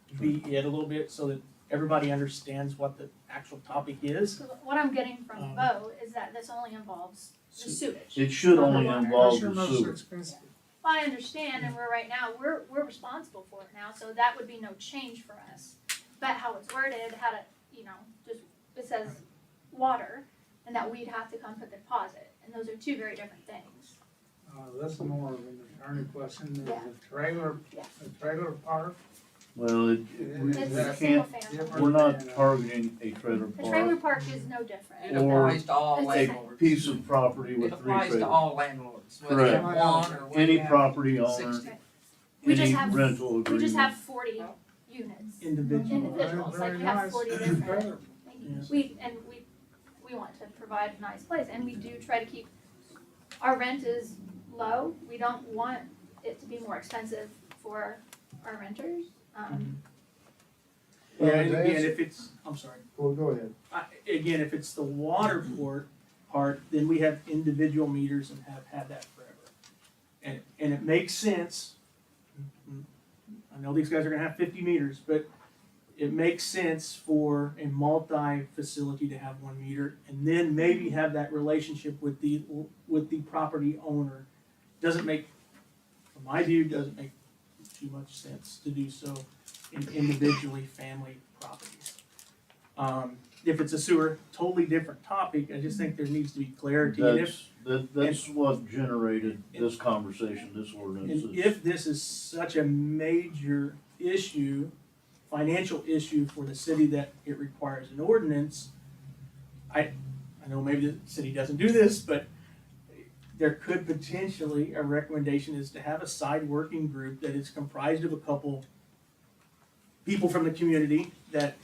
to be it a little bit, so that everybody understands what the actual topic is. So what I'm getting from Bo is that this only involves the sewage. It should not the only water. involve the sewer. Well, I understand, and right now, we're responsible for it now, so that would be no change for us. But how it's worded, how to, you know, just, it says water, and that we'd have to come put the deposit, and those are two very different things. That's more of an attorney question, there's Yeah. a trailer park. Well, we It's a can't, single family. we're not targeting a trailer The trailer park park is no different. It applies to all It's the a same. landlords. piece of property It with three applies to trailers. all landlords, whether you have Correct. one or whether Any you have property owner, 60. We just any have, rental we agreement. just have 40 units. Individuals, like we have 40 different. We want to provide a nice place, and we do try to keep, our rent is low, we don't want it to be more expensive for our renters. Yeah, and again, if it's, I'm sorry. Well, go ahead. Again, if it's the water part, then we have individual meters and have had that forever. And it makes sense. I know these guys are gonna have 50 meters, but it makes sense for a multi-facility to have 1 meter, and then maybe have that relationship with the property owner. Doesn't make, from my view, doesn't make too much sense to do so in individually family properties. If it's a sewer, totally different topic, I just think there needs to be clarity. And That's what generated this conversation, this ordinance. And if this is such a major issue, financial issue for the city that it requires an ordinance, I know maybe the city doesn't do this, but there could potentially, a recommendation is to have a side working group that is comprised of a couple people from the community that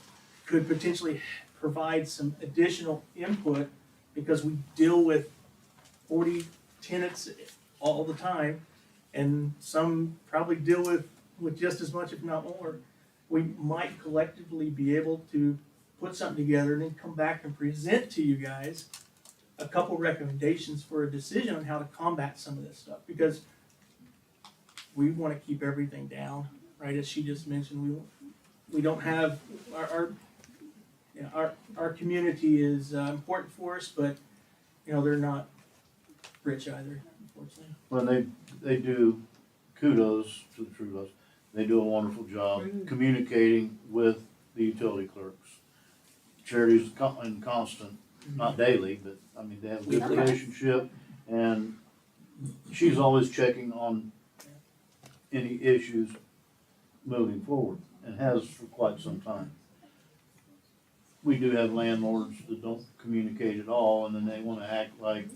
could potentially provide some additional input, because we deal with 40 tenants all the time, and some probably deal with just as much, if not more. We might collectively be able to put something together and then come back and present to you guys a couple recommendations for a decision on how to combat some of this stuff, because we want to keep everything down, right? As she just mentioned, we don't have our community is important for us, but they're not rich either, unfortunately. Well, they do, kudos to the True Loves. They do a wonderful job communicating with the utility clerks. Charity's in constant, not daily, but I mean, they have a good relationship, and she's always checking on any issues moving forward, and has for quite some time. We do have landlords that don't communicate at all, and then they wanna act like,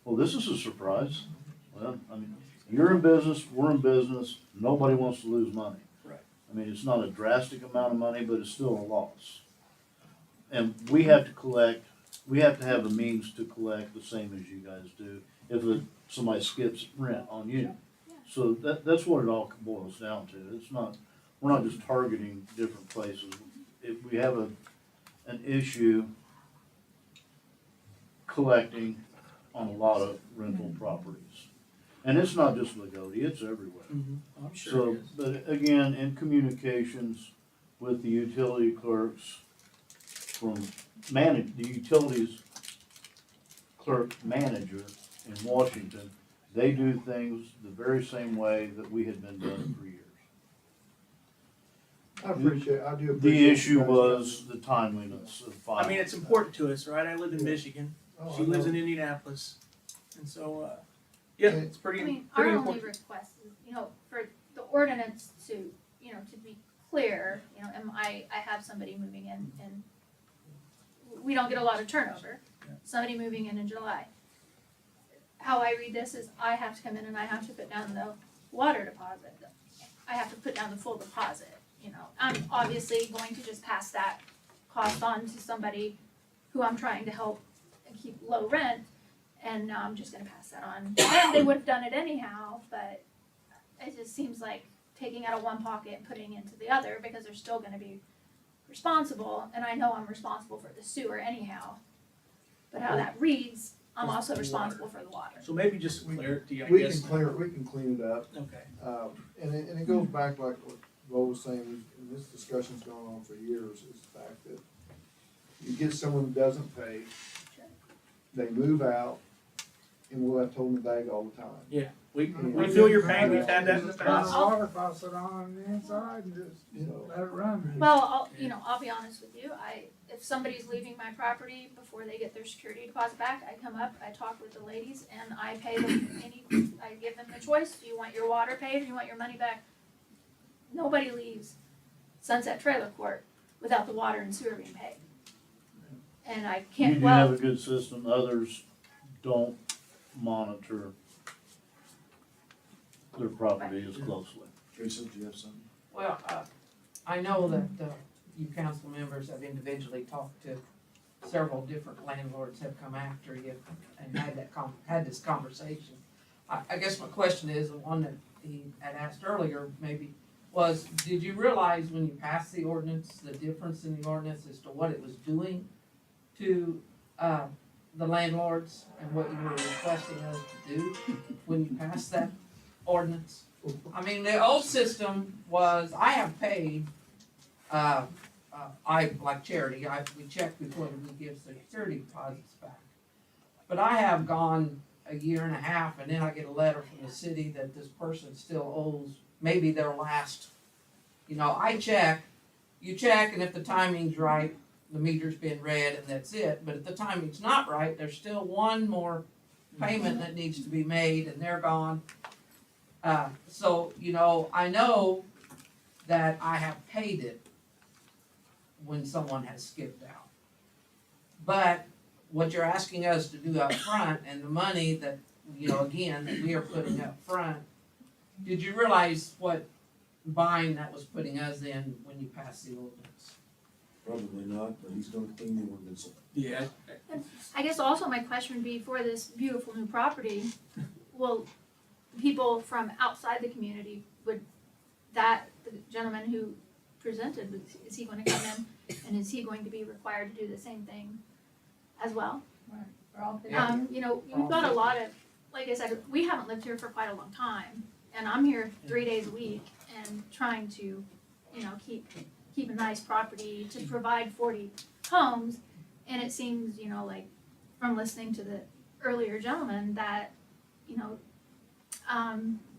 well, this is a surprise. Well, I mean, you're in business, we're in business, nobody wants to lose money. Right. I mean, it's not a drastic amount of money, but it's still a loss. And we have to have the means to collect the same as you guys do if somebody skips rent on you. So that's what it all boils down to. We're not just targeting different places. If we have an issue collecting on a lot of rental properties. And it's not just Loogootee, it's everywhere. I'm sure So, it is. but again, in communications with the utility clerks from the utilities clerk manager in Washington, they do things the very same way that we had been doing for years. I do appreciate. The issue was the timeliness of filing. I mean, it's important to us, right? I live in Michigan. Oh, She I lives know. in Indianapolis. And so, it's pretty, I mean, pretty our only important. request is, for the ordinance to, to be clear, I have somebody moving in and we don't get a lot of turnover. Somebody moving in July. How I read this is I have to come in and I have to put down the water deposit. I have to put down the full deposit, I'm obviously going to just pass that cost on to somebody who I'm trying to help and keep low rent, and now I'm just gonna pass that on. And they would have done it anyhow, but it just seems like taking out of one pocket and putting into the other, because they're still gonna be responsible, and I know I'm responsible for the sewer anyhow. But how that reads, I'm also responsible for the water. So maybe just clarity, I We guess. we can clean it up. Okay. And it goes back like what Bo was saying, and this discussion's gone on for years, is the fact that you get someone who doesn't pay, they move out, and we'll have told them to bag all the time. Yeah, we feel your pain, we've had that in the Just turn the past. water faucet on the inside and just let it run. Well, I'll be honest with you, if somebody's leaving my property before they get their security deposit back, I come up, I talk with the ladies, and I pay them I give them the choice, do you want your water paid or do you want your money back? Nobody leaves Sunset Trailer Court without the water and sewer being paid. And I You can't, do have a good system, others don't monitor their property as closely. Teresa, do you have something? Well, I know that you council members have individually talked to several different landlords have come after you and had this conversation. I guess my question is, the one that he had asked earlier maybe, was, did you realize when you passed the ordinance, the difference in the ordinance as to what it was doing to the landlords and what you were requesting us to do when you passed that ordinance? I mean, the old system was, I have paid, like charity, we check before we give security deposits back. But I have gone a year and a half, and then I get a letter from the city that this person still owes maybe their last, I check, you check, and if the timing's right, the meter's been read and that's it. But if the timing's not right, there's still one more payment that needs to be made, and they're gone. So, I know that I have paid it when someone has skipped out. But what you're asking us to do up front, and the money that, again, that we are putting up front, did you realize what bind that was putting us in when you passed the ordinance? Probably not, but he's gonna clean the ordinance up. Yeah. I guess also my question would be, for this beautiful new property, will people from outside the community, the gentleman who presented, is he going to come in, and is he going to be required to do the same thing as well? You've got a lot of, like I said, we haven't lived here for quite a long time, and I'm here 3 days a week and trying to, keep a nice property to provide 40 homes, and it seems, like from listening to the earlier gentleman that,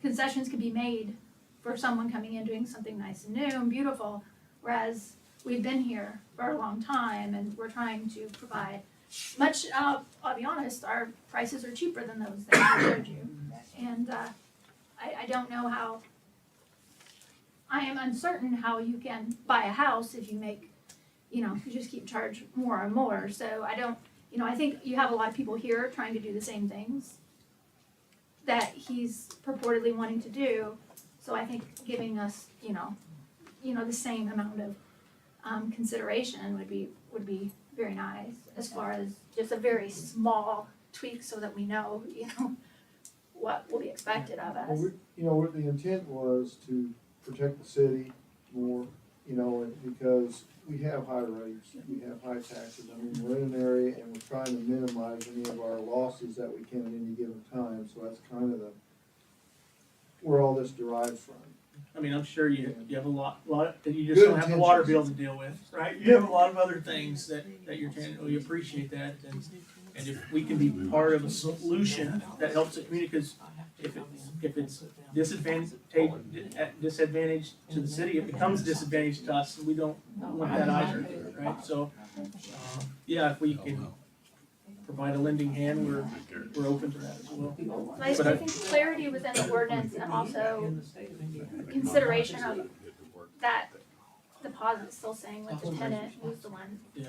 concessions can be made for someone coming in doing something nice and new and beautiful, whereas we've been here for a long time and we're trying to provide much, I'll be honest, our prices are cheaper than those that I showed you. And I don't know how, I am uncertain how you can buy a house if you make, you just keep charge more and more. So I don't, I think you have a lot of people here trying to do the same things that he's purportedly wanting to do. So I think giving us, the same amount of consideration would be very nice, as far as just a very small tweak so that we know, what will be expected of us. Well, what the intent was to protect the city more, because we have high rates, we have high taxes. I mean, we're in an area and we're trying to minimize any of our losses that we can at any given time. So that's kind of where all this derives from. I mean, I'm sure you have a lot, that you just don't have the water bill to deal with, right? You have a lot of other things that you're trying, we appreciate that, and if we can be part of a solution that helps the community, because if it's disadvantage to the city, it becomes a disadvantage to us, and we don't want that either, right? So, yeah, if we can provide a lending hand, we're open to that as well. I think clarity within the ordinance, and also consideration of that deposit still saying with the tenant who's the one. Yeah,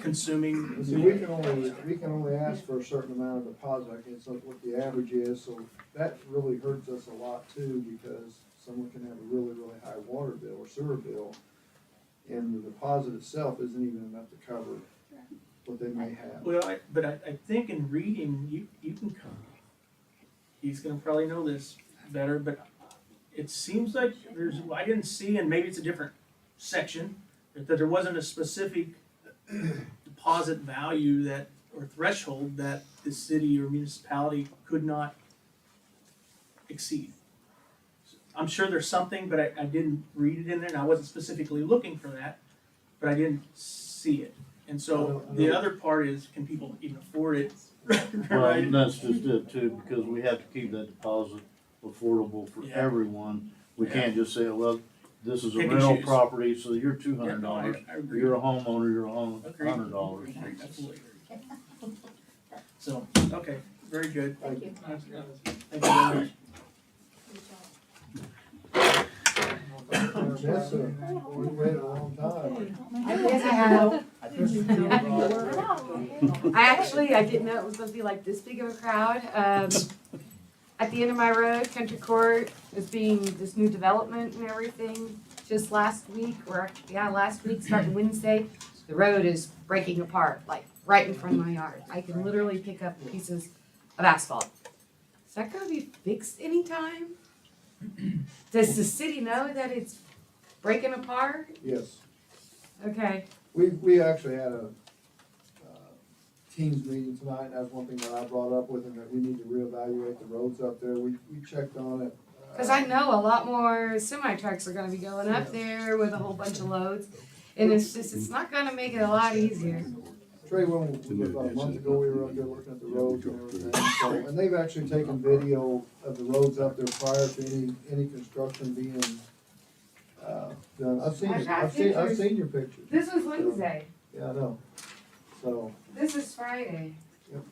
consuming. See, we can only ask for a certain amount of deposit. I guess that's what the average is, so that really hurts us a lot too, because someone can have a really, really high water bill or sewer bill, and the deposit itself isn't even enough to cover what they may have. Well, I think in reading, you can come. He's gonna probably know this better, but it seems like I didn't see, and maybe it's a different section, that there wasn't a specific deposit value or threshold that the city or municipality could not exceed. I'm sure there's something, but I didn't read it in there, and I wasn't specifically looking for that, but I didn't see it. And so the other part is, can people even afford it? Well, Right? and that's just it too, because we have to keep that deposit affordable for Yeah. everyone. We can't just say, well, this is a Pick and rental choose. property, so you're $200. Yeah, no, I agree. You're a homeowner, you're Agreed. $100. Absolutely. So, okay, very good. Thank you. Thank you very much. Vanessa, we waited a long time. I guess I have. I didn't know it was gonna be like this big of a crowd. At the end of my road, Country Court is being this new development and everything. Just last week, starting Wednesday, the road is breaking apart, like right in front of my yard. I can literally pick up pieces of asphalt. Is that gonna be fixed anytime? Does the city know that it's breaking apart? Yes. Okay. We actually had a teams meeting tonight, and that's one thing that I brought up with him, that we need to reevaluate the roads up there. We checked on it Cause I know a lot more semi trucks are gonna be going up there with a whole bunch of loads. And it's not gonna make it a lot easier. Trey, about a month ago, we were up there looking at the roads and everything, so, and they've actually taken video of the roads up there prior to any construction being, done. I've seen your pictures. This was Wednesday. Yeah, I know, so, This is Friday. Yep.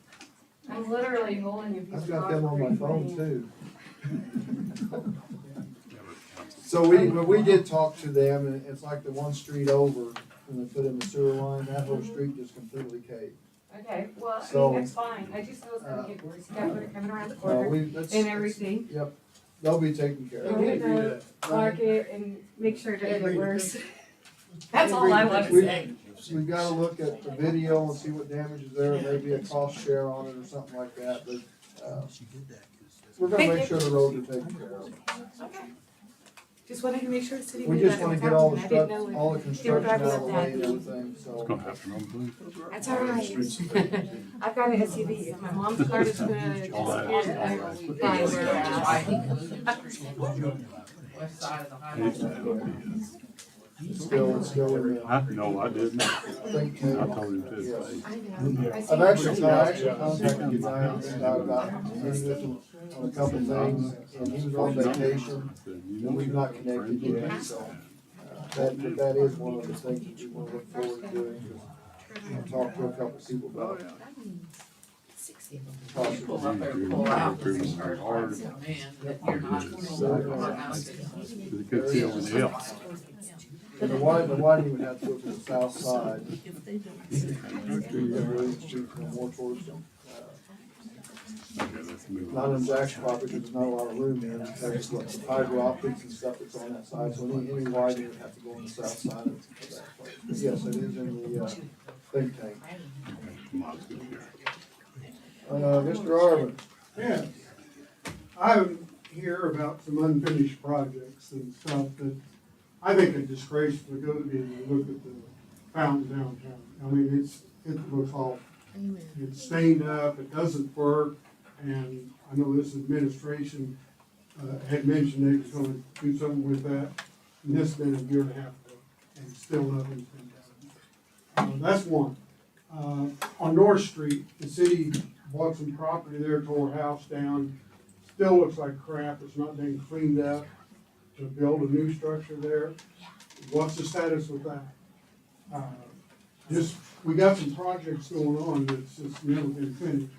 I'm literally holding a piece I've of got them on my concrete phone laying. too. So we did talk to them, and it's like the one street over, when they put in the sewer line, that whole street just completely caved. Okay, well, I So, mean, that's fine. I just know it's gonna get worse. You got it coming around the No, corner that's- and everything. Yep, they'll be taken care You of. need to mark it and make sure it doesn't get worse. That's all I want to We- say. We've gotta look at the video and see what damage is there, maybe a cost share on it or something like that, but, we're gonna make sure the roads are taken care of. Okay. Just wanted to make sure the city We knew just that wanna was get all the happening. I didn't know all the if they were construction driving out up of the that. way and everything, so. It's gonna happen on Blue. That's all right. I've got an SUV. If my mom's car is gonna disappear, I will find where they're at. West side of the highway. It's still in the. No, I didn't. I think told him to. Yes. I know. I see I've actually it. contacted the guy on PennDOT about meeting with him on a couple of things, and he was on vacation, and we've not connected yet, so. That is one of the things that we wanna look forward to doing, because I talked to a couple of people about it. Pull up there, pull out, and start hard to come in, that you're not They could see over the hill. And the widening would have to go to the south side. More towards, not on Jack's property, because there's not a lot of room in it, there's like fiber optics and stuff that's on that side, so any widening would have to go on the south side of that place. But yes, it is in the, think tank. Mr. Arvin. Yeah. I'm here about some unfinished projects and stuff that I think it's disgraceful to go to and look at the fountain downtown. I mean, it looks awful. It's stained up, it doesn't work, and I know this administration, had mentioned they was gonna do something with that. And this has been a year and a half ago, and still nothing's been done. That's one. On North Street, the city bought some property there, tore a house down. Still looks like crap, it's not been cleaned up to build a new structure there. What's the status with that? We got some projects going on that's just never been finished.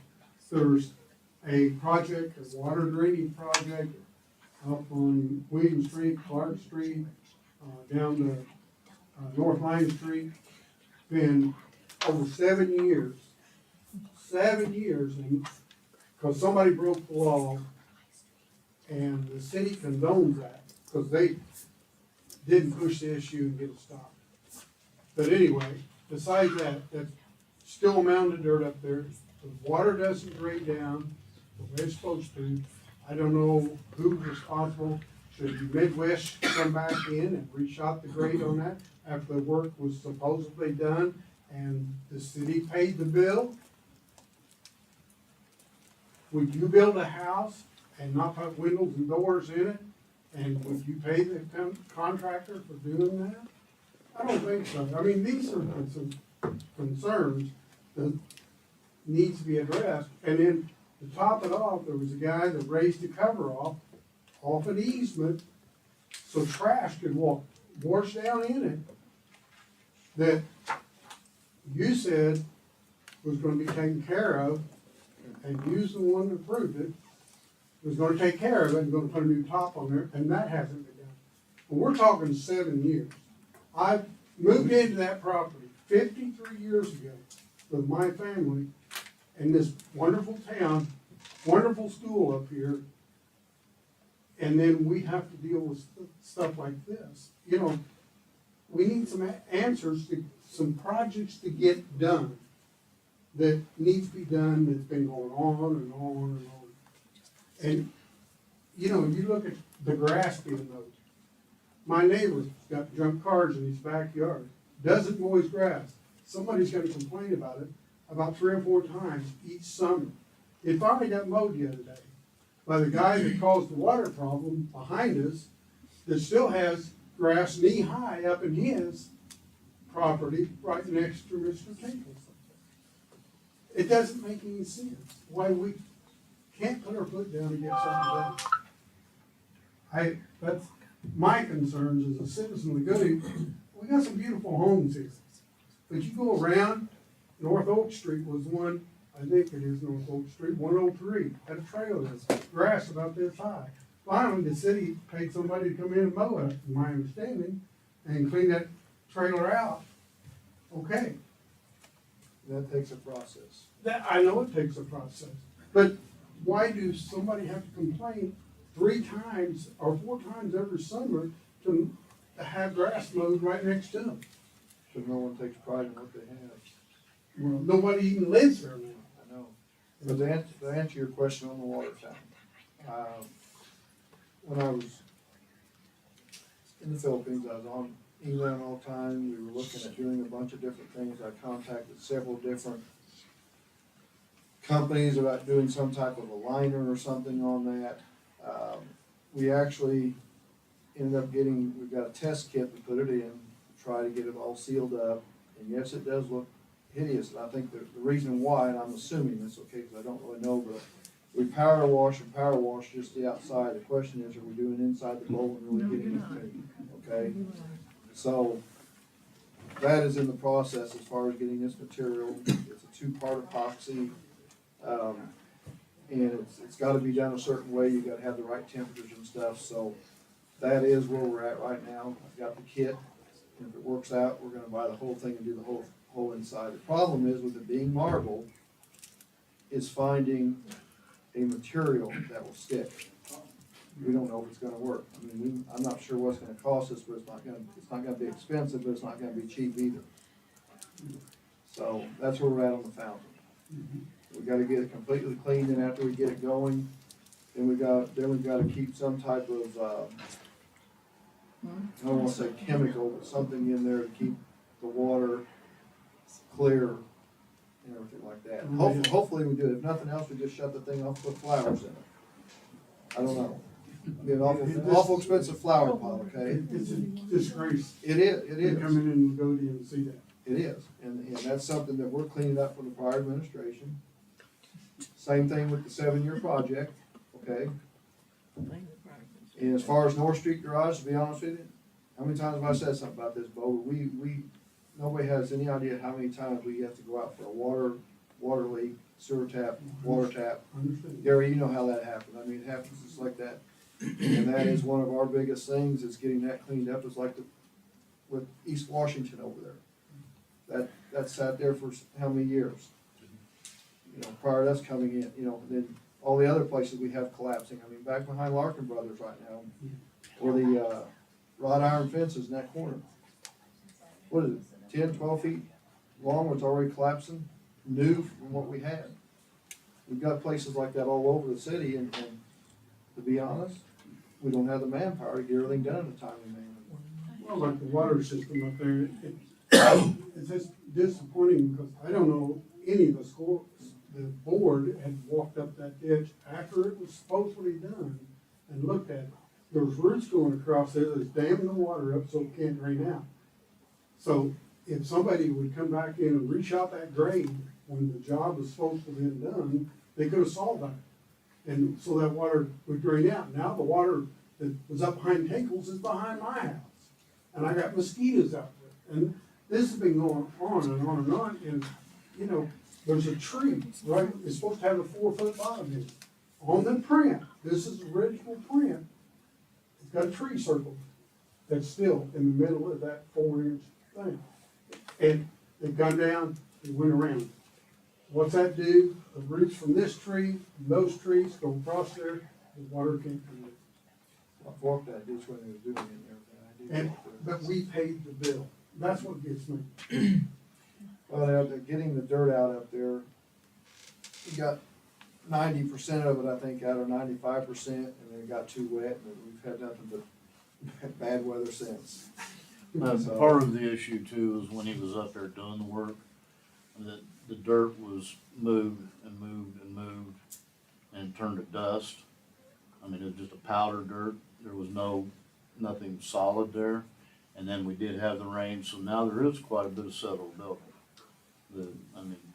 There's a project, a water drainage project up on William Street, Clark Street, down to North Line Street. Been over 7 years. 7 years, and, cause somebody broke the law, and the city condones that, cause they didn't push the issue and get it stopped. But anyway, besides that, that's still a mound of dirt up there, the water doesn't drain down the way it's supposed to. I don't know who's responsible, should Midwest come back in and reshot the grade on that after the work was supposedly done, and the city paid the bill? Would you build a house and not put windows and doors in it? And would you pay the contractor for doing that? I don't think so. I mean, these are some concerns that needs to be addressed. And then to top it off, there was a guy that raised the cover off an easement, so trash could wash down in it, that you said was gonna be taken care of, and you's the one that approved it, was gonna take care of it and gonna put a new top on there, and that hasn't been done. And we're talking 7 years. I moved into that property 53 years ago with my family in this wonderful town, wonderful school up here, and then we have to deal with stuff like this. You know, we need some answers to some projects to get done that needs to be done, that's been going on and on and on. And, you know, you look at the grass being mowed. My neighbor's got junk cars in his backyard, doesn't mow his grass. Somebody's gonna complain about it about 3 or 4 times each summer. It finally got mowed the other day. by the guy that caused the water problem behind us, that still has grass knee high up in his property right next to Mr. Tinkle's. It doesn't make any sense why we can't put our foot down and get something done. That's my concerns as a citizen of Loogootee. We got some beautiful homes here. But you go around, North Oak Street was one, I think it is North Oak Street, 103, had a trailer that's grass about this high. Finally, the city paid somebody to come in and mow it, from my understanding, and clean that trailer out. Okay, That takes a process. that, I know it takes a process, but why do somebody have to complain 3 times or 4 times every summer to have grass mowed right next to them? Because no one takes pride in what they have. Well, nobody even lives there now. I know. But to answer your question on the water fountain, when I was in the Philippines, I was on email all the time. We were looking at doing a bunch of different things. I contacted several different companies about doing some type of a liner or something on that. We actually ended up we've got a test kit to put it in, to try to get it all sealed up. And yes, it does look hideous. And I think the reason why, and I'm assuming this, okay, because I don't really know, but we power wash just the outside. The question is, are we doing inside the bowl and really getting it clean? Okay? So that is in the process as far as getting this material. It's a 2-part epoxy. And it's gotta be done a certain way. You gotta have the right temperatures and stuff. So that is where we're at right now. I've got the kit. And if it works out, we're gonna buy the whole thing and do the whole inside. The problem is with it being marble, is finding a material that will stick. We don't know if it's gonna work. I mean, I'm not sure what's gonna cost us, but it's not gonna be expensive, but it's not gonna be cheap either. So that's where we're at on the fountain. We gotta get it completely cleaned, and after we get it going, then we've gotta keep some type of, I don't wanna say chemical, but something in there to keep the water clear and everything like that. Hopefully we do it. If nothing else, we just shut the thing off, put flowers in it. I don't know. It'd be an awful expensive flower pot, okay? It's a disgrace. It is. To come in and go and see that. It is, and that's something that we're cleaning up for the prior administration. Same thing with the 7-year project, okay? And as far as North Street Garage, to be honest with you, how many times have I said something about this, Bo? Nobody has any idea how many times we have to go out for a water leak, sewer tap, water tap. Gary, you know how that happened. I mean, it happens just like that. And that is one of our biggest things, is getting that cleaned up. It's like with East Washington over there. That sat there for how many years? You know, prior to us coming in, you know, and then all the other places we have collapsing. I mean, back behind Larkin Brothers right now, where the wrought iron fence is in that corner. What is it, 10, 12 feet long, it's already collapsing, new from what we had. We've got places like that all over the city, and to be honest, we don't have the manpower to get everything done in a timely manner. Well, like the water system up there, it's just disappointing because I don't know any of the schools. The board had walked up that ditch after it was supposed to be done and looked at it. There's roots going across there that's damming the water up so it can't drain out. So if somebody would come back in and reach out that grade when the job was supposed to have been done, they could have solved that. And so that water would drain out. Now the water that was up behind Tinkle's is behind my house. And I got mosquitoes out there. And this has been going on and on and on. And, you know, there's a tree, right? It's supposed to have a 4-foot bottom in it. On the print, this is the original print. It's got a tree circle that's still in the middle of that 4-inch thing. And it come down, it went around. What's that do? The roots from this tree, and those trees go across there, the water can't come in. I walked that ditch when they were doing it and everything. But we paid the bill. That's what gets me. Well, they're getting the dirt out up there. We got 90% of it, I think, out, or 95%, and then it got too wet, and we've had nothing but bad weather since. So, Part of the issue too is when he was up there doing the work, that the dirt was moved and moved and moved and turned to dust. water dirt. There was nothing solid there. And then we did have the rain, so now there is quite a bit of settled building.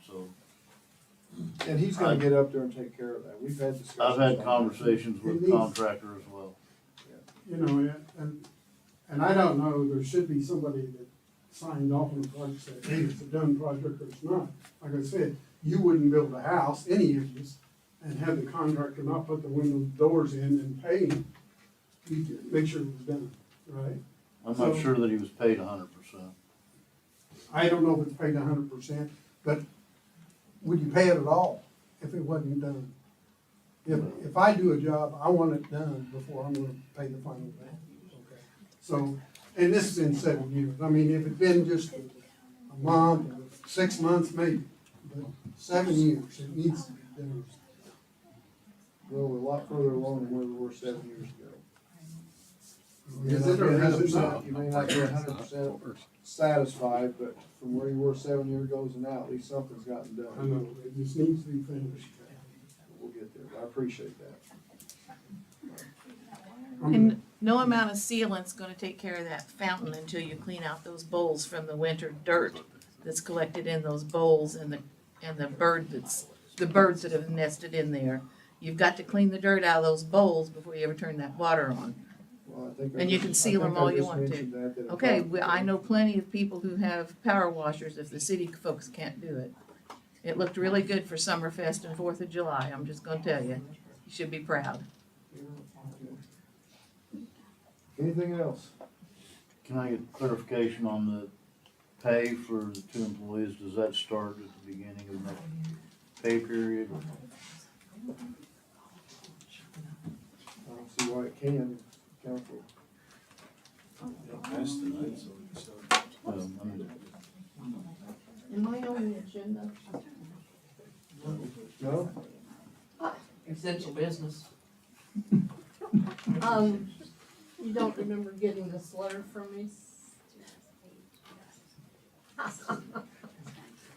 So And he's gonna get up there and take care of that. We've had discussions. I've on had that. conversations It with needs- contractor as well. You know, and I don't know, there should be somebody that signed off on the project, said, hey, it's a done project or it's not. Like I said, you wouldn't build a house, any of you, and have the contractor not put the windows, doors in and pay him. You could make sure it was done, right? I'm not sure that he was paid 100%. I don't know if it's paid 100%, but would you pay it at all if it wasn't done? If I do a job, I want it done before I'm gonna pay the final bill. Okay. So, and this has been 7 years. I mean, if it'd been just a month or 6 months, maybe, but 7 years, it needs to be done. Well, we're a lot further along than where we were 7 years ago. Is it or is it not? You may not be 100% satisfied, but from where you were 7 years ago to now, at least something's gotten done. I know, it just needs to be finished. We'll get there. I appreciate that. And no amount of sealant's gonna take care of that fountain until you clean out those bowls from the winter dirt that's collected in those bowls and the birds that have nested in there. You've got to clean the dirt out of those bowls before you ever turn that water on. Well, I think I And you just- can seal I think them all I you just want to. mentioned that it Okay, probably- I know plenty of people who have power washers if the city folks can't do it. It looked really good for Summerfest and 4th of July, I'm just gonna tell you. You should be proud. Anything else? Can I get clarification on the pay for the 2 employees? Does that start at the beginning of the next pay period? I don't see why it can, council. That's tonight, so we can start. Am I on the agenda? No? Essential business. You don't remember getting this letter from me?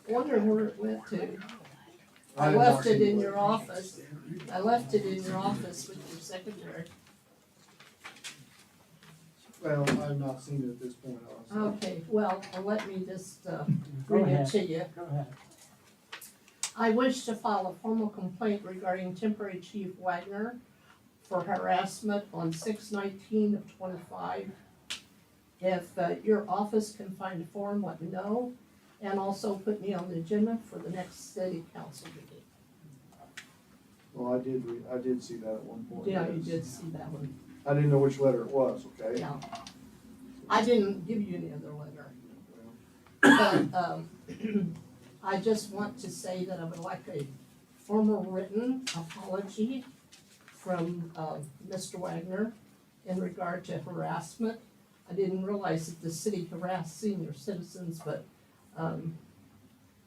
Wondering where it went to. I left it in your office. I left it in your office with your secretary. Well, I've not seen it at this point, honestly. Okay, well, let me just, read it to you. Go ahead. I wish to file a formal complaint regarding temporary Chief Wagner for harassment on 6/19/25. If your office can find a form, let me know, and also put me on the agenda for the next city council meeting. Well, I did see that at one point. Yeah, you yes. did see that one, I didn't know which letter it was, okay? yeah. I didn't give you any other letter. But, I just want to say that I would like a formal written apology from, Mr. Wagner in regard to harassment. I didn't realize that the city harassed senior citizens, but,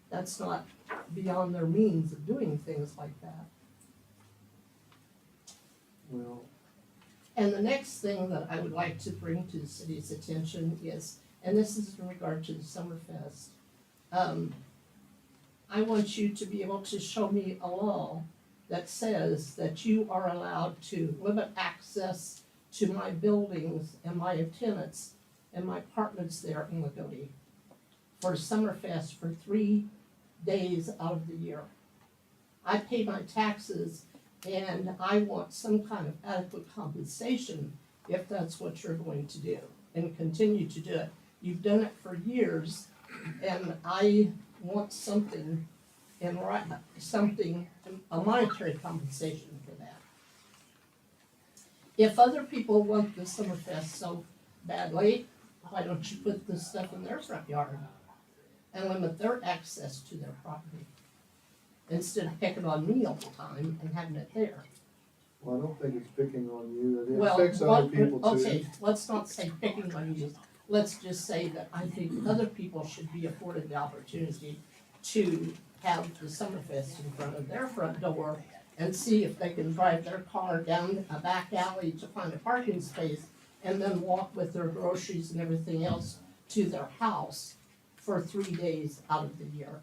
that's not beyond their means of doing things like that. Well, And the next thing that I would like to bring to the city's attention is, and this is in regard to the Summerfest, I want you to be able to show me a law that says that you are allowed to limit access to my buildings and my tenants and my apartments there in Loogootee for Summerfest for 3 days out of the year. I pay my taxes and I want some kind of adequate compensation if that's what you're going to do and continue to do it. You've done it for years and I want something a monetary compensation for that. If other people want the Summerfest so badly, why don't you put this stuff in their front yard and limit their access to their property? Instead of picking on me all the time and having it there. well, I don't think it's picking on you, it Well, affects other people too. okay, let's not say picking on you, let's just say that I think other people should be afforded the opportunity to have the Summerfest in front of their front door and see if they can drive their car down a back alley to find a parking space and then walk with their groceries and everything else to their house for 3 days out of the year.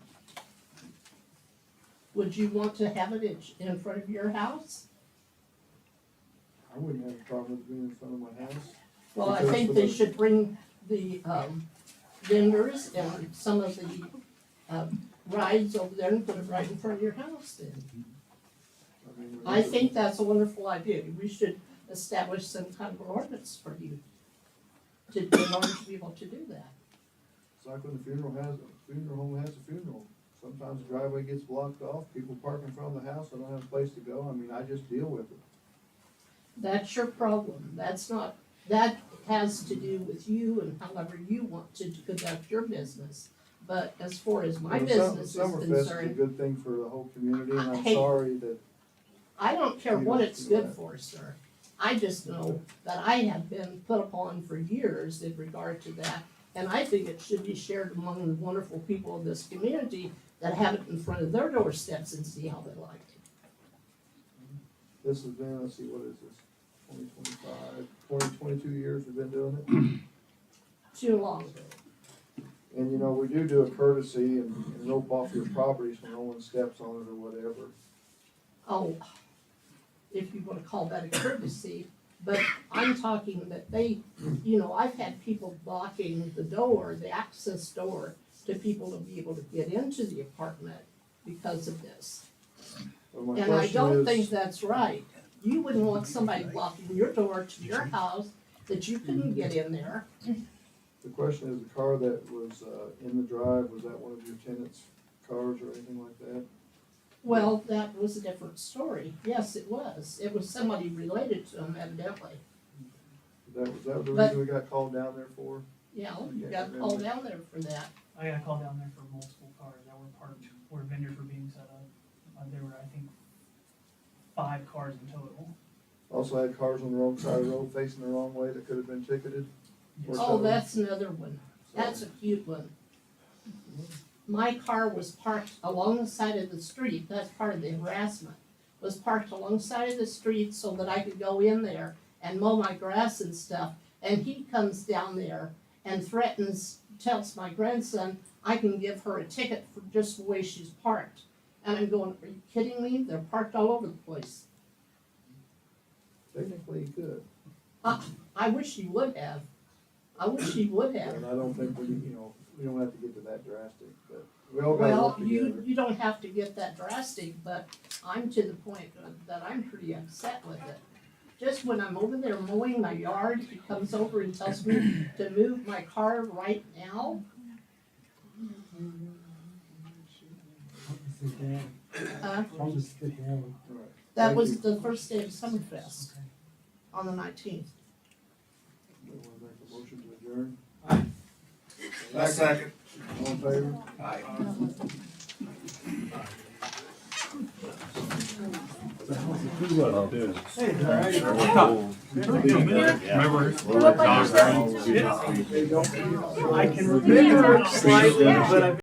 Would you want to have it in front of your house? I wouldn't have a problem with it being in front of my house. Well, I Because think for they the- should bring the, vendors and some of the, rides over there and put it right in front of your house then. mean, I think that's a wonderful idea. We should establish some kind of an ordinance for you in order to be able to do that. It's like when the funeral home has a funeral. Sometimes the driveway gets blocked off, people park in front of the house, they don't have a place to go. I mean, I just deal with it. That's your problem. That's not, that has to do with you and however you want to conduct your business. But as far as my Well, business is Summerfest is a concerned, good thing for the whole community, and I'm Hey. sorry that, I don't care You what don't it's do good that. for, sir. I just know that I have been put upon for years in regard to that. And I think it should be shared among the wonderful people of this community that have it in front of their doorsteps and see how they like it. this has been, let's see, what is this? 22 years we've been doing it. Too long. And you know, we do a courtesy and rope off your properties when no one steps on it or whatever. Oh, if you wanna call that a courtesy, but I'm talking that they, you know, I've had people blocking the door, the access door, to people to be able to get into the apartment because of this. Well, my And I question don't is- think that's right. You wouldn't want somebody blocking your door to your house that you couldn't get in there. The question is, the car that was, in the drive, was that one of your tenants' cars or anything like that? Well, that was a different story. Yes, it was. It was somebody related to him evidently. Was that the But- reason we got called down there for? Yeah, you got called down there for that. I got called down there for multiple cars that were parked where vendors were being set up. There were, I think, 5 cars in total. Also had cars on the wrong side of the road facing the wrong way that could have been ticketed. Or Oh, towed. that's another one. That's a cute one. My car was parked along the side of the street, that's part of the harassment. Was parked alongside of the street so that I could go in there and mow my grass and stuff. And he comes down there and threatens, tells my grandson, I can give her a ticket for just the way she's parked. And I'm going, are you kidding me? They're parked all over the place. Technically, you could. I wish he would have. I wish he would have. And I don't think we don't have to get to that drastic, but we all gotta Well, work together. you don't have to get that drastic, but I'm to the point that I'm pretty upset with it. Just when I'm over there mowing my yard, he comes over and tells me to move my car right now. That was the first day of Summerfest, on the 19th. We wanna make a motion to adjourn? I second. All in favor? I can remember slightly, but I